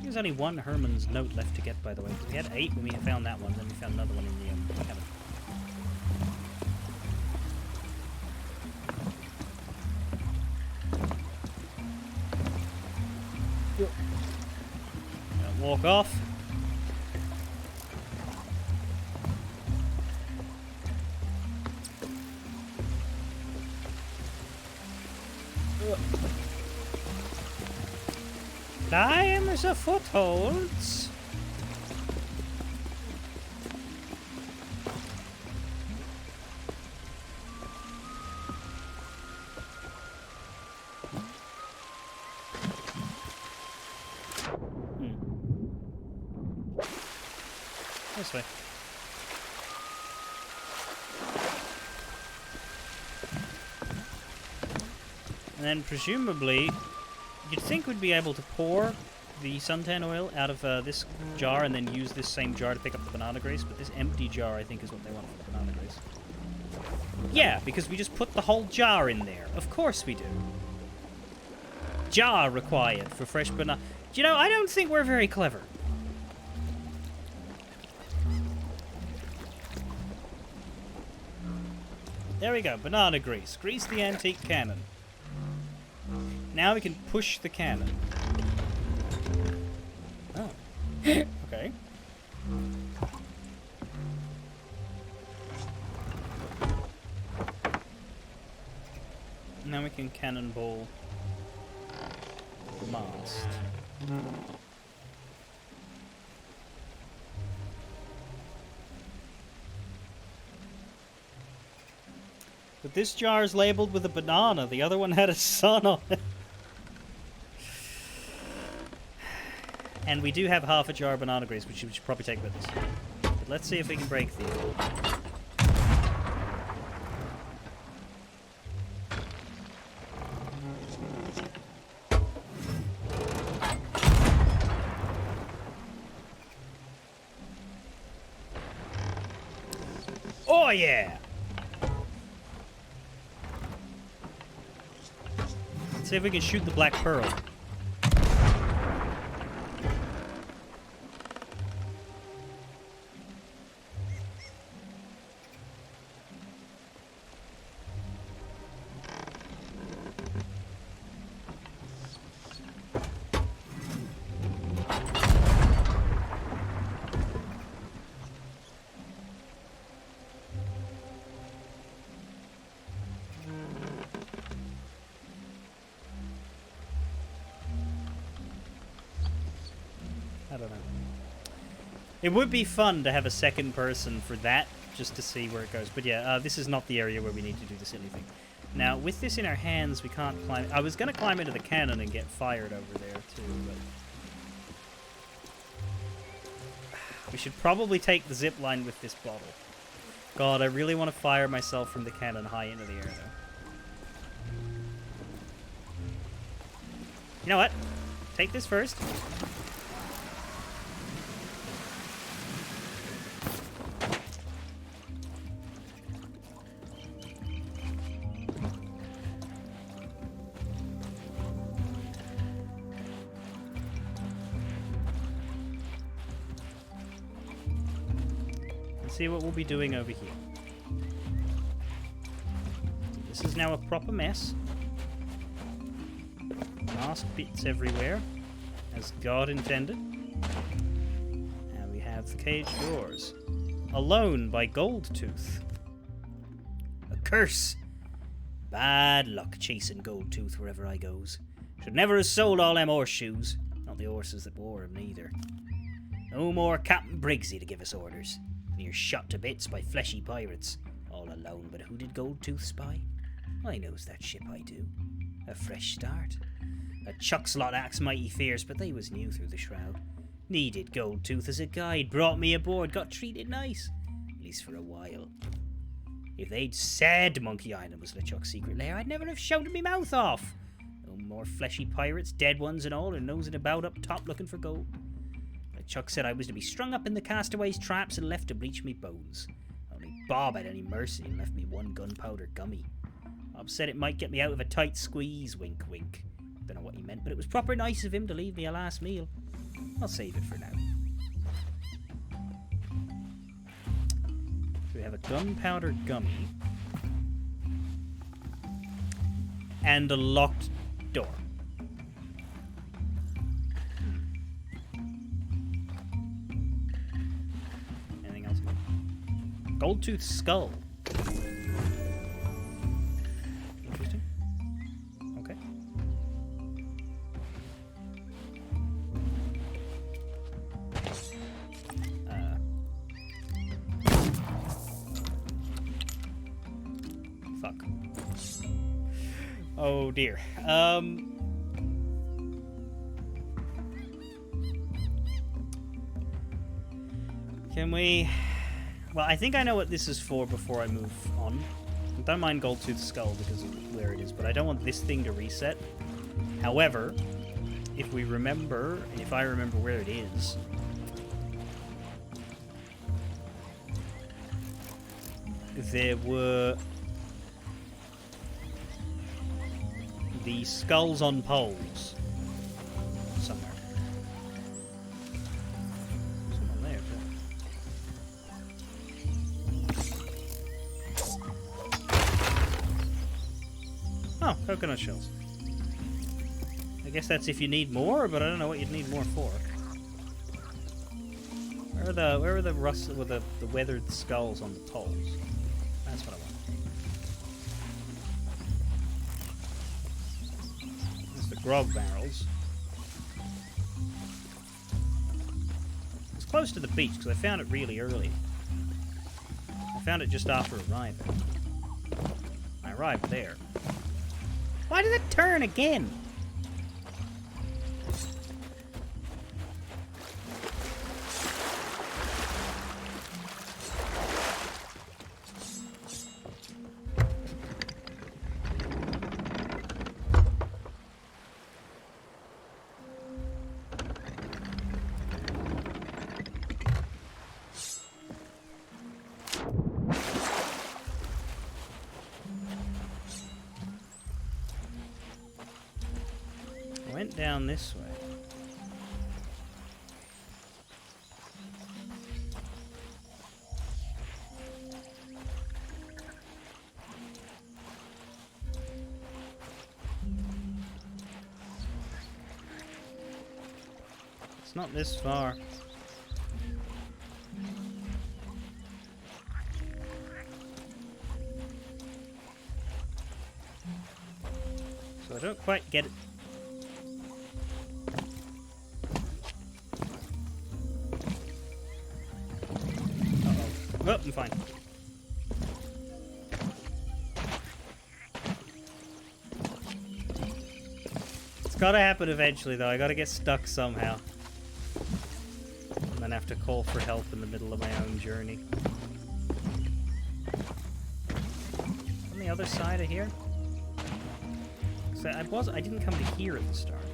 There's only one Herman's note left to get, by the way. We had 8 when we found that one, then we found another one in the cabin. Don't walk off. Climb the footholds. This way. And then presumably you'd think we'd be able to pour the suntan oil out of this jar and then use this same jar to pick up the banana grease, but this empty jar I think is what they want for the banana grease. Yeah, because we just put the whole jar in there. Of course we do. Jar required for fresh banana. You know, I don't think we're very clever. There we go, banana grease. Grease the antique cannon. Now we can push the cannon. Oh. Okay. Now we can cannonball the mast. But this jar is labeled with a banana. The other one had a sun on it. And we do have half a jar of banana grease, which we should probably take with us. But let's see if we can break these. Oh yeah! Let's see if we can shoot the black pearl. I don't know. It would be fun to have a second person for that, just to see where it goes. But yeah, this is not the area where we need to do the silly thing. Now, with this in our hands, we can't climb. I was going to climb into the cannon and get fired over there, too, but... We should probably take the zip line with this bottle. God, I really want to fire myself from the cannon high into the air, though. You know what? Take this first. See what we'll be doing over here. This is now a proper mess. Mast bits everywhere, as God intended. And we have the cage doors. Alone by Goldtooth. A curse. Bad luck chasing Goldtooth wherever I goes. Should never have sold all them horseshoes. Not the horses that wore 'em neither. No more Captain Briggsy to give us orders. Near shot to bits by fleshy pirates. All alone, but who did Goldtooth spy? I knows that ship, I do. A fresh start. A Chuck's lot acts mighty fierce, but they was new through the shroud. Needed Goldtooth as a guide, brought me aboard, got treated nice. At least for a while. If they'd said Monkey Island was LeChuck's secret lair, I'd never have shouted me mouth off. No more fleshy pirates, dead ones and all, and nosing about up top looking for gold. Chuck said I was to be strung up in the castaways' traps and left to bleach me bones. Only Bob had any mercy and left me one gunpowder gummy. Bob said it might get me out of a tight squeeze, wink wink. Don't know what he meant, but it was proper nice of him to leave me a last meal. I'll save it for now. So we have a gunpowder gummy. And a locked door. Goldtooth skull. Interesting. Okay. Fuck. Oh dear. Can we... Well, I think I know what this is for before I move on. I don't mind Goldtooth's skull because of where it is, but I don't want this thing to reset. However, if we remember, and if I remember where it is... there were the skulls on poles somewhere. Someone there, too. Oh, coconut shells. I guess that's if you need more, but I don't know what you'd need more for. Where are the rust with the weathered skulls on the poles? That's what I want. There's the grog barrels. It's close to the beach because I found it really early. I found it just after arriving. I arrived there. Why did it turn again? Went down this way. It's not this far. So I don't quite get it. Oh, I'm fine. It's gotta happen eventually, though. I gotta get stuck somehow. And then have to call for help in the middle of my own journey. On the other side of here? So I didn't come to here at the start.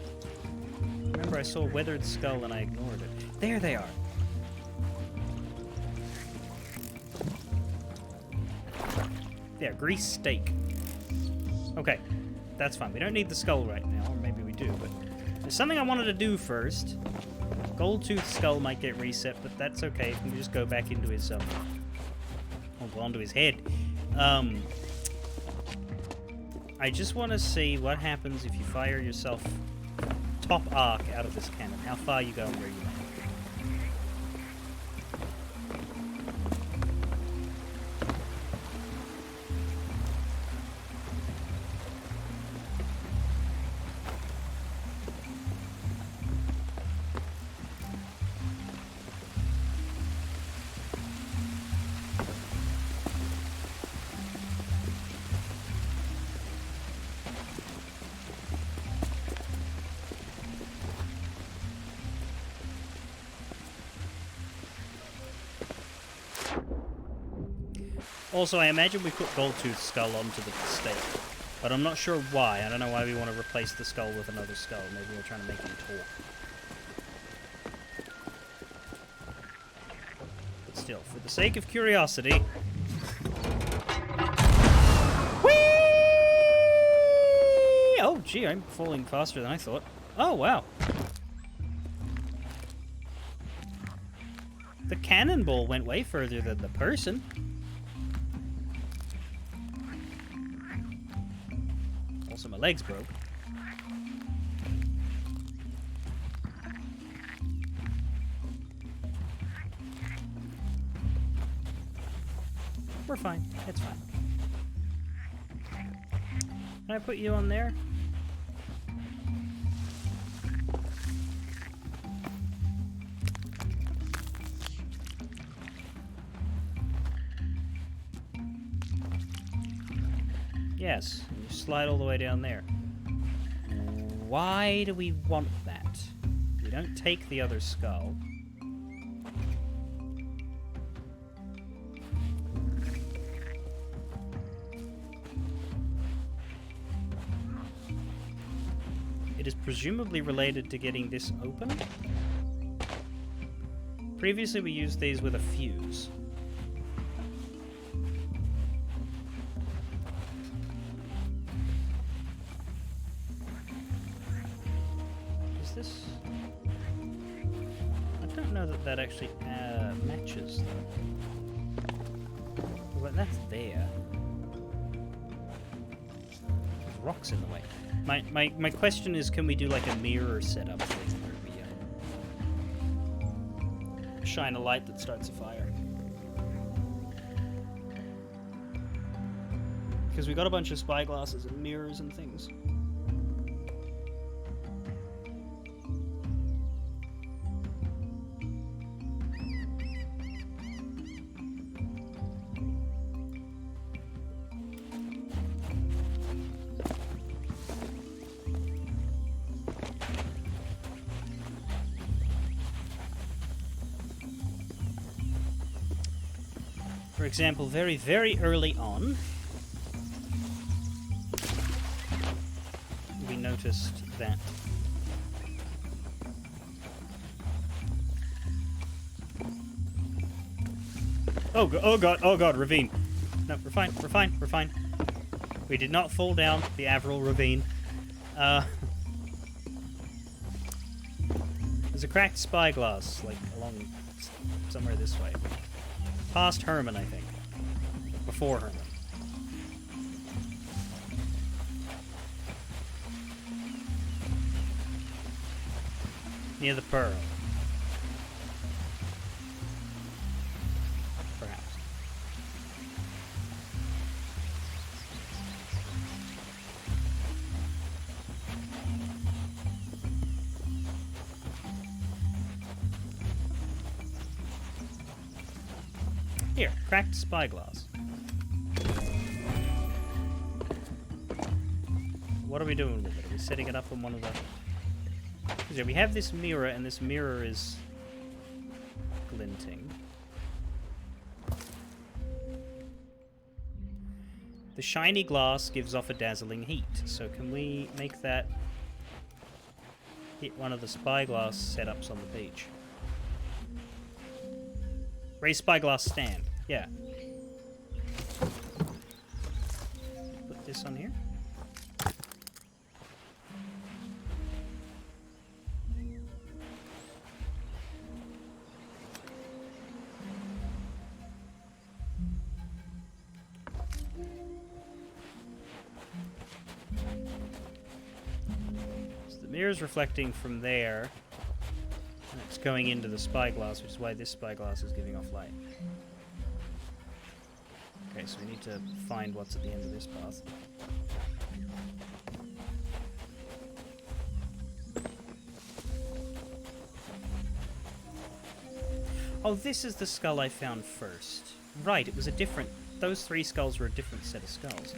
Remember, I saw a weathered skull and I ignored it. There they are. Yeah, grease steak. Okay, that's fine. We don't need the skull right now, or maybe we do, but there's something I wanted to do first. Gold-toothed skull might get reset, but that's okay. We can just go back into his, onto his head. I just want to see what happens if you fire yourself top arc out of this cannon. How far you go and where you land. Also, I imagine we put Goldtooth's skull onto the steak, but I'm not sure why. I don't know why we want to replace the skull with another skull. Maybe we're trying to make him talk. But still, for the sake of curiosity... Whee! Oh, gee, I'm falling faster than I thought. Oh, wow. The cannonball went way further than the person. Also, my legs broke. We're fine. It's fine. Can I put you on there? Yes, and you slide all the way down there. Why do we want that? We don't take the other skull. It is presumably related to getting this open. Previously we used these with a fuse. don't know that that actually matches, though. Well, that's there. There's rocks in the way. My question is, can we do like a mirror setup thing where we shine a light that starts a fire? Because we got a bunch of spyglasses and mirrors and things. For example, very, very early on, we noticed that oh god, ravine. No, we're fine, we're fine, we're fine. We did not fall down the Avril ravine. There's a cracked spyglass, like, along somewhere this way. Past Herman, I think. Before Herman. Near the pearl. Perhaps. Here, cracked spyglass. What are we doing with it? Are we setting it up on one of the... Because yeah, we have this mirror, and this mirror is glinting. The shiny glass gives off a dazzling heat, so can we make that hit one of the spyglass setups on the beach? Raise spyglass stand. Yeah. Put this on here. So the mirror's reflecting from there. And it's going into the spyglass, which is why this spyglass is giving off light. Okay, so we need to find what's at the end of this path. Oh, this is the skull I found first. Right, it was a different... Those three skulls were a different set of skulls.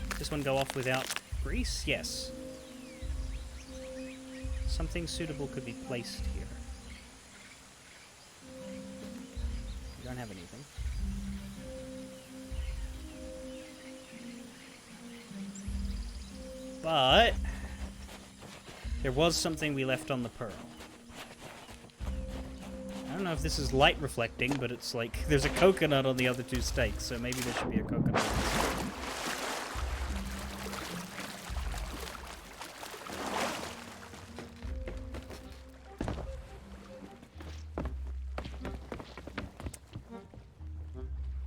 Does this one go off without grease? Yes. Something suitable could be placed here. We don't have anything. But there was something we left on the pearl. I don't know if this is light reflecting, but it's like there's a coconut on the other two stakes, so maybe there should be a coconut on this one.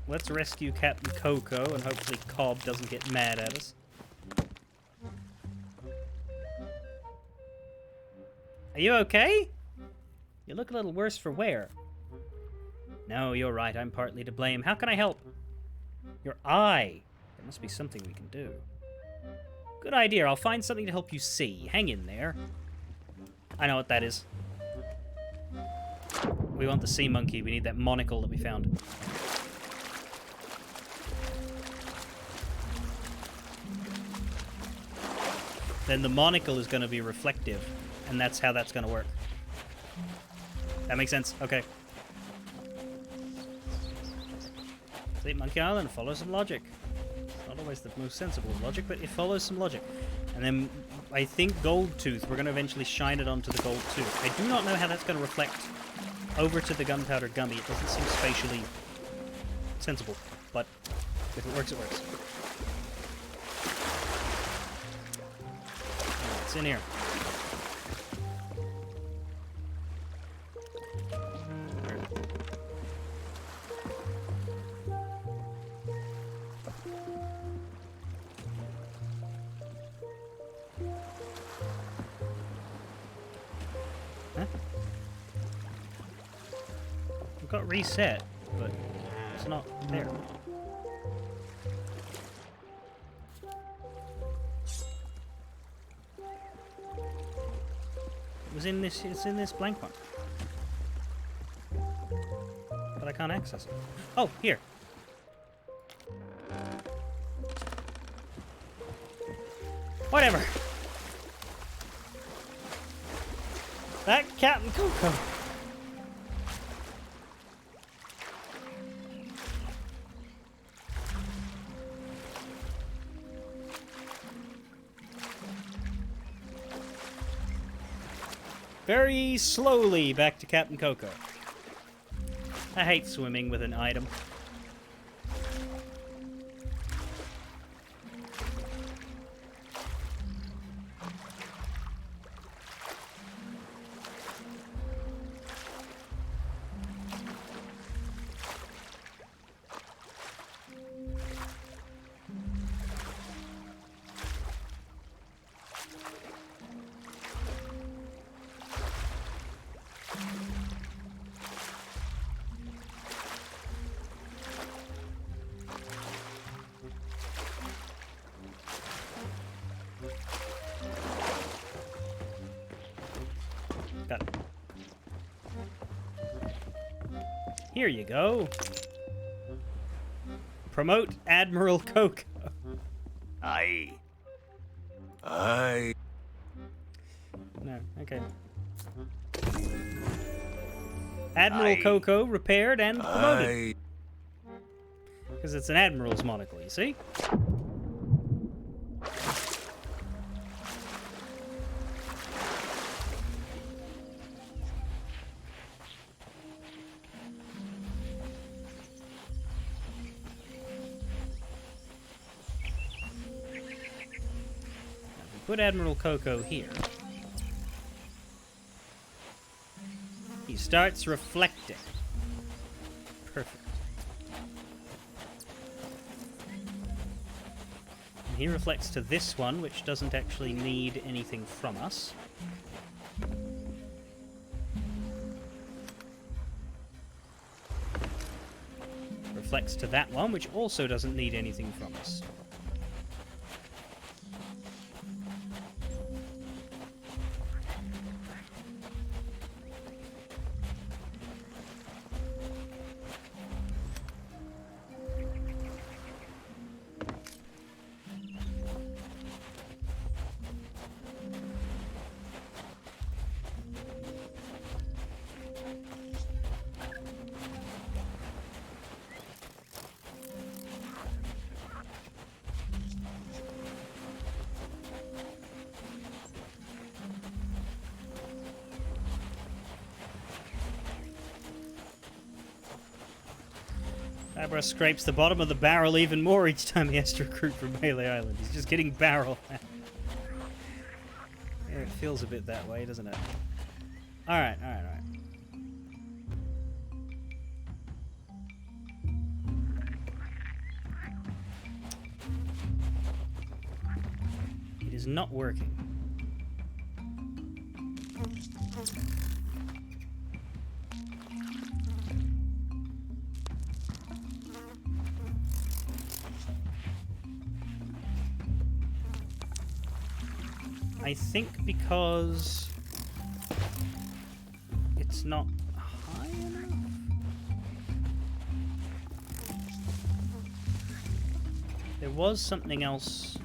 Let's rescue Captain Coco, and hopefully Cobb doesn't get mad at us. Are you okay? You look a little worse for wear. No, you're right. I'm partly to blame. How can I help? Your eye. There must be something we can do. Good idea. I'll find something to help you see. Hang in there. I know what that is. We want the sea monkey. We need that monocle that we found. Then the monocle is going to be reflective, and that's how that's going to work. That makes sense. Okay. Sleep Monkey Island follows some logic. Not always the most sensible of logic, but it follows some logic. And then I think Gold Tooth, we're going to eventually shine it onto the Gold Tooth. I do not know how that's going to reflect over to the Gunpowder Gummy. It doesn't seem spatially sensible, but if it works, it works. It's in here. It got reset, but it's not there. It's in this blank one. But I can't access it. Oh, here. Whatever. That Captain Coco. Very slowly back to Captain Coco. I hate swimming with an item. Got it. Here you go. Promote Admiral Coco. Aye. No, okay. Admiral Aye. Coco repaired and promoted. Aye. Because it's an admiral's monocle, you see? Put Admiral Coco here. He starts reflecting. Perfect. And he reflects to this one, which doesn't actually need anything from us. Reflects to that one, which also doesn't need anything from us. Abra scrapes the bottom of the barrel even more each time he has to recruit from Melee Island. He's just getting barrel. Yeah, it feels a bit that way, doesn't it? Alright, alright, alright. It is not working. I think because it's not high enough. There was something else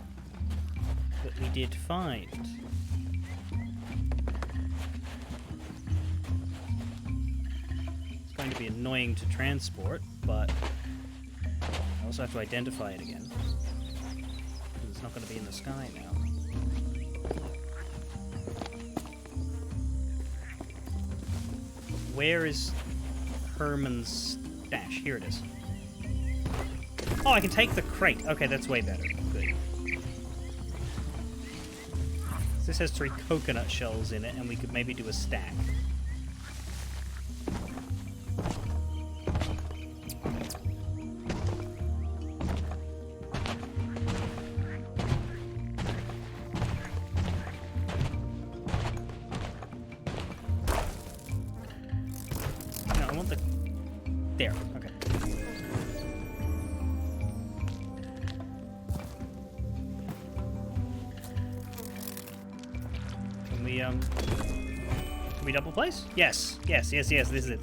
that we did find. It's going to be annoying to transport, but I also have to identify it again. It's not going to be in the sky now. Where is Herman's stash? Here it is. Oh, I can take the crate. Okay, that's way better. Good. This has 3 coconut shells in it, and we could maybe do a stack. There. Okay. Can we double place? Yes. Yes. This is it.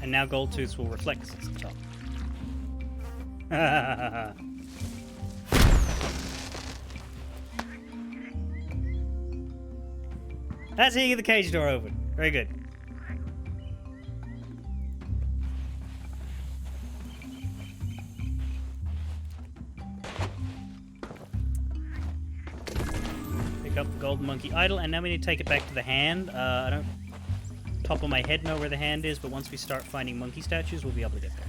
And now Gold Tooth will reflect this at the top. That's how you get the cage door open. Very good. Pick up the golden monkey idol, and now we need to take it back to the hand. I don't top of my head know where the hand is, but once we start finding monkey statues, we'll be able to get there.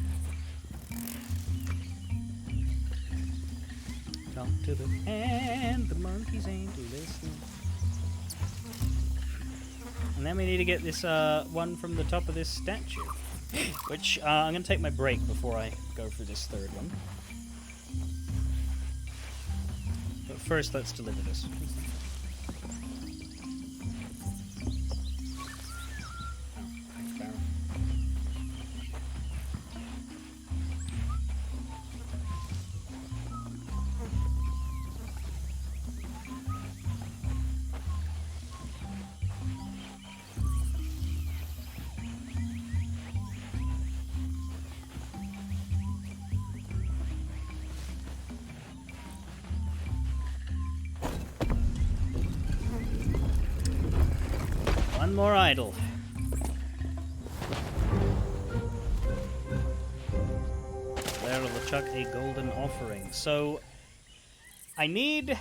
Talk to the hand, the monkeys ain't listening. And then we need to get this one from the top of this statue, which I'm going to take my break before I go for this third one. But first, let's deliver this. One more idol. There will chuck a golden offering. So, I need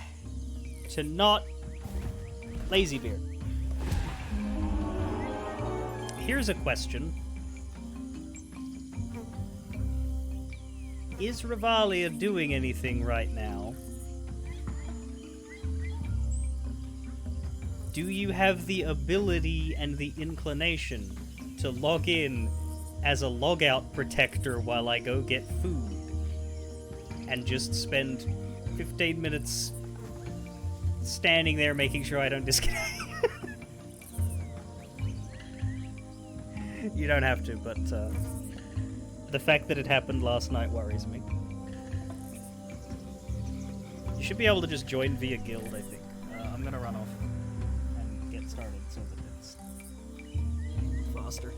to not Lazybeard. Here's a question. Is Revalia doing anything right now? Do you have the ability and the inclination to log in as a logout protector while I go get food? And just spend 15 minutes standing there making sure I don't disconnect? You don't have to, but the fact that it happened last night worries me. You should be able to just join via guild, I think. I'm gonna run off and get started so that it's faster.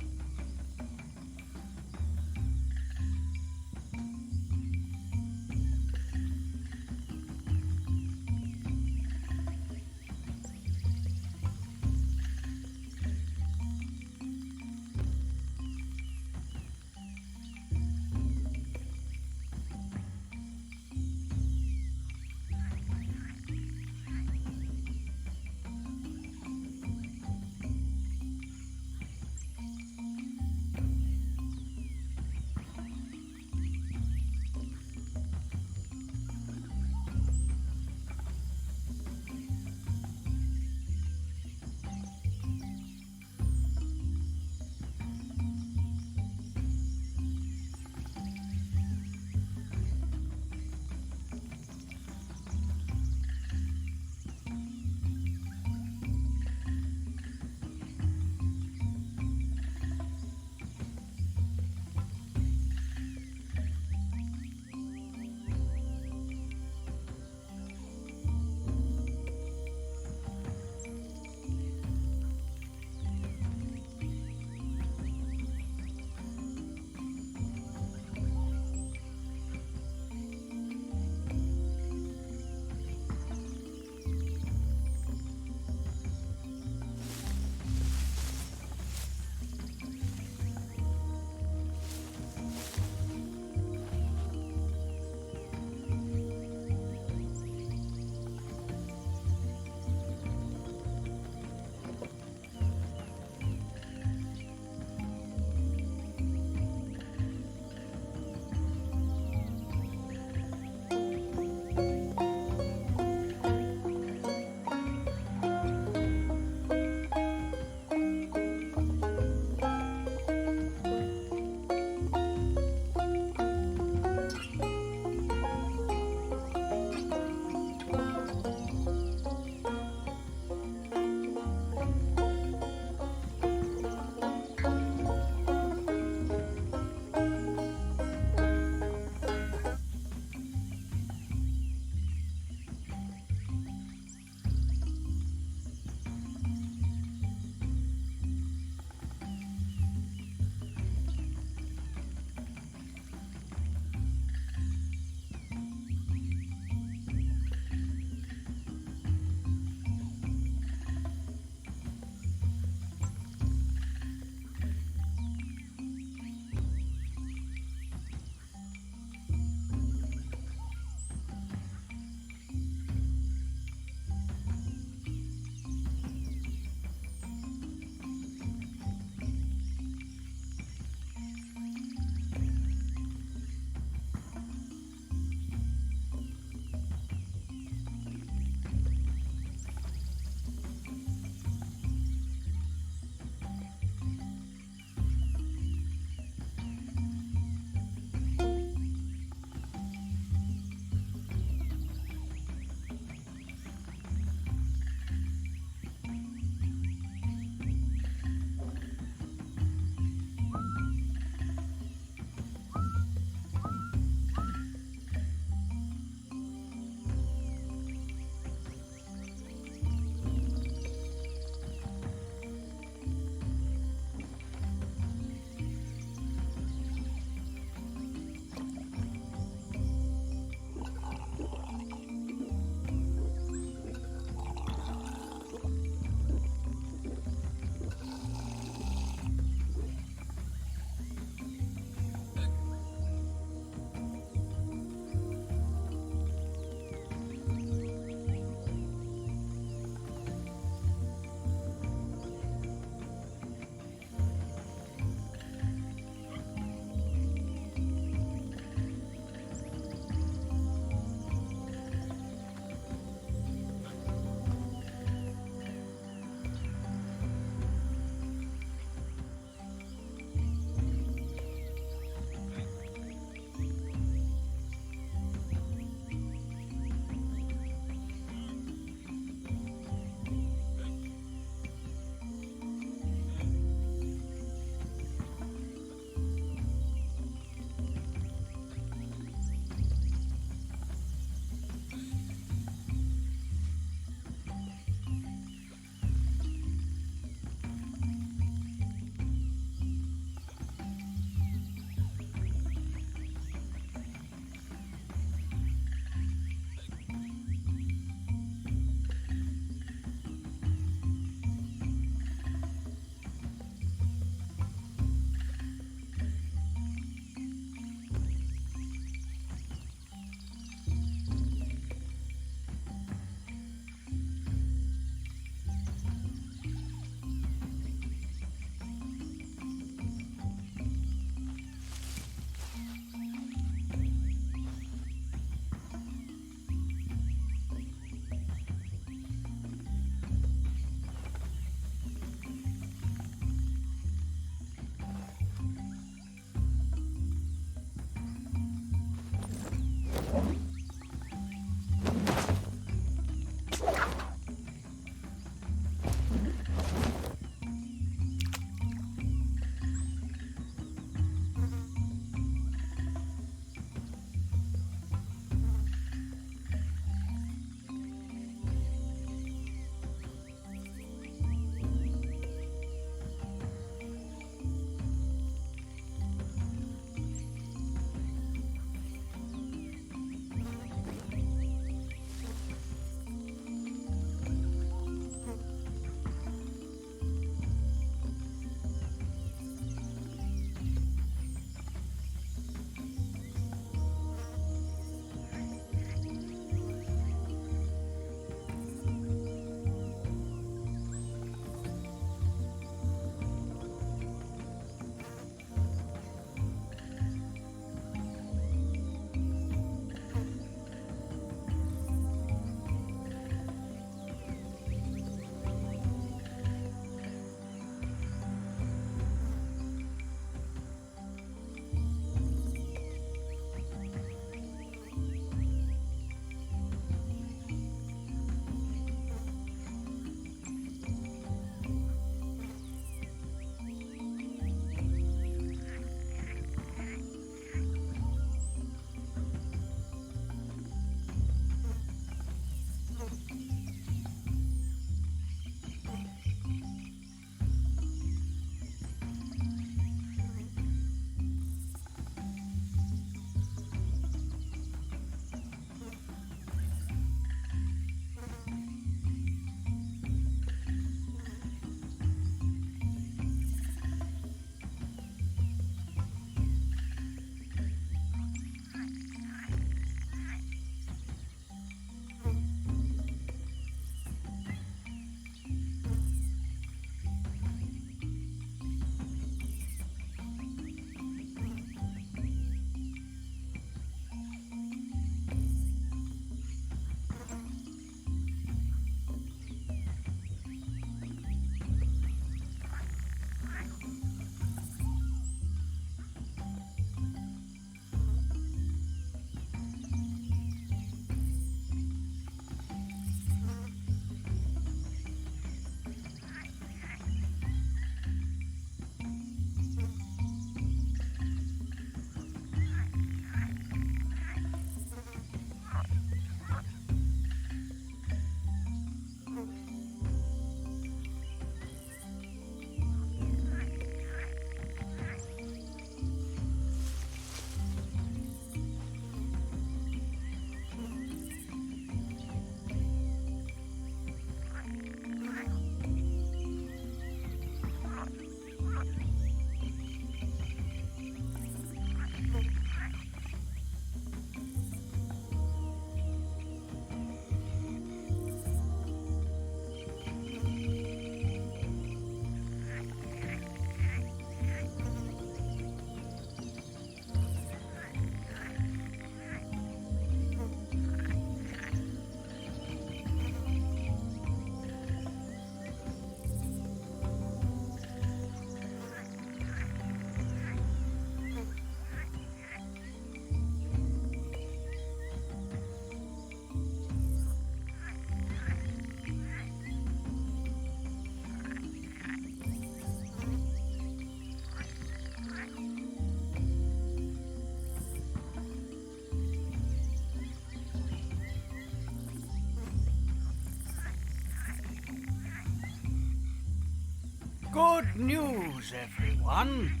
Good news, everyone.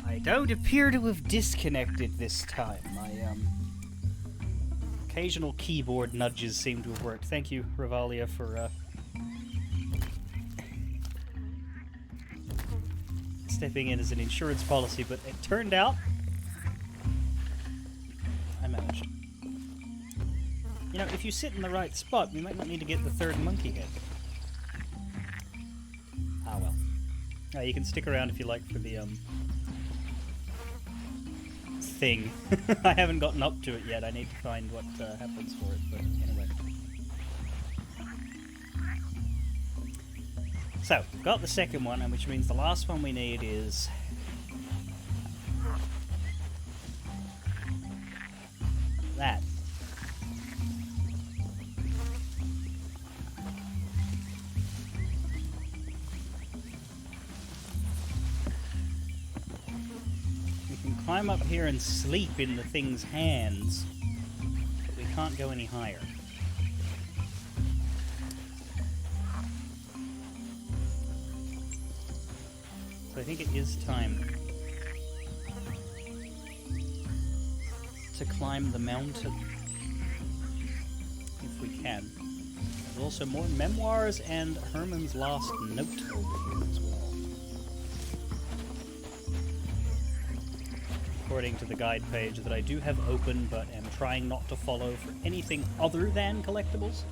I don't appear to have disconnected this time. My occasional keyboard nudges seem to have worked. Thank you, Rivalia, for stepping in as an insurance policy, but it turned out I managed. You know, if you sit in the right spot, we might not need to get the third monkey head. Ah well. You can stick around if you like for the thing. I haven't gotten up to it yet. I need to find what happens for it, but anyway. So, we've got the second one, and which means the last one we need is... that. We can climb up here and sleep in the thing's hands, but we can't go any higher. So I think it is time to climb the mountain, if we can. There's also more memoirs and Herman's last note over here as well. According to the guide page that I do have open, but am trying not to follow for anything other than collectibles.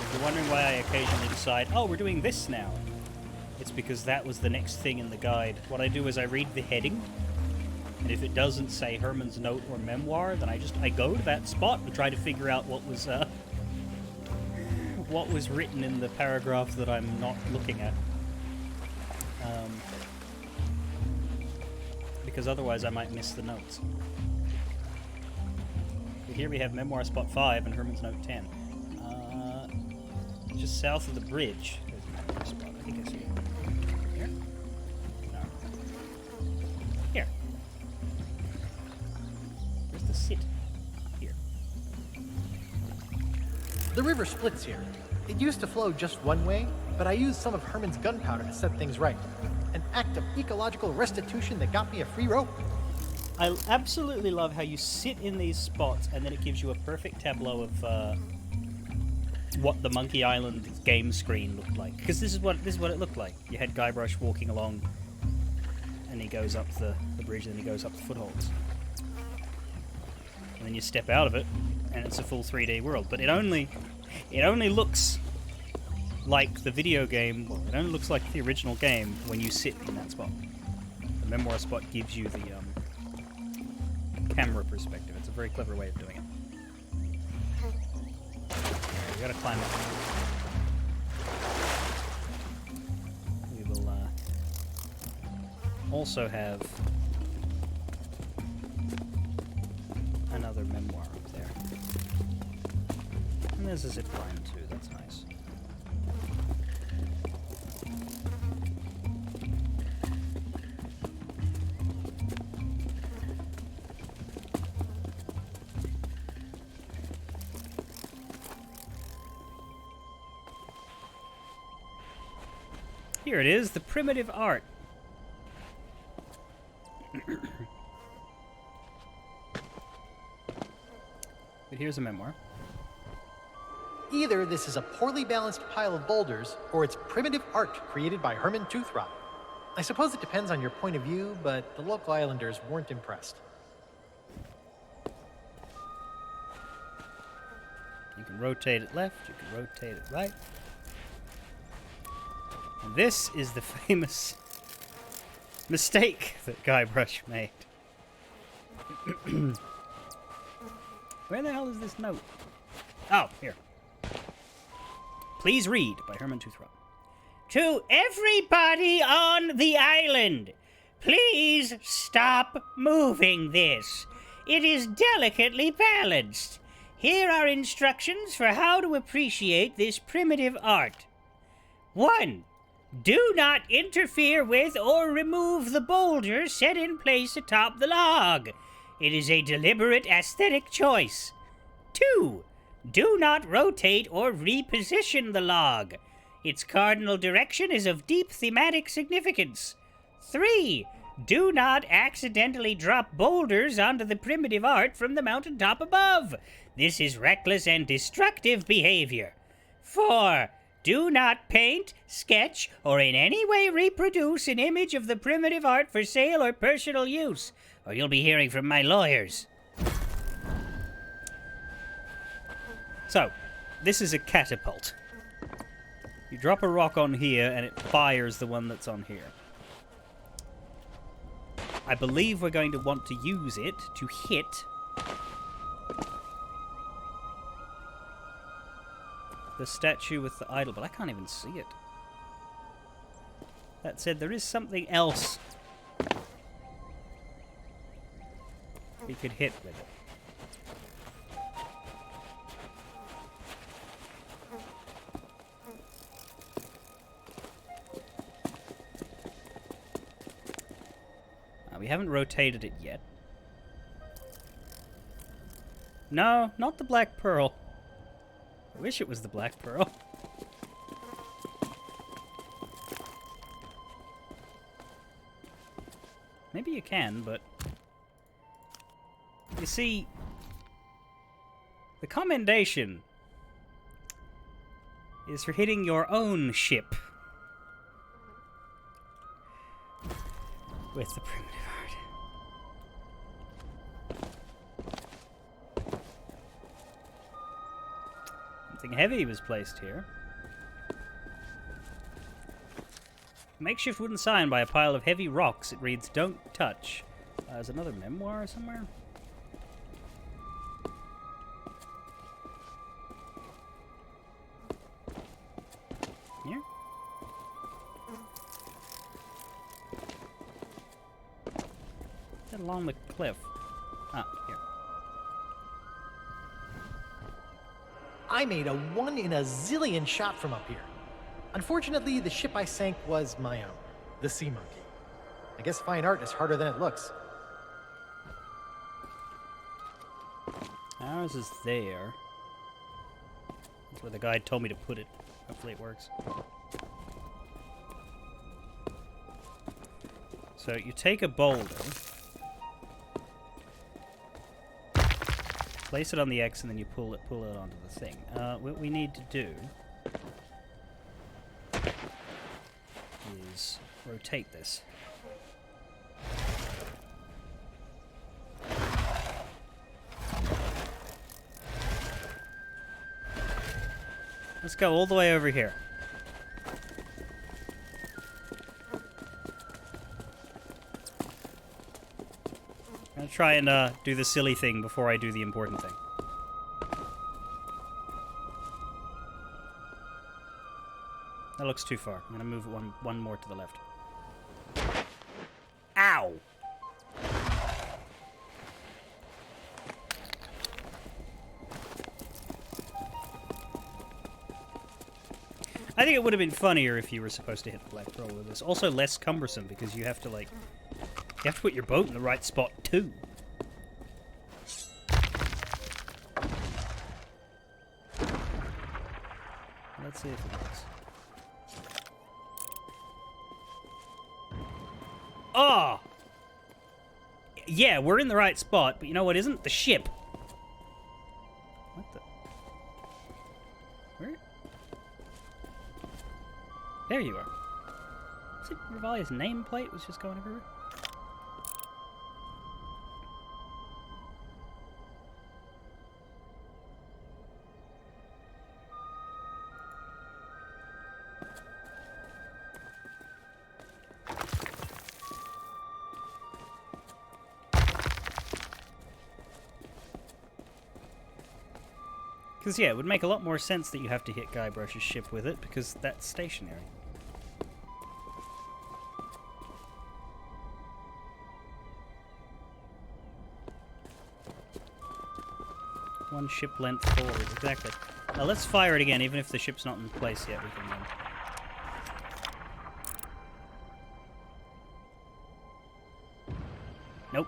If you're wondering why I occasionally decide, oh, we're doing this now, it's because that was the next thing in the guide. What I do is I read the heading, and if it doesn't say Herman's note or memoir, then I go to that spot and try to figure out what was written in the paragraph that I'm not looking at. Because otherwise I might miss the notes. But here we have Memoir Spot 5 and Herman's Note 10. Just south of the bridge. There's a memoir spot. I think I see it. Here? No. Here. Where's the sit? Here. The river splits here. It used to flow just one way, but I used some of Herman's gunpowder to set things right. An act of ecological restitution that got me a free rope. I absolutely love how you sit in these spots and then it gives you a perfect tableau of what the Monkey Island game screen looked like. Because this is what it looked like. You had Guybrush walking along and he goes up the bridge and then he goes up the footholds. And then you step out of it and it's a full 3D world. But it only looks like the video game, well, it only looks like the original game when you sit in that spot. The memoir spot gives you the camera perspective. It's a very clever way of doing it. We gotta climb up. We will also have another memoir up there. And there's a zip line too, that's nice. Here it is, the primitive art. But here's a memoir. Either this is a poorly balanced pile of boulders, or it's primitive art created by Herman Toothrot. I suppose it depends on your point of view, but the local islanders weren't impressed. You can rotate it left, you can rotate it right. And this is the famous mistake that Guybrush made. Where the hell is this note? Oh, here. Please read by Herman Toothrot. To everybody on the island, please stop moving this. It is delicately balanced. Here are instructions for how to appreciate this primitive art. 1. Do not interfere with or remove the boulder set in place atop the log. It is a deliberate aesthetic choice. 2. Do not rotate or reposition the log. Its cardinal direction is of deep thematic significance. 3. Do not accidentally drop boulders onto the primitive art from the mountaintop above. This is reckless and destructive behavior. 4. Do not paint, sketch, or in any way reproduce an image of the primitive art for sale or personal use, or you'll be hearing from my lawyers. So, this is a catapult. You drop a rock on here and it fires the one that's on here. I believe we're going to want to use it to hit the statue with the idol, but I can't even see it. That said, there is something else we could hit with it. We haven't rotated it yet. No, not the Black Pearl. I wish it was the Black Pearl. Maybe you can, but... You see... The commendation is for hitting your own ship with the primitive art. Something heavy was placed here. Makeshift wooden sign by a pile of heavy rocks. It reads, "Don't touch." There's another memoir somewhere. Here? Get along the cliff. Ah, here. I made a 1 in a zillion shot from up here. Unfortunately, the ship I sank was my own, the Sea Monkey. I guess fine art is harder than it looks. Ours is there. That's where the guide told me to put it. Hopefully it works. So you take a boulder, place it on the X, and then you pull it onto the thing. What we need to do is rotate this. Let's go all the way over here. I'm gonna try and do the silly thing before I do the important thing. That looks too far. I'm gonna move it one more to the left. Ow! I think it would have been funnier if you were supposed to hit the Black Pearl with this. Also less cumbersome because you have to, like... You have to put your boat in the right spot, too. Let's see if it works. Oh! Yeah, we're in the right spot, but you know what isn't? The ship. What the... Where? There you are. Was it Revalia's nameplate was just going everywhere? Because, yeah, it would make a lot more sense that you have to hit Guybrush's ship with it, because that's stationary. One ship length forward, exactly. Let's fire it again, even if the ship's not in place yet, we can... Nope.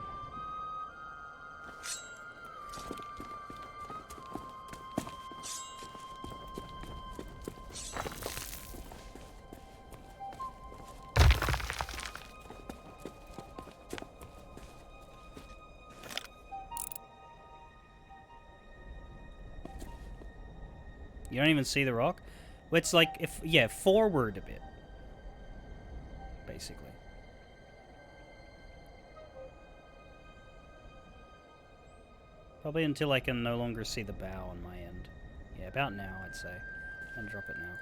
You don't even see the rock? Well, it's like, if yeah, forward a bit. Basically. Probably until I can no longer see the bow on my end. Yeah, about now, I'd say. And drop it now.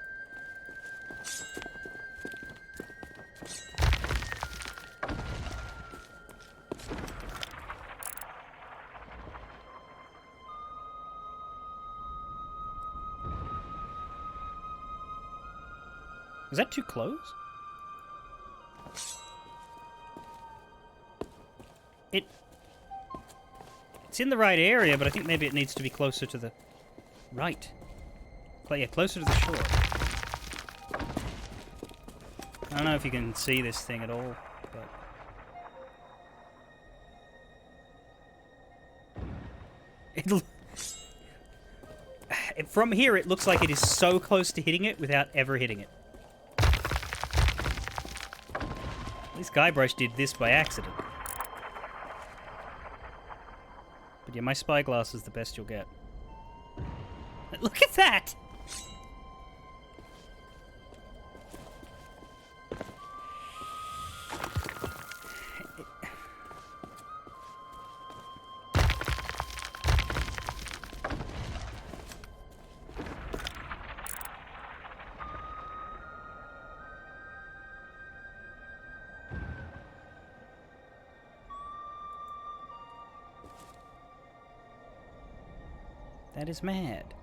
Is that too close? It's in the right area, but I think maybe it needs to be closer to the right. But yeah, closer to the shore. I don't know if you can see this thing at all, but... From here, it looks like it is so close to hitting it without ever hitting it. At least Guybrush did this by accident. But yeah, my spyglass is the best you'll get. Look at that! That is mad.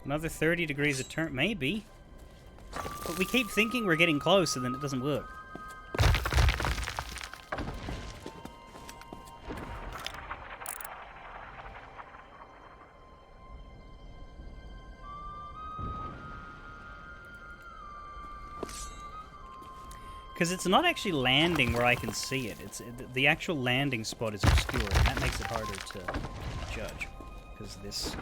Another 30 degrees of turn, maybe. But we keep thinking we're getting close and then it doesn't work. Because it's not actually landing where I can see it. The actual landing spot is obscure, and that makes it harder to judge. Because this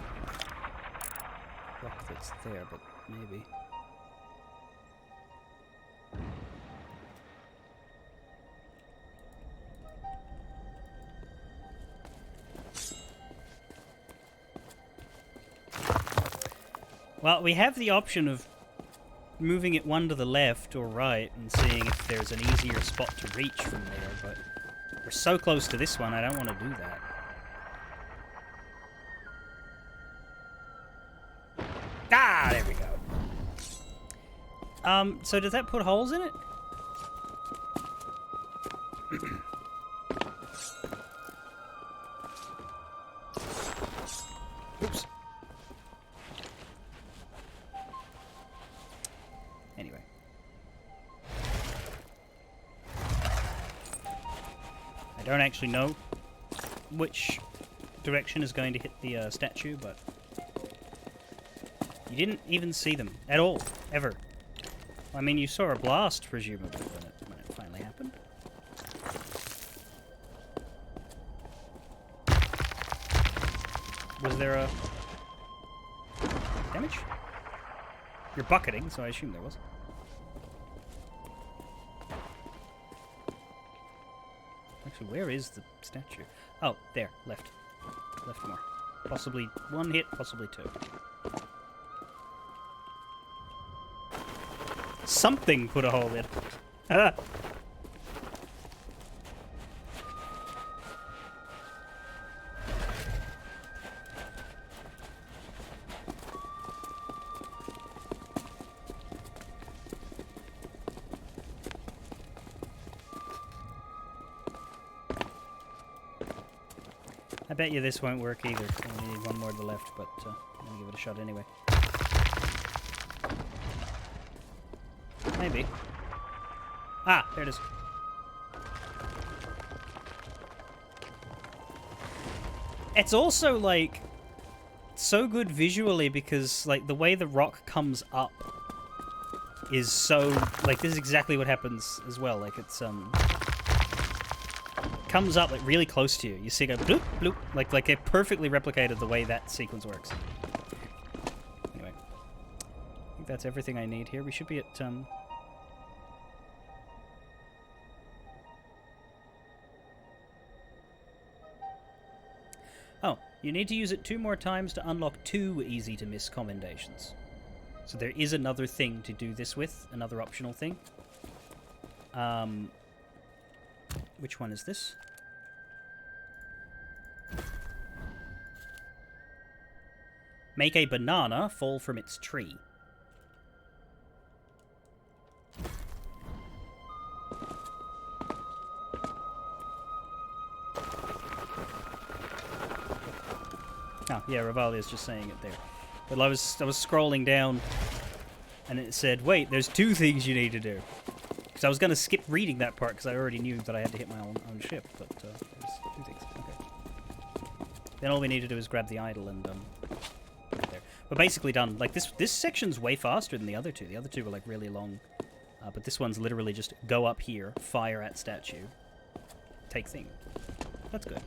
rock that's there, but maybe. Well, we have the option of moving it one to the left or right and seeing if there's an easier spot to reach from there, but we're so close to this one, I don't want to do that. Ah, there we go. So does that put holes in it? Oops. Anyway. I don't actually know which direction is going to hit the statue, but you didn't even see them at all, ever. I mean, you saw a blast, presumably, when it finally happened. Was there a damage? You're bucketing, so I assume there was. Actually, where is the statue? Oh, there, left. Left more. Possibly one hit, possibly two. Something put a hole in. Ah. I bet you this won't work either. We need one more to the left, but I'm gonna give it a shot anyway. Maybe. Ah, there it is. It's also, like, so good visually because, like, the way the rock comes up is so... Like, this is exactly what happens as well. Like, it's, comes up, like, really close to you. You see it go bloop, bloop. Like it perfectly replicated the way that sequence works. Anyway. I think that's everything I need here. We should be at, Oh, you need to use it 2 more times to unlock 2 easy-to-miss commendations. So there is another thing to do this with, another optional thing. Which one is this? Make a banana fall from its tree. Oh, yeah, Revalia's just saying it there. But I was scrolling down, and it said, "Wait, there's 2 things you need to do." Because I was gonna skip reading that part because I already knew that I had to hit my own ship. But there's 2 things. Okay. Then all we need to do is grab the idol and get there. We're basically done. Like this section's way faster than the other 2. The other 2 were like really long, but this one's literally just go up here, fire at statue, take thing. That's good.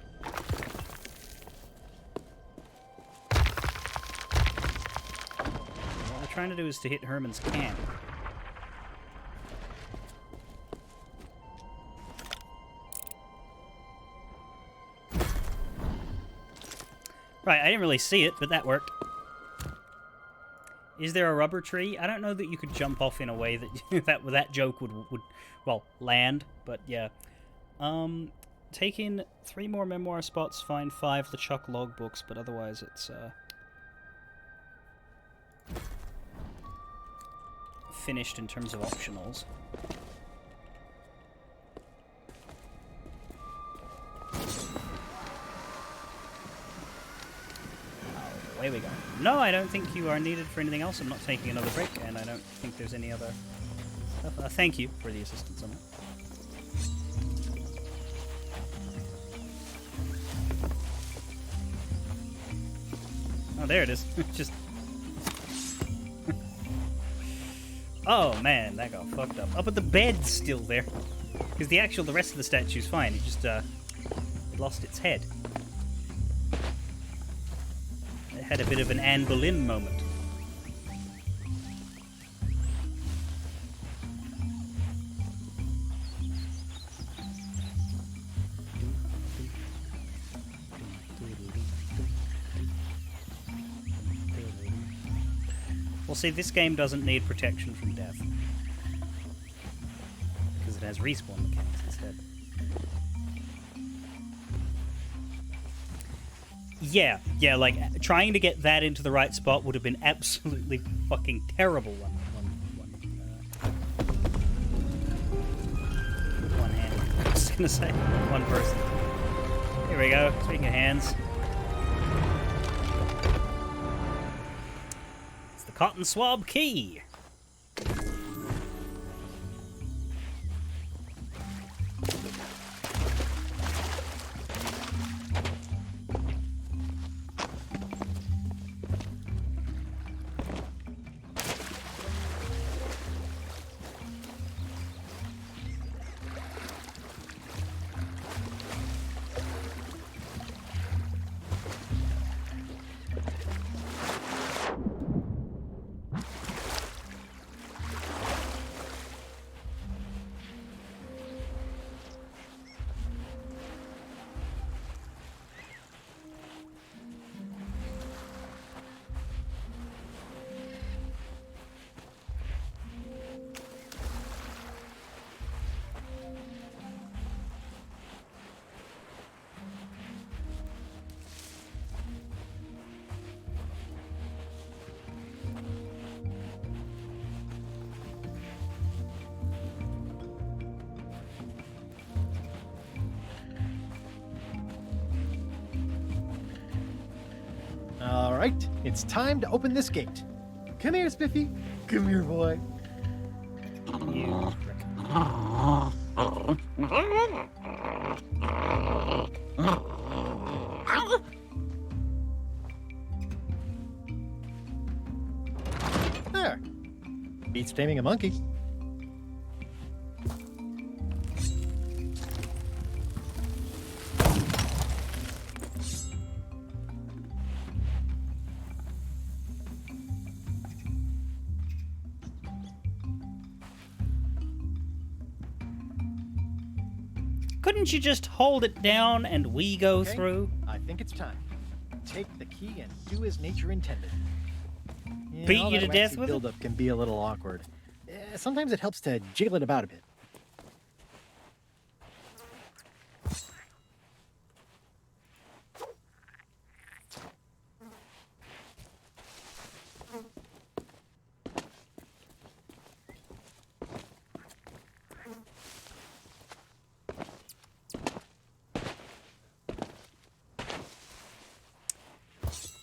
What we're trying to do is to hit Herman's camp. Right, I didn't really see it, but that worked. Is there a rubber tree? I don't know that you could jump off in a way that that joke would well, land, but yeah. Take in 3 more memoir spots, find 5 LeChuck logbooks, but otherwise it's finished in terms of optionals. Away we go. No, I don't think you are needed for anything else. I'm not taking another break, and I don't think there's any other stuff. Thank you for the assistance on that. Oh, there it is. Just... oh, man, that got fucked up. Oh, but the bed's still there. Because the rest of the statue's fine. It just, lost its head. It had a bit of an Anne Boleyn moment. Well, see, this game doesn't need protection from death. Because it has respawn mechanics instead. Yeah, like, trying to get that into the right spot would have been absolutely fucking terrible one hand. I was gonna say, one person. Here we go, speaking of hands. It's the cotton swab key! All right, it's time to open this gate. Come here, Spiffy. Come here, boy. There. Beats taming a monkey. Couldn't you just hold it down and we go Okay, through? I think it's time. Take the key and do as nature intended. Yeah, Beat all you that to death waxy with it? buildup can be a little awkward. Sometimes it helps to jiggle it about a bit.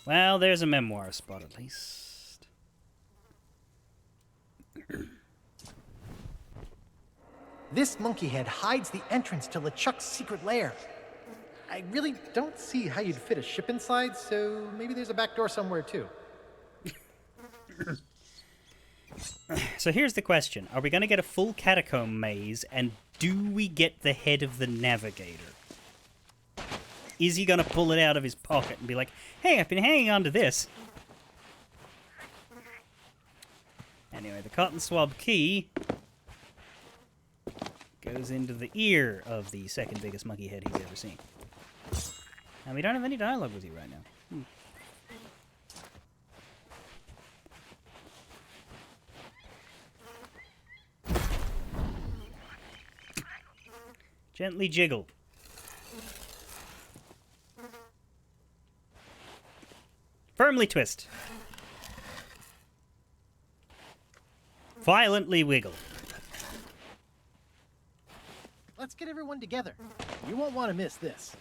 Well, there's a memoir spot at least. This monkey head hides the entrance to LeChuck's secret lair. I really don't see how you'd fit a ship inside, so maybe there's a back door somewhere too. So here's the question. Are we going to get a full catacomb maze, and do we get the head of the navigator? Is he going to pull it out of his pocket and be like, hey, I've been hanging on to this? Anyway, the cotton swab key goes into the ear of the second biggest monkey head he's ever seen. And we don't have any dialogue with you right now. Gently jiggle. Firmly twist. Violently wiggle. Let's get everyone together. You won't want to miss this.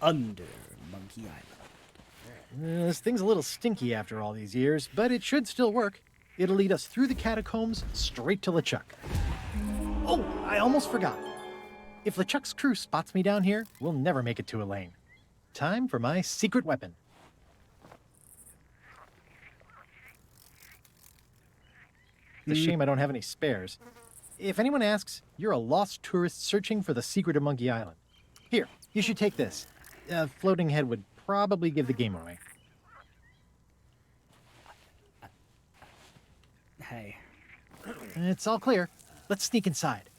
Under Monkey Island. This thing's a little stinky after all these years, but it should still work. It'll lead us through the catacombs straight to LeChuck. Oh, I almost forgot. If LeChuck's crew spots me down here, we'll never make it to Elaine. Time for my secret weapon. It's a shame I don't have any spares. If anyone asks, you're a lost tourist searching for the secret of Monkey Island. Here, you should take this. A floating head would probably give the game away. Hey. It's all clear. Let's sneak inside.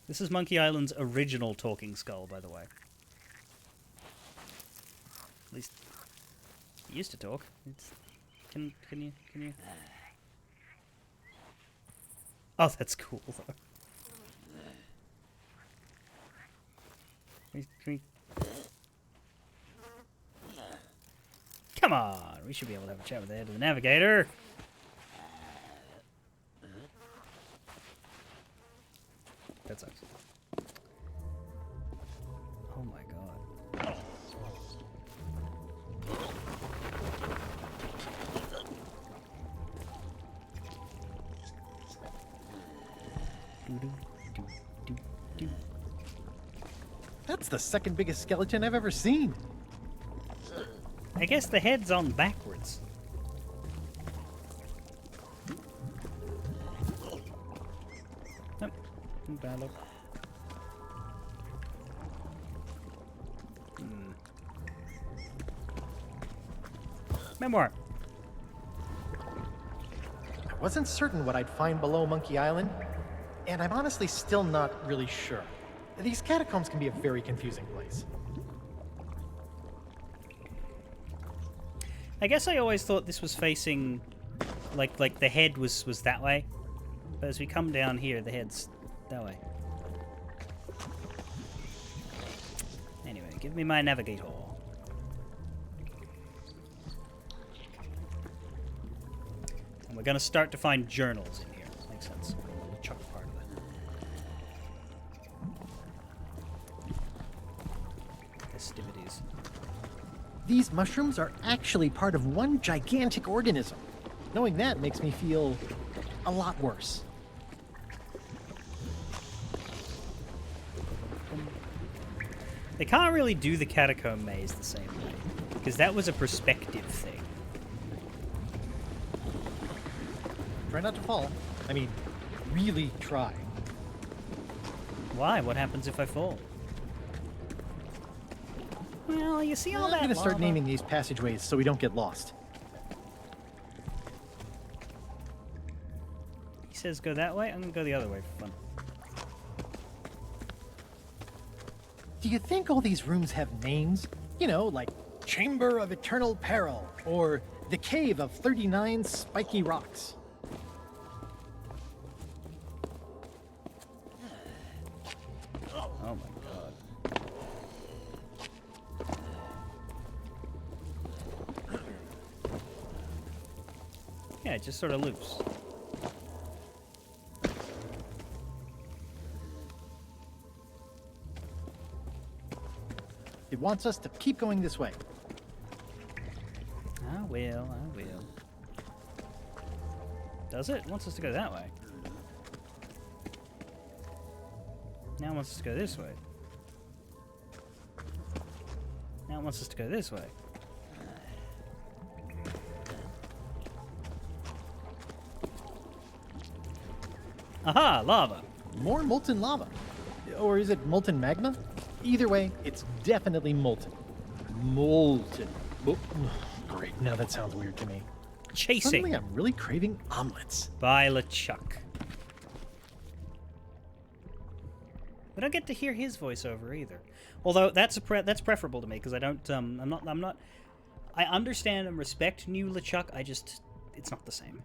This is Monkey Island's original talking skull, by the way. At least, it used to talk. Can you? Oh, that's cool, though. Can we... Come on, we should be able to have a chat with the head of the navigator. That sucks. Oh my god. That's the second biggest skeleton I've ever seen. I guess the head's on backwards. Nope. Bad luck. Memoir. I wasn't certain what I'd find below Monkey Island, and I'm honestly still not really sure. These catacombs can be a very confusing place. I guess I always thought this was facing, like the head was that way, but as we come down here, the head's that way. Anyway, give me my navigator. And we're gonna start to find journals in here. Makes sense. The Chuck part of it. Festivities. These mushrooms are actually part of one gigantic organism. Knowing that makes me feel a lot worse. They can't really do the catacomb maze the same way, because that was a perspective thing. Try not to fall. I mean, really try. Why? What happens if I fall? Well, you see all that I'm gonna start lava? naming these passageways so we don't get lost. He says go that way, I'm gonna go the other way for fun. Do you think all these rooms have names? You know, like Chamber of Eternal Peril, or the Cave of 39 Spiky Rocks. Yeah, just sort of loose. It wants us to keep going this way. I will. Does it? It wants us to go that way. Now it wants us to go this way. Now it wants us to go this way. Aha! Lava! More molten lava. Or is it molten magma? Either way, it's definitely molten. Molten. Oh, great, now that sounds weird to me. Chasing! Suddenly I'm really craving omelets. By LeChuck. We don't get to hear his voiceover either. Although that's preferable to me because I don't I'm not I understand and respect new LeChuck. It's not the same.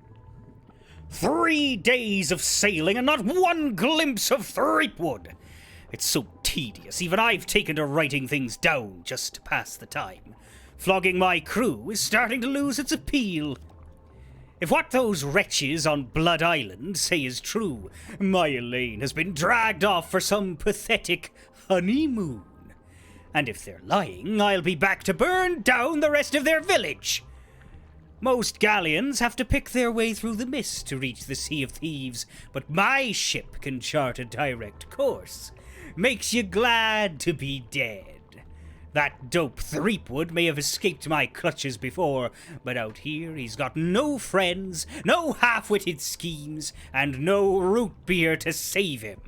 3 days of sailing and not one glimpse of Threepwood. It's so tedious. Even I've taken to writing things down just to pass the time. Flogging my crew is starting to lose its appeal. If what those wretches on Blood Island say is true, my Elaine has been dragged off for some pathetic honeymoon. And if they're lying, I'll be back to burn down the rest of their village. Most galleons have to pick their way through the mist to reach the Sea of Thieves, but my ship can chart a direct course. Makes you glad to be dead. That dope Threepwood may have escaped my clutches before, but out here he's got no friends, no half-witted schemes, and no root beer to save him.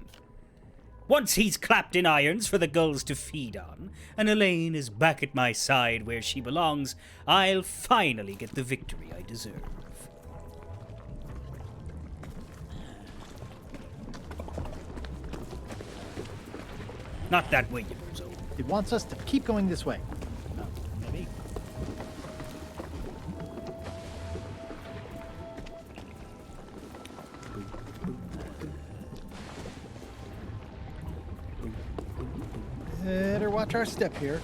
Once he's clapped in irons for the gulls to feed on, and Elaine is back at my side where she belongs, I'll finally get the victory I deserve. Not that way, you bozo. It wants us to keep going this way. Oh, maybe. Better watch our step here.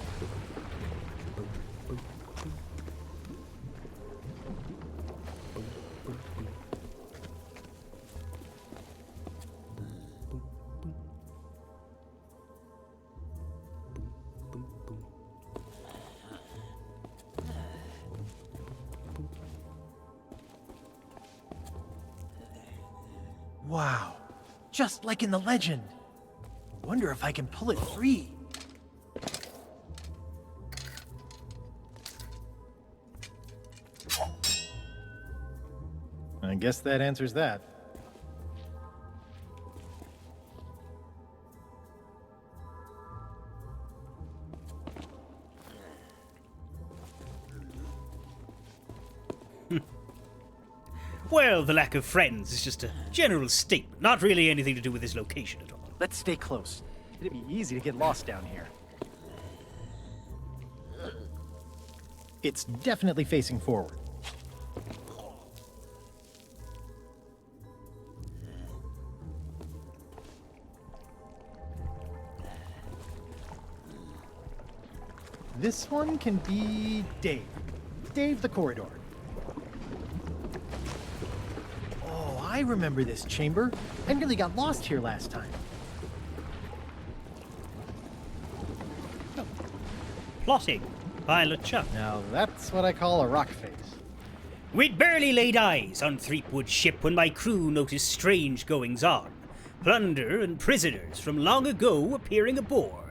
Wow, just like in the legend. Wonder if I can pull it free. I guess that answers that. Well, the lack of friends is just a general statement, not really anything to do with his location at all. Let's stay close. It'd be easy to get lost down here. It's definitely facing forward. This one can be Dave. Dave the Corridor. Oh, I remember this chamber. I nearly got lost here last time. Plotting by LeChuck. Now that's what I call a rock face. We'd barely laid eyes on Threepwood's ship when my crew noticed strange goings-on. Plunder and prisoners from long ago appearing aboard.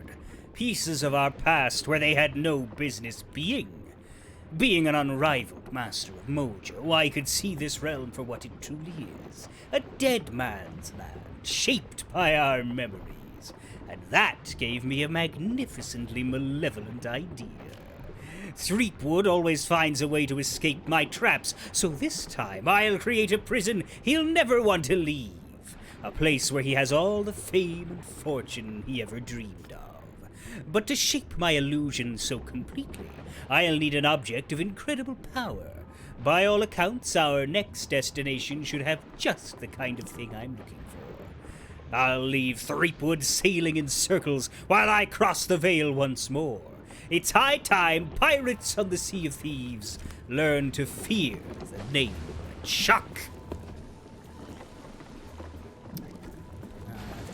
Pieces of our past where they had no business being. Being an unrivaled master of mojo, I could see this realm for what it truly is. A dead man's land, shaped by our memories. And that gave me a magnificently malevolent idea. Threepwood always finds a way to escape my traps, so this time I'll create a prison he'll never want to leave. A place where he has all the fame and fortune he ever dreamed of. But to shape my illusion so completely, I'll need an object of incredible power. By all accounts, our next destination should have just the kind of thing I'm looking for. I'll leave Threepwood sailing in circles while I cross the veil once more. It's high time pirates on the Sea of Thieves learn to fear the name LeChuck!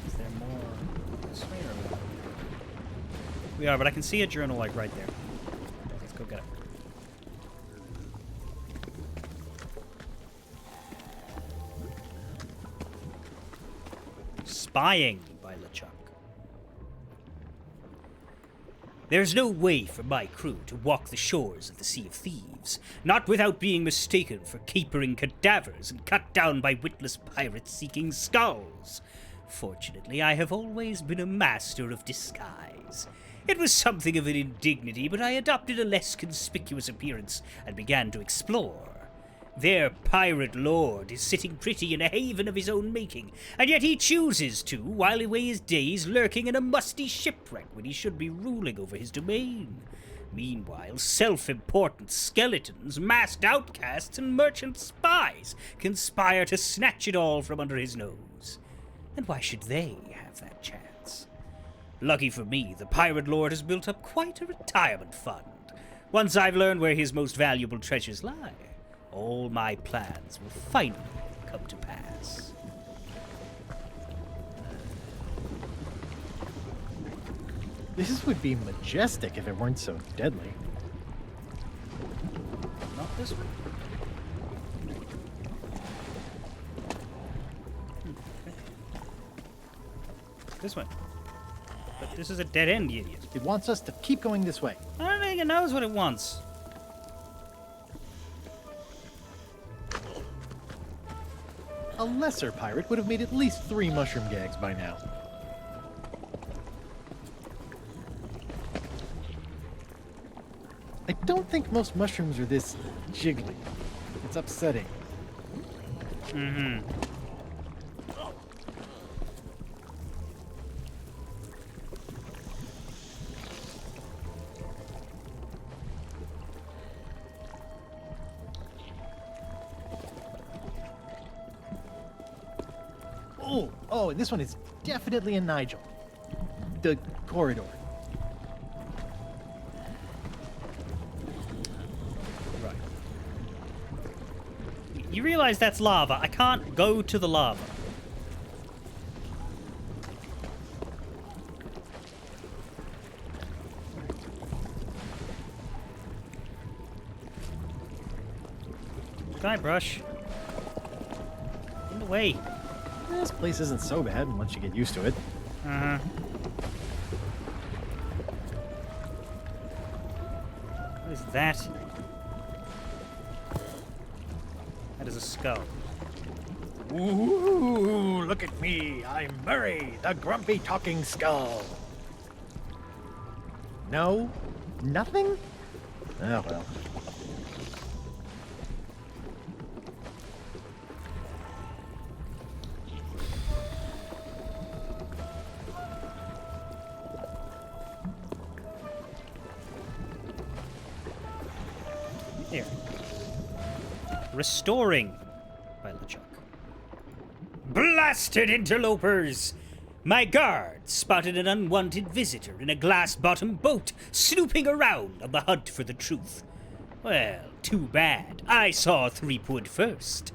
Is there more this way or what? We are, but I can see a journal like right there. Let's go get it. Spying by LeChuck. There's no way for my crew to walk the shores of the Sea of Thieves, not without being mistaken for capering cadavers and cut down by witless pirates seeking skulls. Fortunately, I have always been a master of disguise. It was something of an indignity, but I adopted a less conspicuous appearance and began to explore. Their pirate lord is sitting pretty in a haven of his own making, and yet he chooses to, while away his days lurking in a musty shipwreck when he should be ruling over his domain. Meanwhile, self-important skeletons, masked outcasts, and merchant spies conspire to snatch it all from under his nose. And why should they have that chance? Lucky for me, the pirate lord has built up quite a retirement fund. Once I've learned where his most valuable treasures lie, all my plans will finally come to pass. This would be majestic if it weren't so deadly. Not this one? Okay. This one. But this is a dead end, you idiot. It wants us to keep going this way. I don't think it knows what it wants. A lesser pirate would have made at least 3 mushroom gags by now. I don't think most mushrooms are this jiggly. It's upsetting. Mm-hmm. Oh, and this one is definitely a Nigel. The corridor. Right. You realize that's lava. I can't go to the lava. Guybrush. In the way. This place isn't so bad once you get used to it. Uh-huh. What is that? That is a skull. Ooh, look at me. I'm Murray, the grumpy talking skull. No? Nothing? Oh, well. Here. Restoring by LeChuck. Blasted interlopers! My guards spotted an unwanted visitor in a glass-bottomed boat snooping around on the hunt for the truth. Well, too bad. I saw Threepwood first.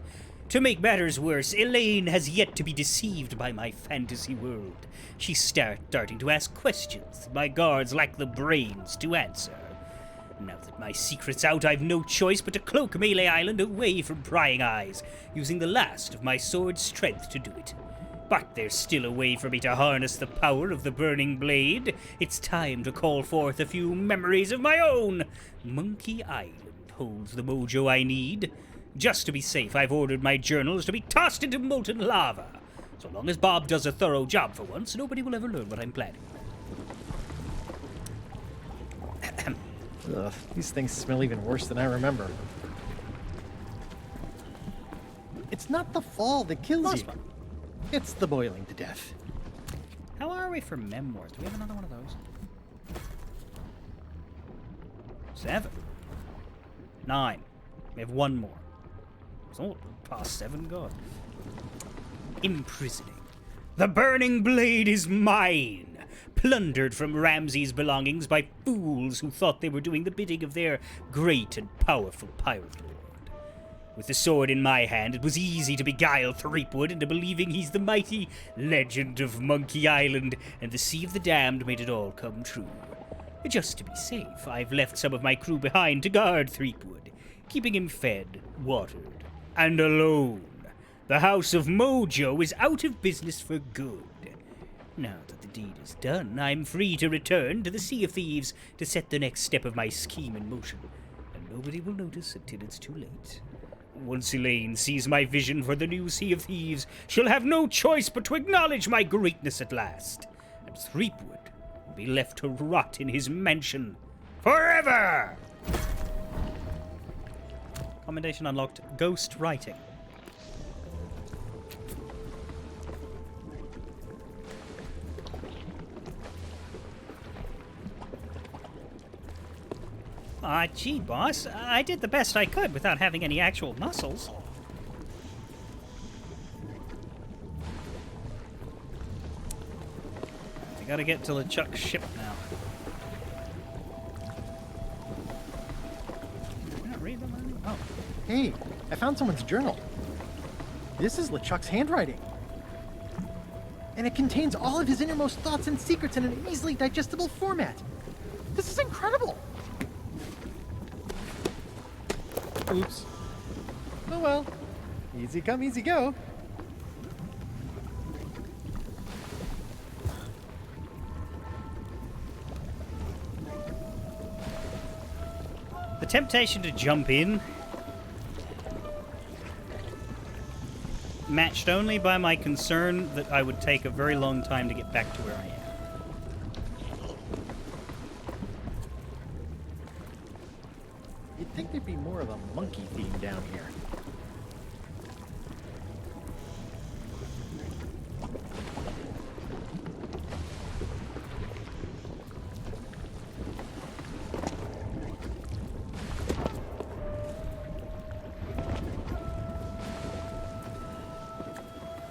To make matters worse, Elaine has yet to be deceived by my fantasy world. She's starting to ask questions that my guards lack the brains to answer. Now that my secret's out, I've no choice but to cloak Melee Island away from prying eyes, using the last of my sword's strength to do it. But there's still a way for me to harness the power of the burning blade. It's time to call forth a few memories of my own. Monkey Island holds the mojo I need. Just to be safe, I've ordered my journals to be tossed into molten lava. So long as Bob does a thorough job for once, nobody will ever learn what I'm planning. Ugh, these things smell even worse than I remember. It's not the fall that kills you. It's the boiling to death. How are we for memoirs? Do we have another one of those? 7. 9. We have one more. So past 7, God. Imprisoning. The burning blade is mine! Plundered from Ramsay's belongings by fools who thought they were doing the bidding of their great and powerful pirate lord. With the sword in my hand, it was easy to beguile Threepwood into believing he's the mighty legend of Monkey Island, and the Sea of the Damned made it all come true. Just to be safe, I've left some of my crew behind to guard Threepwood, keeping him fed, watered, and alone. The House of Mojo is out of business for good. Now that the deed is done, I'm free to return to the Sea of Thieves to set the next step of my scheme in motion, and nobody will notice until it's too late. Once Elaine sees my vision for the new Sea of Thieves, she'll have no choice but to acknowledge my greatness at last, and Threepwood will be left to rot in his mansion forever! Commendation unlocked. Ghost writing. Gee, boss, I did the best I could without having any actual muscles. I gotta get to LeChuck's ship now. Did I not read them already? Oh. Hey, I found someone's journal. This is LeChuck's handwriting. And it contains all of his innermost thoughts and secrets in an easily digestible format. This is incredible! Oops. Oh well. Easy come, easy go. The temptation to jump in, matched only by my concern that I would take a very long time to get back to where I am. You'd think there'd be more of a monkey theme down here.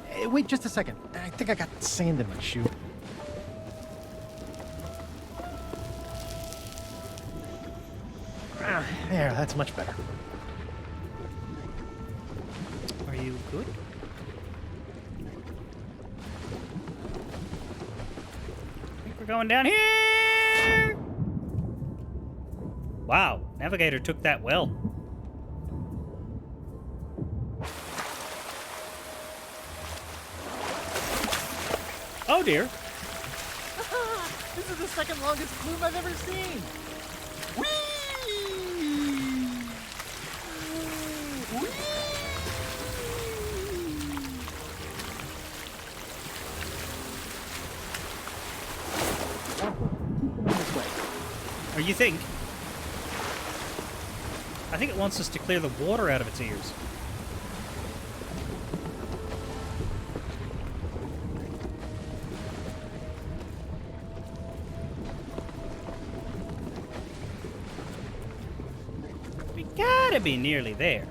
Hey, wait just a second. I think I got sand in my shoe. There, that's much better. Are you good? I think we're going down here! Wow, Navigator took that well. Oh dear. This is the second longest plume I've ever seen. Or you think? I think it wants us to clear the water out of its ears. We gotta be nearly there.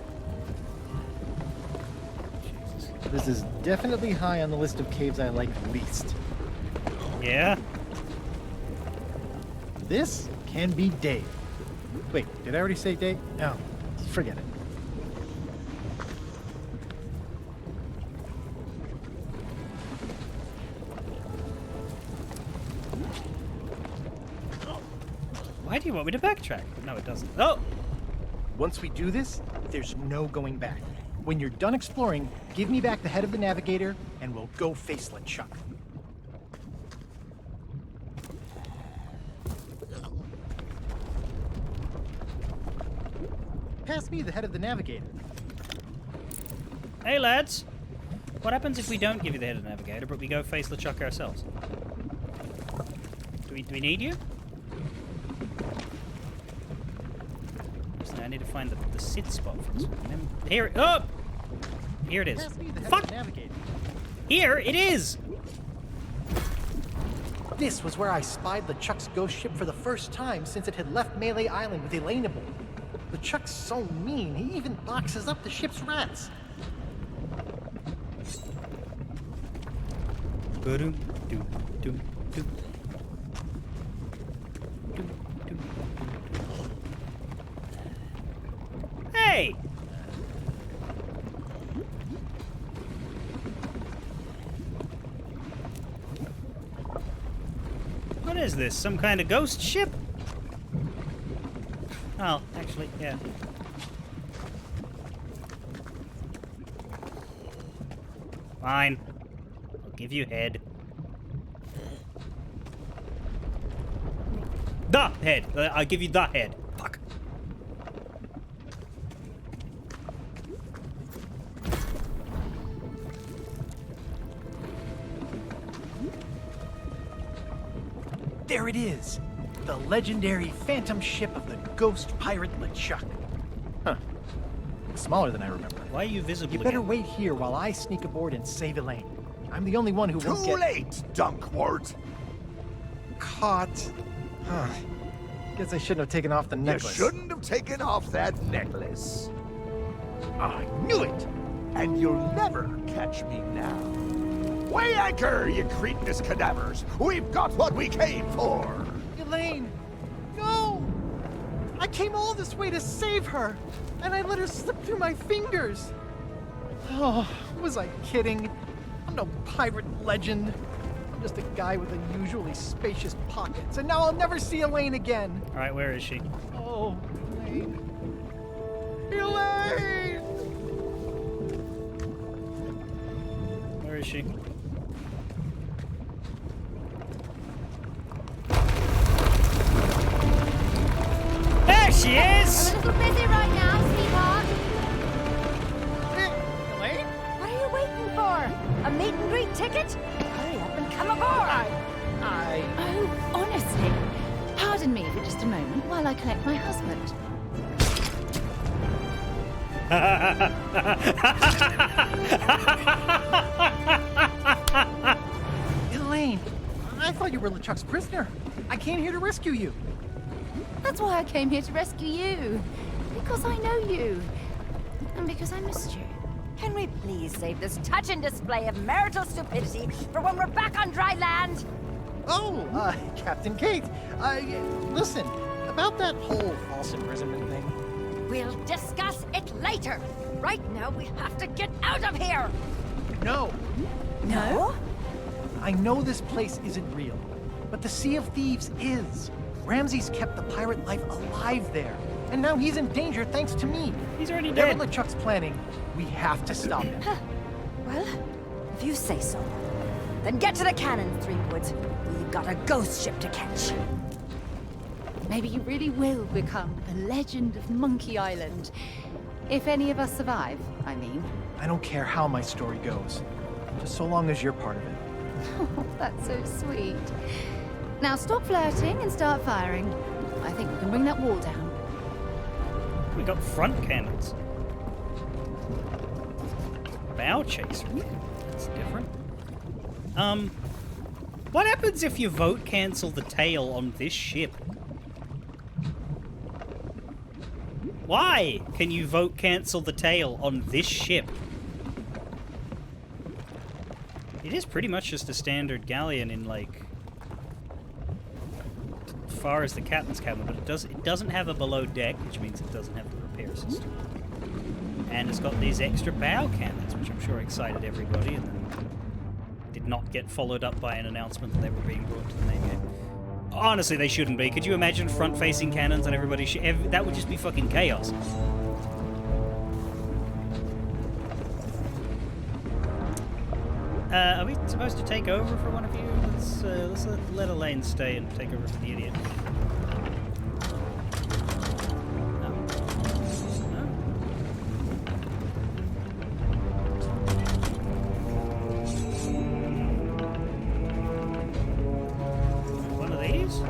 Jesus. This is definitely high on the list of caves I like least. Yeah? This can be Dave. Wait, did I already say Dave? No, forget it. Why do you want me to backtrack? No, it doesn't. Oh! Once we do this, there's no going back. When you're done exploring, give me back the head of the navigator, and we'll go face LeChuck. Pass me the head of the navigator. Hey, lads! What happens if we don't give you the head of the navigator, but we go face LeChuck ourselves? Do we need you? I need to find the sit spot for this one. Here, oh! Here it is. Pass me the head Fuck! of the navigator. Here it is! This was where I spied LeChuck's ghost ship for the first time since it had left Melee Island with Elaine aboard. LeChuck's so mean, he even boxes up the ship's rats. Hey! What is this? Some kind of ghost ship? Oh, actually, yeah. Fine. I'll give you head. The head! I'll give you the head. Fuck. There it is. The legendary phantom ship of the ghost pirate LeChuck. Huh. Smaller than I remember. Why are you visible You better again? wait here while I sneak aboard and save Elaine. I'm the only one who won't Too get late, Dunkwart. caught. Huh. Guess I shouldn't have taken off the You necklace. shouldn't have taken off that necklace. I knew it! And you'll never catch me now. Weigh anchor, you cretinous cadavers! We've got what we came for! Elaine! No! I came all this way to save her, and I let her slip through my fingers. Oh, was I kidding? I'm no pirate legend. I'm just a guy with unusually spacious pockets, and now I'll never see Elaine again. Alright, where is she? Oh, Elaine. Elaine! Where is she? There she is! I'm a little busy right now, sweetheart. Elaine? What are you waiting for? A meet and greet ticket? Hurry up and come aboard. Oh, honestly. Pardon me for just a moment while I collect my husband. Elaine, I thought you were LeChuck's prisoner. I came here to rescue you. That's why I came here to rescue you. Because I know you. And because I missed you. Can we please save this touching display of marital stupidity for when we're back on dry land? Oh, Captain Kate. Listen, about that whole false imprisonment thing. We'll discuss it later. Right now, we have to get out of here. No, No? I know this place isn't real, but the Sea of Thieves is. Ramsay's kept the pirate life alive there, and now he's in danger thanks to me. He's already Whatever dead. LeChuck's planning, we have to stop him. Well, if you say so. Then get to the cannon, Threepwood. We've got a ghost ship to catch. Maybe you really will become a legend of Monkey Island. If any of us survive, I mean. I don't care how my story goes, just so long as you're part of it. Oh, that's so sweet. Now stop flirting and start firing. I think we can bring that wall down. We got front cannons. Bow chaser. That's different. What happens if you vote cancel the tail on this ship? Why can you vote cancel the tail on this ship? It is pretty much just a standard galleon in, like, as far as the captain's cabin, but it doesn't have a below deck, which means it doesn't have a repair system. And it's got these extra bow cannons, which I'm sure excited everybody, and then did not get followed up by an announcement that they were being brought to the main game. Honestly, they shouldn't be. Could you imagine front-facing cannons and everybody that would just be fucking chaos. Are we supposed to take over for one of you? Let's let Elaine stay and take over for the idiot. No. No? One of these?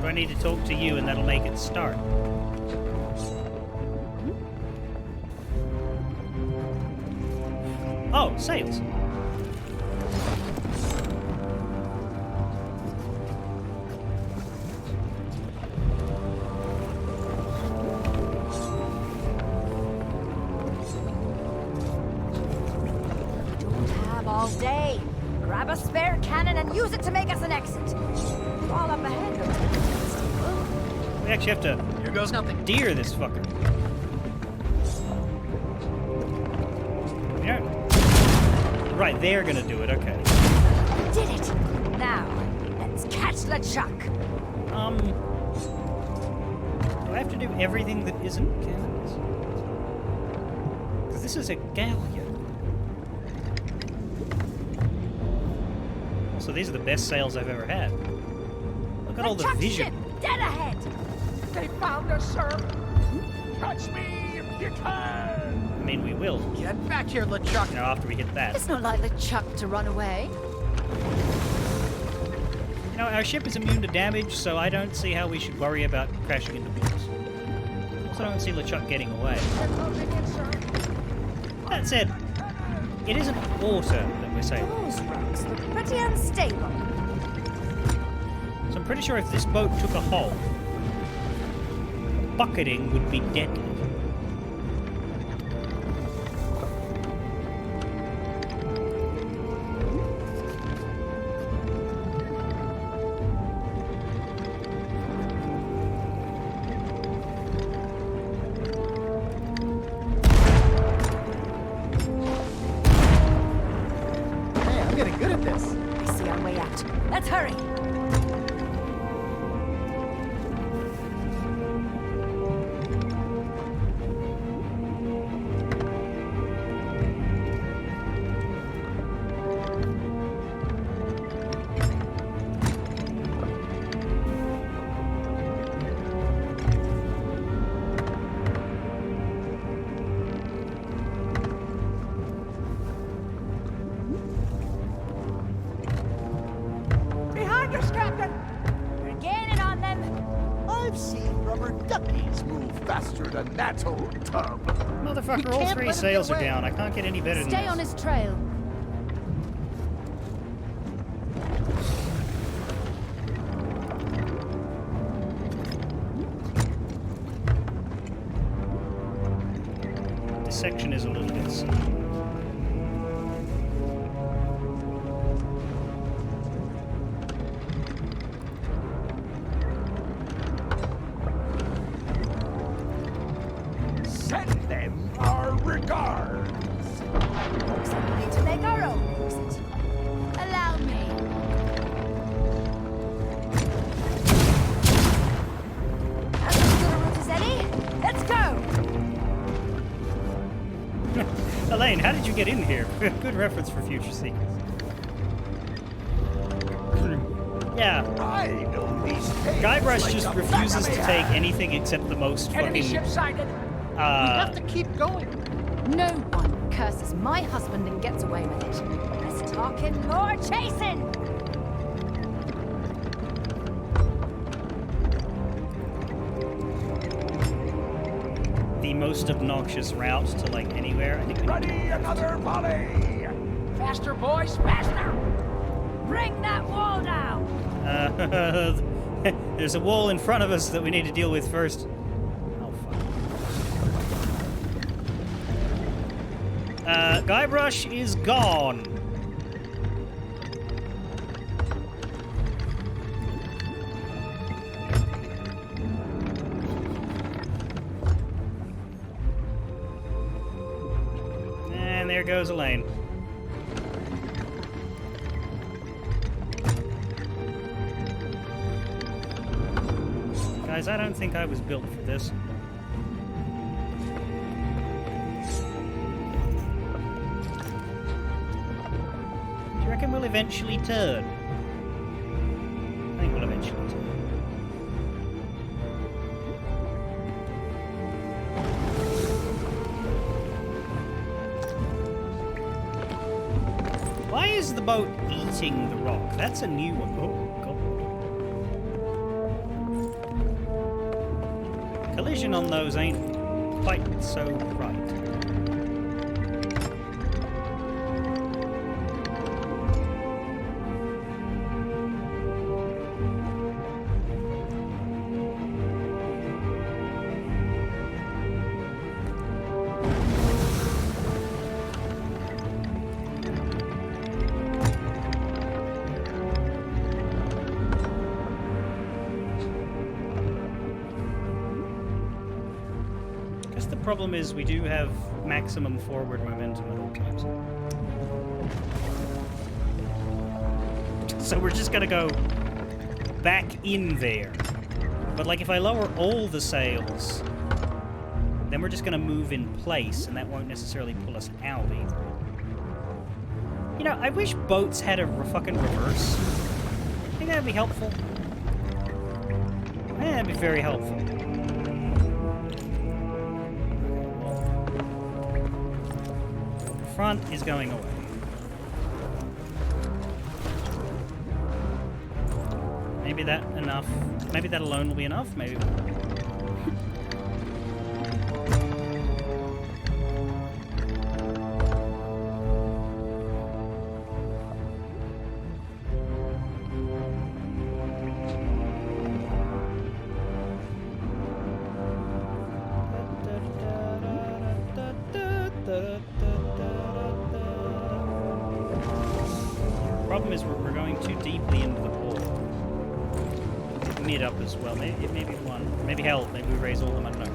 I need to talk to you and that'll make it start. Oh, sails. Don't have all day. Grab a spare cannon and use it to make us an exit. All up ahead, Lieutenant. We actually have to Here goes nothing. deer this fucker. Yeah. Right, they're gonna do it, okay. Did it! Now, let's catch LeChuck. Do I have to do everything that isn't cannons? Because this is a galleon. So these are the best sails I've ever had. Look at all the LeChuck vision. ship, dead ahead! They found us, sir. Catch me if you can. I mean, we will. Get back here, LeChuck. You know, after we hit that. It's not like LeChuck to run away. You know, our ship is immune to damage, so I don't see how we should worry about crashing into walls. Also, I don't see LeChuck getting away. That said, it isn't water that we're sailing. Those rocks look pretty unstable. So I'm pretty sure if this boat took a hull, bucketing would be deadly. Hey, I'm getting good at this. I see our way out. Let's hurry! Behind us, Captain. We're gaining on them. I've seen rubber duckies move faster than that old tub. Motherfucker, all can't three let him sails get are away. down. I can't get any better than Stay this. on his trail. This section is a little bit steep. Send them our regards. Looks like we need to make our own exit. Allow me. That's as good a route as any. Let's go! Elaine, how did you get in here? Good reference for future sequels. Yeah, I know these caves Guybrush like just the back refuses of to my take hand. anything except the most Enemy fucking ship sighted. We have to keep going. No one curses my husband and gets away with it. Less talking, more chasing! the most obnoxious route to like anywhere. I think we Ready, another volley. Faster, boys, faster! Bring that wall down! There's a wall in front of us that we need to deal with first. Oh, fuck. Guybrush is gone. And there goes Elaine. Guys, I don't think I was built for this. Do you reckon we'll eventually turn? I think we'll eventually turn. Why is the boat eating the rock? That's a new one. Oh, God. Collision on those ain't quite so right. problem is we do have maximum forward momentum at all times. So we're just gonna go back in there. But like if I lower all the sails, then we're just gonna move in place, and that won't necessarily pull us out either. You know, I wish boats had a fucking reverse. I think that'd be helpful. Yeah, that'd be very helpful. The front is going away. Maybe that enough. Maybe that alone will be enough. Maybe. Problem is we're going too deeply into the pool. Mid up as well. Maybe one. Maybe hell. Maybe we raise all of them. I don't know.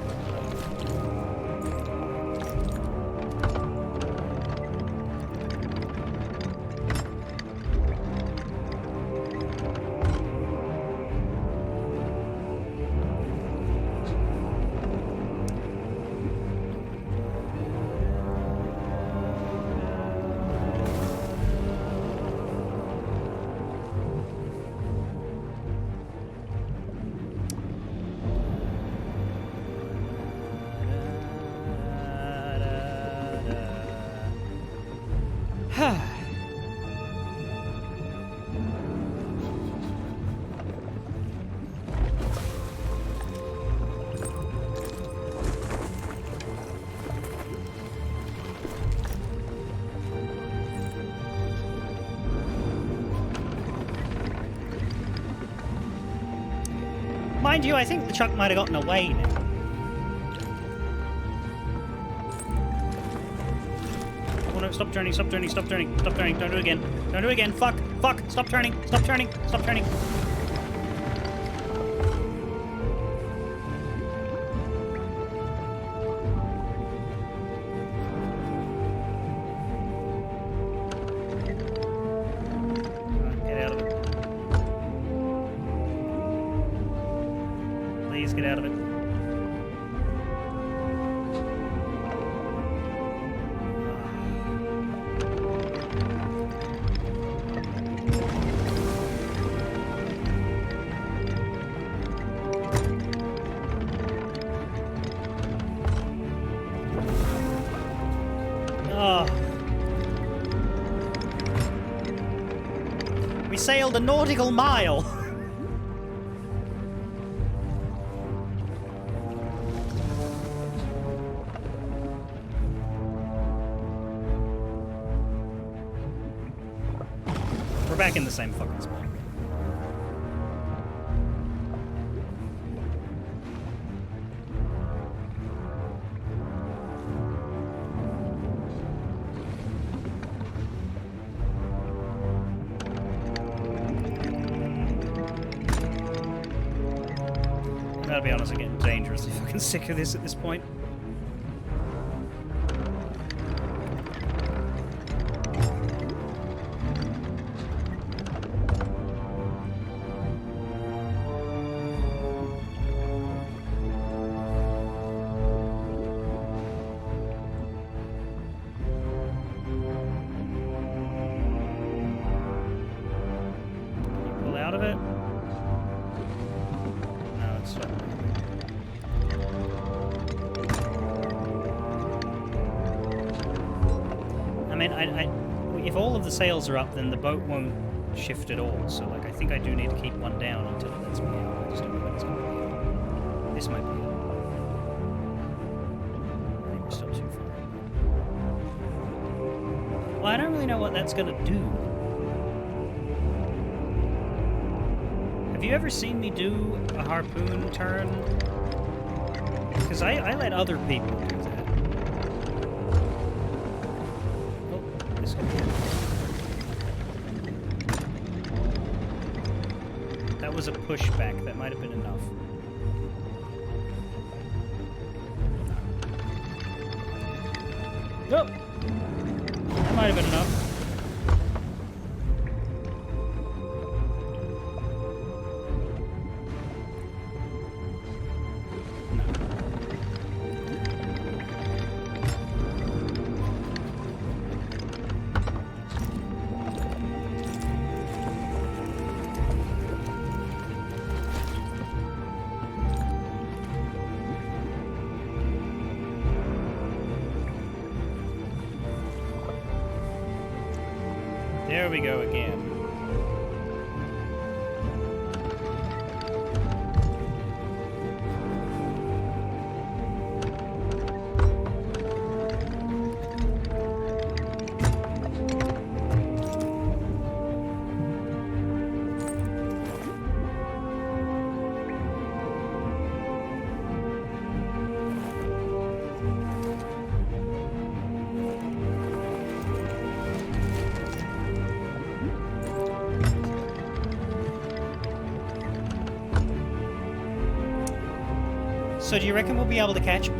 Mind you, I think the truck might have gotten away now. Oh no, stop turning, stop turning, stop turning, stop turning, don't do it again. Don't do it again, fuck, fuck, stop turning, stop turning, stop turning. Get out of it. Please get out of it. Oh. We sailed a nautical mile. We're back in the same fucking spot. I gotta be honest, I'm getting dangerously fucking sick of this at this point. Pull out of it. No, it's not. I mean, if all of the sails are up, then the boat won't shift at all. So, like, I think I do need to keep one down until it lets me out. I just don't know when it's going to be out. This might be it. I think we're still too far. Well, I don't really know what that's going to do. Have you ever seen me do a harpoon turn? Because I let other people do that. Oh, this could be it. That was a pushback. That might have been enough. Nope. That might have been enough. There we go again. So do you reckon we'll be able to catch him?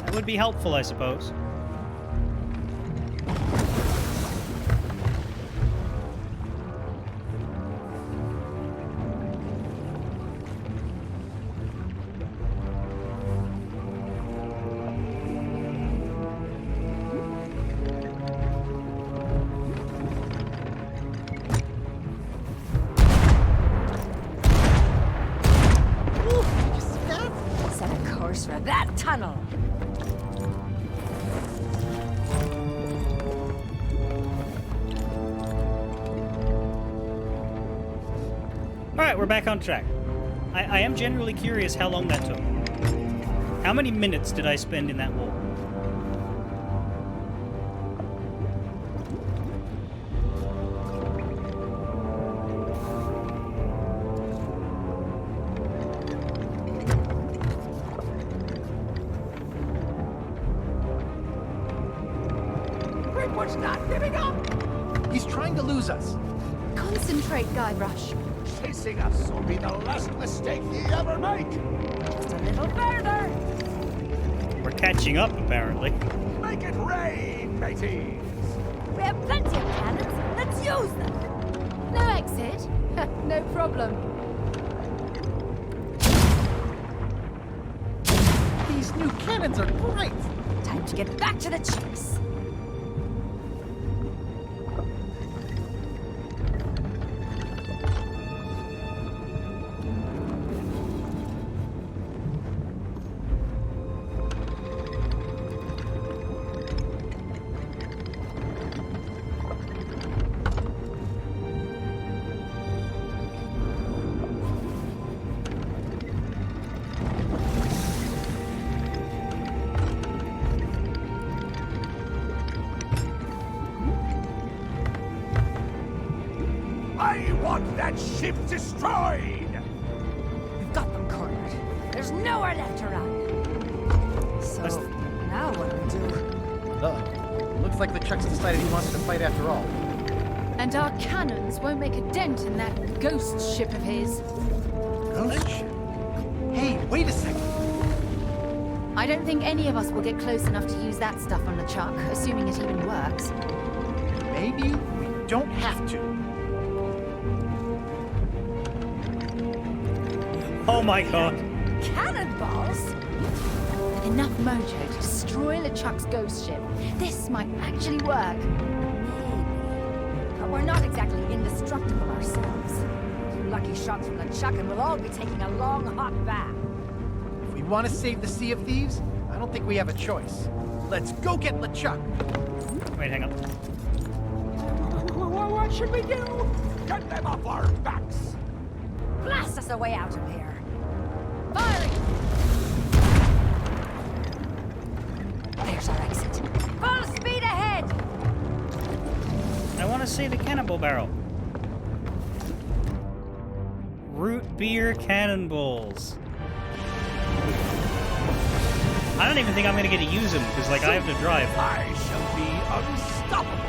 That would be helpful, I suppose. Set a course for that tunnel. Alright, we're back on track. I am generally curious how long that took. How many minutes did I spend in that wall? Redwood's not giving up! He's trying to lose us. Concentrate, Guybrush. Chasing us will be the last mistake he ever make! Just a little further. We're catching up, apparently. Make it rain, mateys! We have plenty of cannons. Let's use them. No exit? No problem. These new cannons are great! Time to get back to the chase. I want that ship destroyed! We've got them cornered. There's nowhere left to run. So, now what do we do? Uh-oh. Looks like the Chuck's decided he wants to fight after all. And our cannons won't make a dent in that ghost ship of his. Ghost ship? Hey, wait a second. I don't think any of us will get close enough to use that stuff on LeChuck, assuming it even works. Maybe we don't have to. Oh my god. Cannonballs? With enough mojo to destroy LeChuck's ghost ship, this might actually work. Maybe. But we're not exactly indestructible ourselves. A few lucky shots from LeChuck and we'll all be taking a long, hot bath. If we want to save the Sea of Thieves, I don't think we have a choice. Let's go get LeChuck! Wait, hang on. What should we do? Get them off our backs! Blast us a way out of here. Firing! There's our exit. Full speed ahead! I want to see the cannonball barrel. Root beer cannonballs. I don't even think I'm gonna get to use him, because, like, I have to drive. I shall be unstoppable.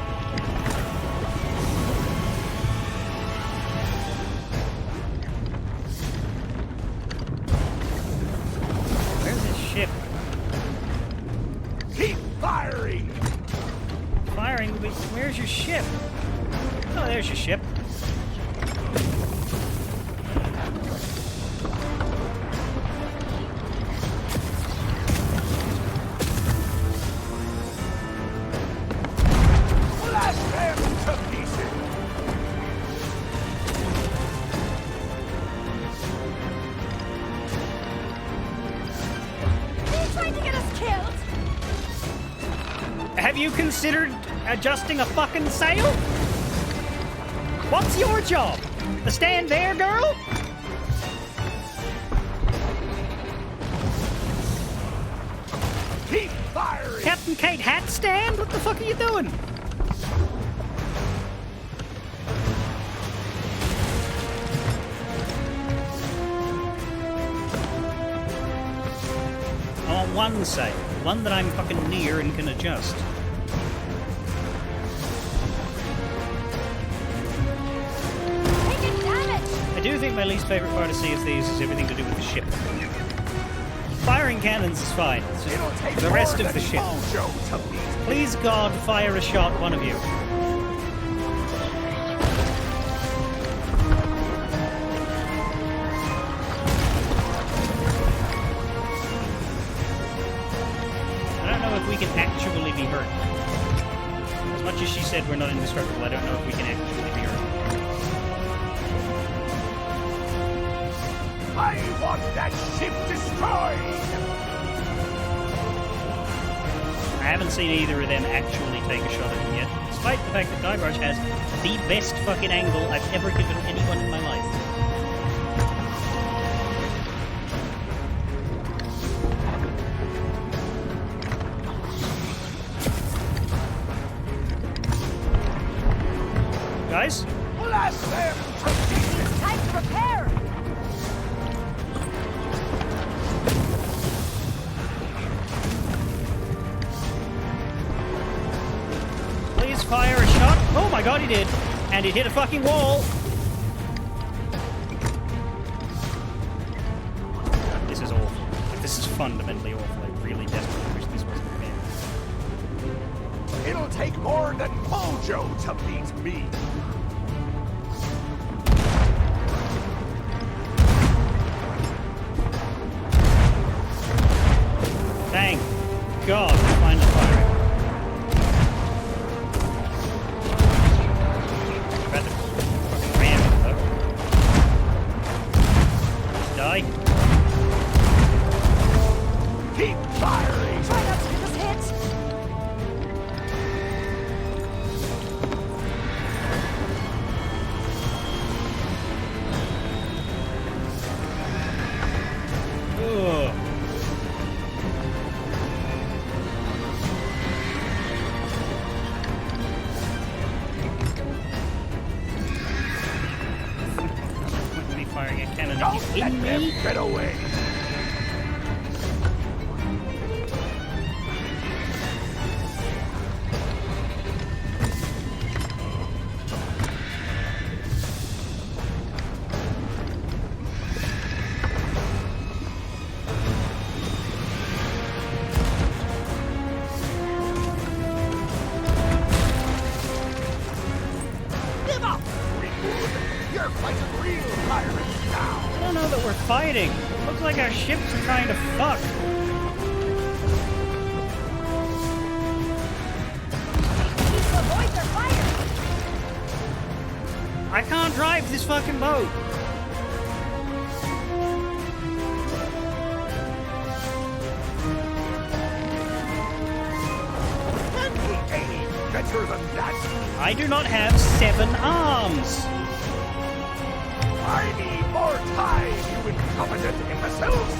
Where's his ship? Keep firing! Firing? Where's your ship? Oh, there's your ship. Blast them to pieces! Are you trying to get us killed? Have you considered adjusting a fucking sail? What's your job? To stand there, girl? Keep firing! Captain Kate Hat stand? What the fuck are you doing? I want one sail. One that I'm fucking near and can adjust. Taking damage! I do think my least favourite part of Sea of Thieves is everything to do with the ship. Firing cannons is fine. It's just It'll take the rest more of the than ship. mojo to beat me. Please, God, fire a shot, one of you. I don't know if we can actually be hurt. As much as she said we're not indestructible, I don't know if we can actually be hurt. I want that ship destroyed! I haven't seen either of them actually take a shot at him yet, despite the fact that Guybrush has the best fucking angle I've ever given anyone in my life. Guys? Blast them to pieces! Time to prepare! Please fire a shot. Oh my god, he did. And it hit a fucking wall. This is awful. Like, this is fundamentally awful. I really desperately wish this wasn't a game. It'll take more than mojo to beat me. Thank God we're finally firing. Rather fucking ram it, though. Die. Keep firing! Try not to get us hit! Ugh. Me firing a cannon Don't if let in them me. get away! Give up, Greenwood! You're fighting real pirates now! I don't know that we're fighting. It looks like our ships are trying to fuck. Need to avoid their fire! I can't drive this fucking boat. Can't be any better than that! I do not have 7 arms. I need more time, you incompetent imbeciles!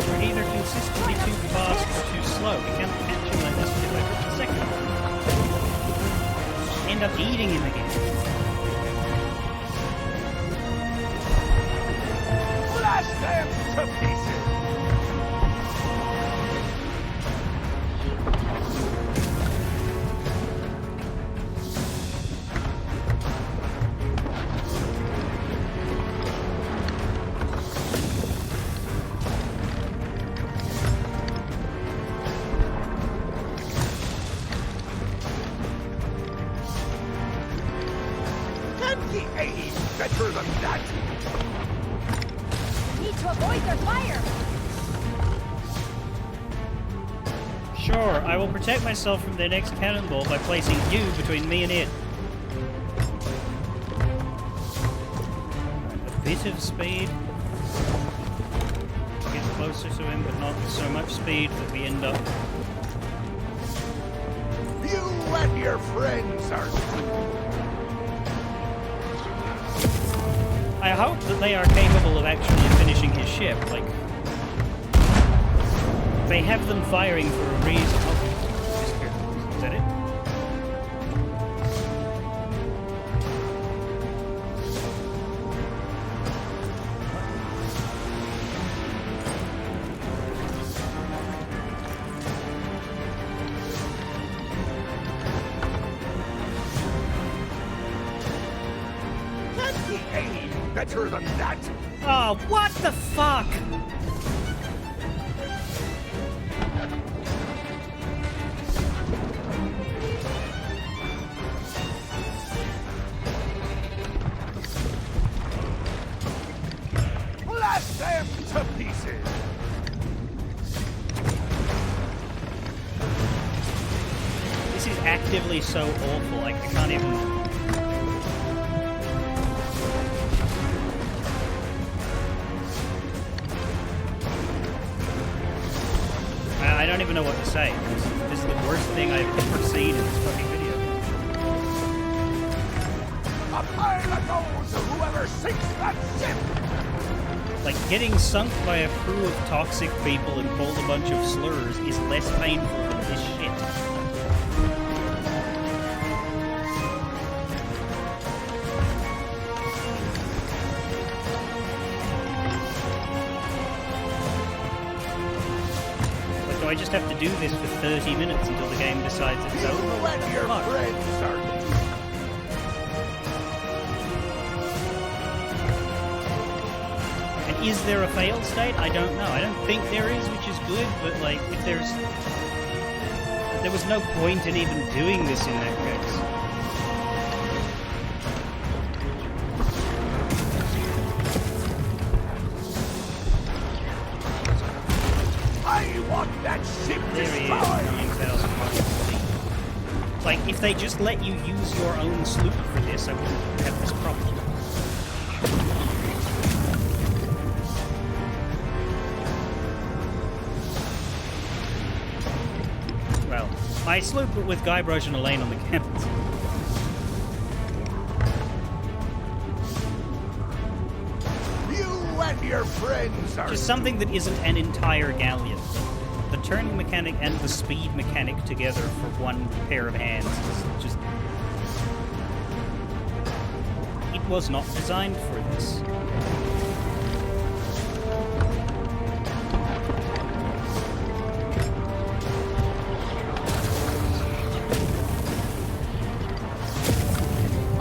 We're either consistently too fast or too slow. We can't catch him unless we do it for a second. End up eating him again. Blast them to pieces! better than that! Need to avoid their fire! Sure, I will protect myself from their next cannonball by placing you between me and it. A bit of speed. Get closer to him, but not so much speed that we end up... You and your friends are doomed. I hope that they are capable of actually finishing his ship, like... They have them firing for a reason. Oh, is that it? Can't be any better than that! Oh, what the fuck? Blast them to pieces! This is actively so awful, like, I can't even... I don't even know what to say. This is the worst thing I've ever seen in this fucking video. A pile of gold to whoever sinks that ship! Like, getting sunk by a crew of toxic people and called a bunch of slurs is less painful than this shit. Like, do I just have to do this for 30 minutes until the game decides it's over? You and your Fuck. friends are doomed. Is there a failed state? I don't know. I don't think there is, which is good, but like, if there's... There was no point in even doing this in that case. I want that ship There he is, destroyed! 9,000 feet. Like, if they just let you use your own sloop for this, I wouldn't have this problem. Well, my sloop with Guybrush and Elaine on the cannons. You and your friends are Just something that isn't an entire galleon. The turning mechanic and the speed mechanic together for one pair of hands is just... It was not designed for this.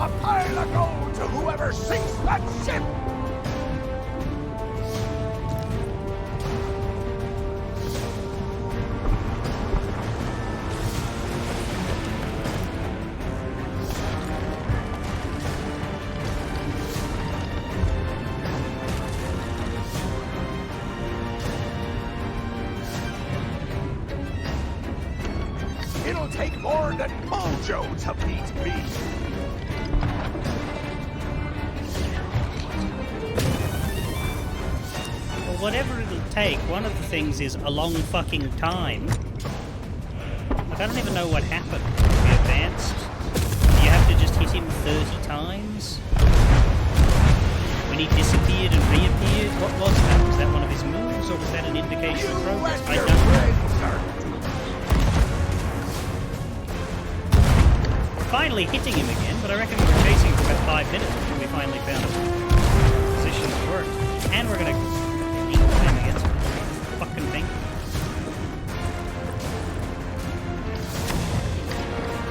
a pile of gold to whoever sinks that ship! It'll take more than mojo to beat me. Well, whatever it'll take, one of the things is a long fucking time. Like, I don't even know what happened. We advanced. You have to just hit him 30 times? When he disappeared and reappeared? What was that? Was that one of his moves, or was that an indication of progress? I don't know. Finally hitting him again, but I reckon we were chasing for about 5 minutes before we finally found a position that worked. And we're gonna aim against the fucking thing.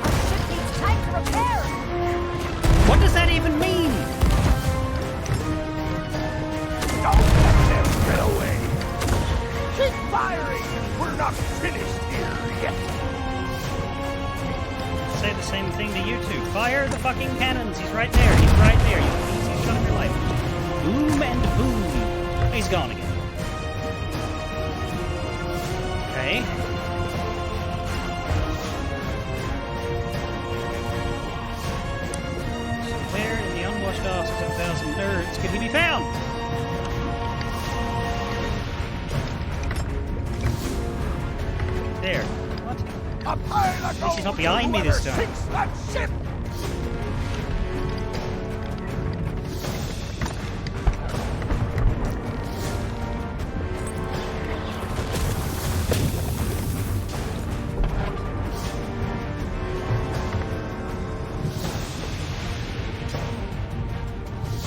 Our ship needs time to repair! What does that even mean? Don't let them get away! Keep firing! We're not finished here yet! Say the same thing to you two. Fire the fucking cannons! He's right there! He's right there! You easy shot of your life. Boom and boom. He's gone again. Okay. So where in the unwashed asses of 1,000 nerds could he be found? There. What? A pile of gold He's not behind me this time. sinks that ship!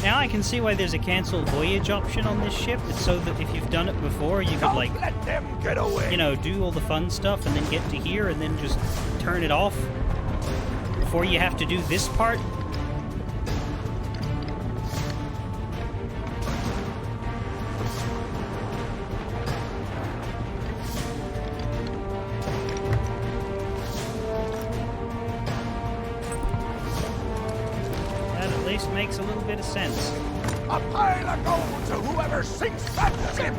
Now I can see why there's a cancel voyage option on this ship. It's so that if you've done it before, you could, Don't like, let them get away! you know, do all the fun stuff and then get to here and then just turn it off before you have to do this part. That at least makes a little bit of sense. A pile of gold to whoever sinks that ship!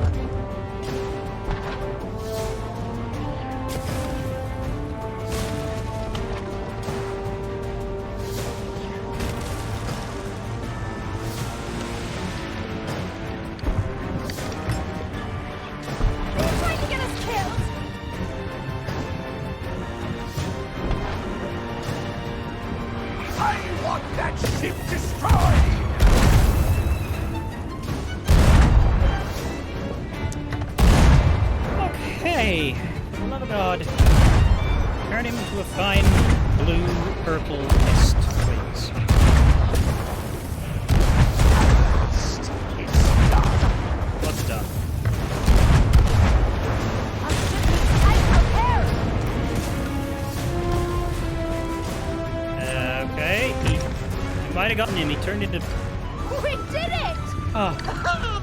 They're trying to get us killed! I want that ship destroyed! Okay, for the love of God, turn him into a fine blue-purple mist, please. It's done. What's done? Our ship needs tight repair! Okay, he might have gotten him. He turned into... We did it! Oh,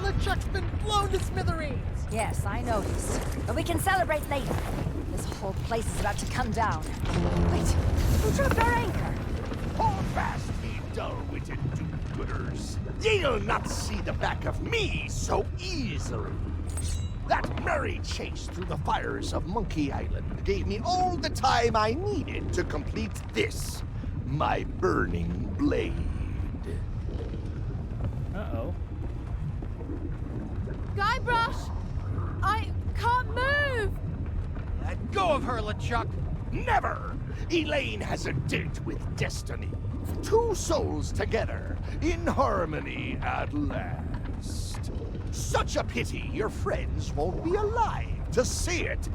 The chuck's been blown to smithereens! Yes, I noticed. But we can celebrate later. This whole place is about to come down. Wait, who dropped our anchor? Hold fast, ye dull-witted do-gooders. Ye'll not see the back of me so easily. That merry chase through the fires of Monkey Island gave me all the time I needed to complete this, my burning blade. uh-oh. Guybrush! I can't move! Let go of her, LeChuck. Never! Elaine has a date with destiny. Two souls together, in harmony at last. Such a pity your friends won't be alive to see it.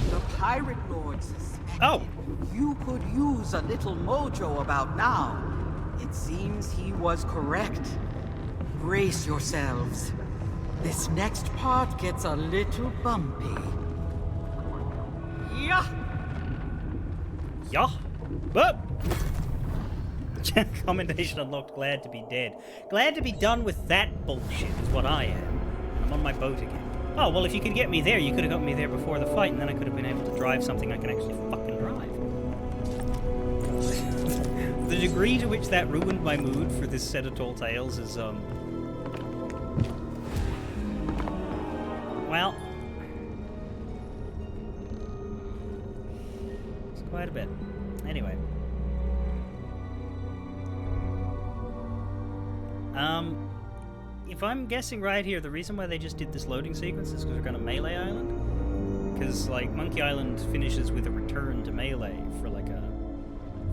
The pirate lord suspected Oh. you could use a little mojo about now. It seems he was correct. Brace yourselves. This next part gets a little bumpy. Yeah. Yeah. Whoop! Commendation unlocked. Glad to be dead. Glad to be done with that bullshit is what I am. I'm on my boat again. Oh, well, if you could get me there, you could have got me there before the fight, and then I could have been able to drive something I can actually fucking drive. The degree to which that ruined my mood for this set of Tall Tales is, well... it's quite a bit. Anyway. If I'm guessing right here, the reason why they just did this loading sequence is because they're going to Melee Island. Because, like, Monkey Island finishes with a return to Melee for, like, a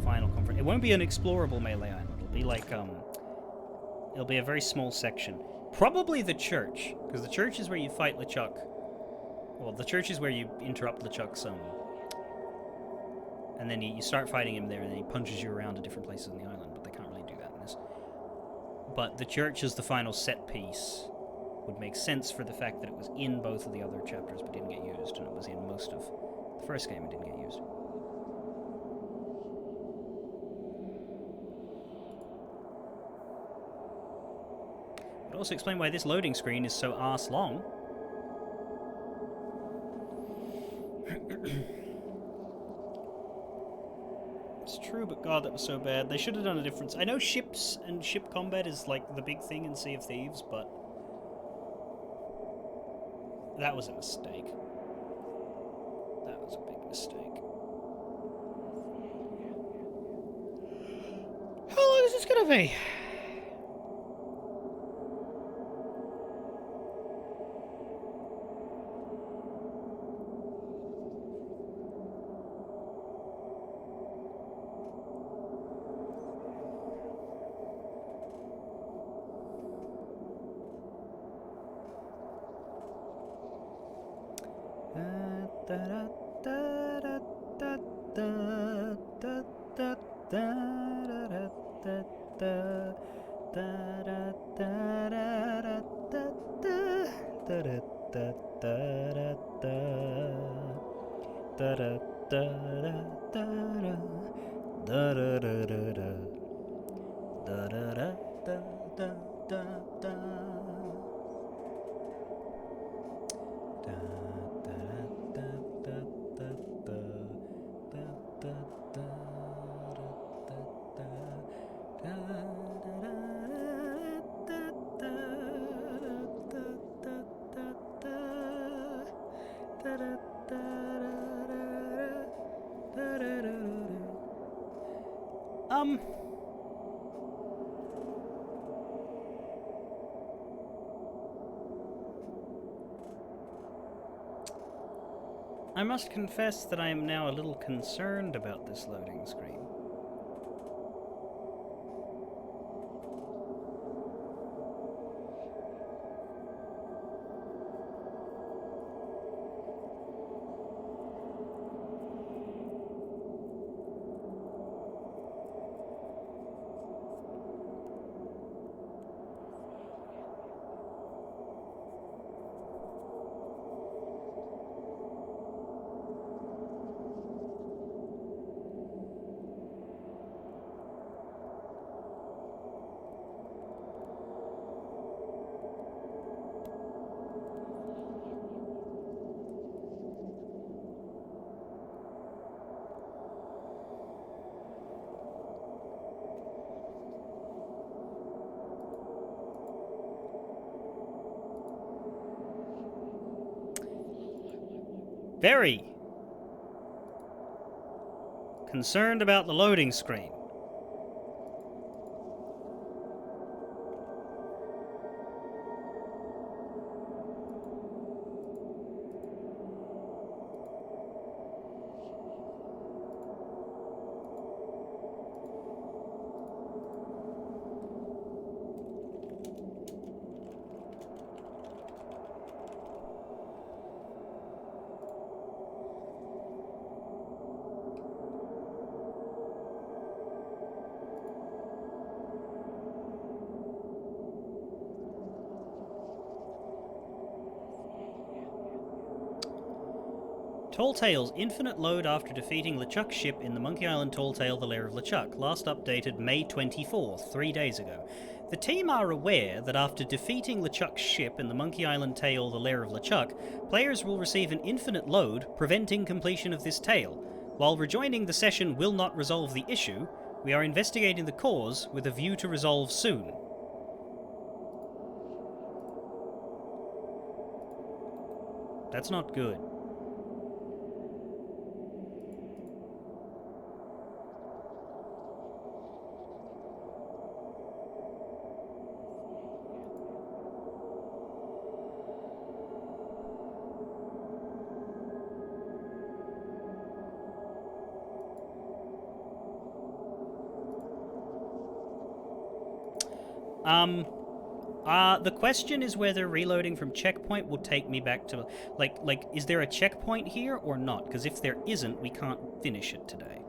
final confront. It won't be an explorable Melee Island. It'll be, like, it'll be a very small section. Probably the church, because the church is where you fight LeChuck. Well, the church is where you interrupt LeChuck's, and then you start fighting him there, and then he punches you around to different places on the island, but they can't really do that in this. But the church as the final set piece would make sense for the fact that it was in both of the other chapters but didn't get used, and it was in most of the first game and didn't get used. It would also explain why this loading screen is so arse long. It's true, but God, that was so bad. They should have done a difference. I know ships and ship combat is like the big thing in Sea of Thieves, but that was a mistake. That was a big mistake. How long is this gonna be? I must confess that I am now a little concerned about this loading screen. Very concerned about the loading screen. Tall Tale's infinite load after defeating LeChuck's ship in the Monkey Island Tall Tale, the Lair of LeChuck, last updated May 24th, 3 days ago. The team are aware that after defeating LeChuck's ship in the Monkey Island Tale, the Lair of LeChuck, players will receive an infinite load, preventing completion of this tale. While rejoining the session will not resolve the issue, we are investigating the cause with a view to resolve soon. That's not good. The question is whether reloading from checkpoint will take me back to, like, is there a checkpoint here or not? Because if there isn't, we can't finish it today.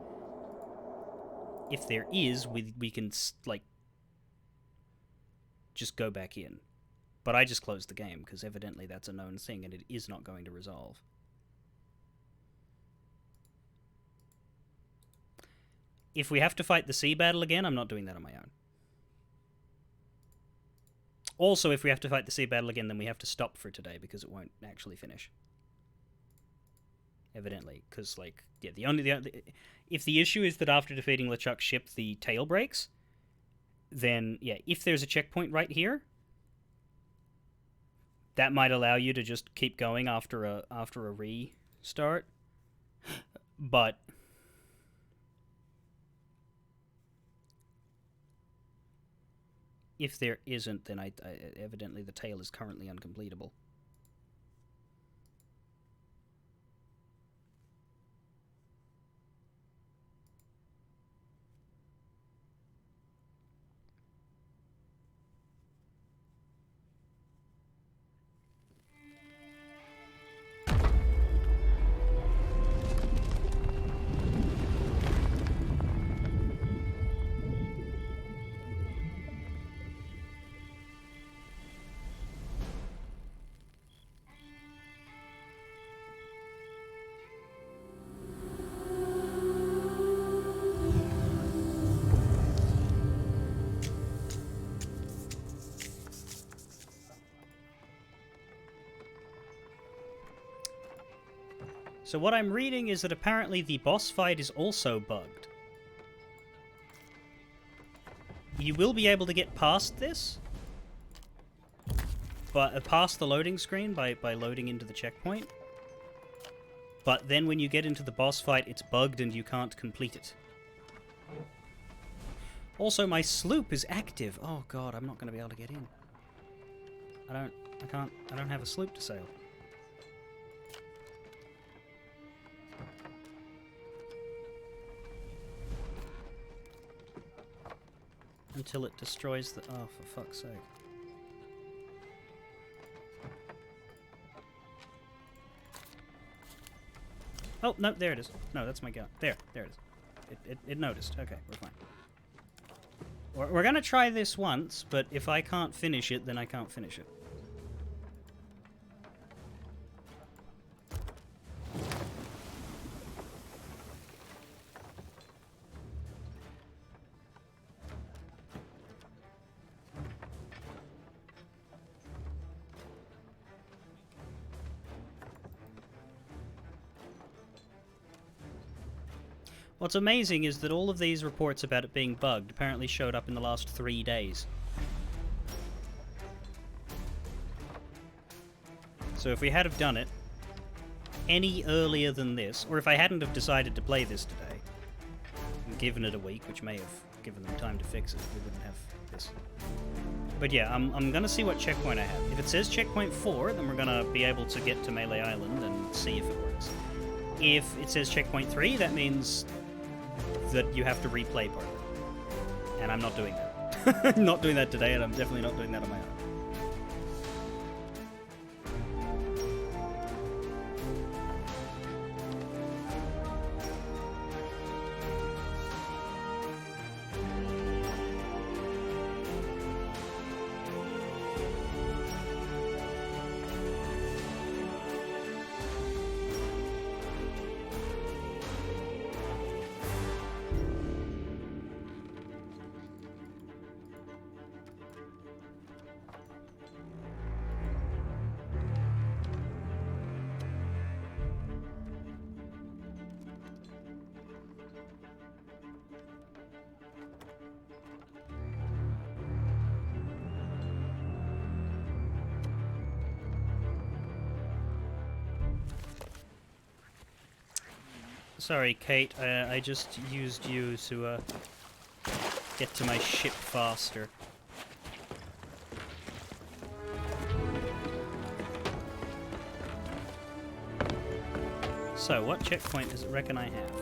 If there is, we can, like, just go back in. But I just closed the game, because evidently that's a known thing, and it is not going to resolve. If we have to fight the sea battle again, I'm not doing that on my own. Also, if we have to fight the sea battle again, then we have to stop for today because it won't actually finish. evidently, because, like, yeah, if the issue is that after defeating LeChuck's ship the tail breaks, then, yeah, if there's a checkpoint right here, that might allow you to just keep going after a restart. But if there isn't, then evidently the tail is currently uncompletable. So what I'm reading is that apparently the boss fight is also bugged. You will be able to get past this, but past the loading screen by loading into the checkpoint. But then when you get into the boss fight, it's bugged and you can't complete it. Also, my sloop is active. Oh god, I'm not going to be able to get in. I don't have a sloop to sail. Until it destroys the... Oh, for fuck's sake. Oh, no, there it is. No, that's my gun. There it is. It noticed. Okay, we're fine. We're gonna try this once, but if I can't finish it, then I can't finish it. What's amazing is that all of these reports about it being bugged apparently showed up in the last 3 days. So if we had have done it any earlier than this, or if I hadn't have decided to play this today, and given it a week, which may have given them time to fix it, we wouldn't have this. But yeah, I'm gonna see what checkpoint I have. If it says checkpoint 4, then we're gonna be able to get to Melee Island and see if it works. If it says checkpoint 3, that means that you have to replay part of it. And I'm not doing that. I'm not doing that today, and I'm definitely not doing that on my own. Sorry, Kate, I just used you to get to my ship faster. So, what checkpoint does it reckon I have?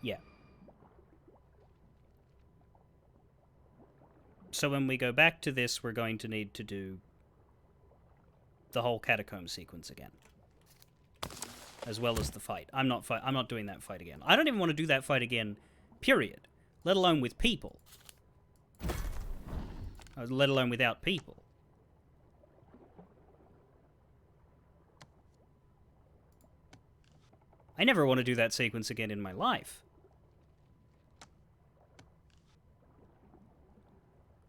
Yeah. So when we go back to this, we're going to need to do the whole catacomb sequence again, as well as the fight. I'm not doing that fight again. I don't even want to do that fight again, period. Let alone with people. Let alone without people. I never want to do that sequence again in my life.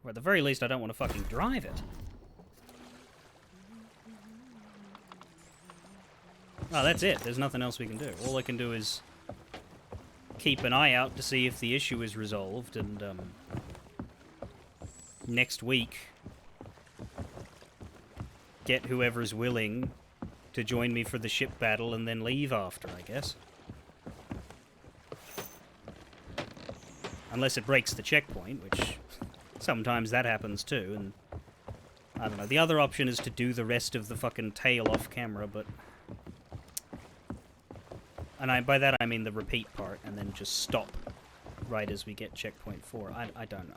Or at the very least, I don't want to fucking drive it. Oh, that's it. There's nothing else we can do. All I can do is keep an eye out to see if the issue is resolved, and next week get whoever's willing to join me for the ship battle and then leave after, I guess. Unless it breaks the checkpoint, which sometimes that happens too, and I don't know. The other option is to do the rest of the fucking tale off camera, but... And by that I mean the repeat part, and then just stop right as we get checkpoint 4. I don't know.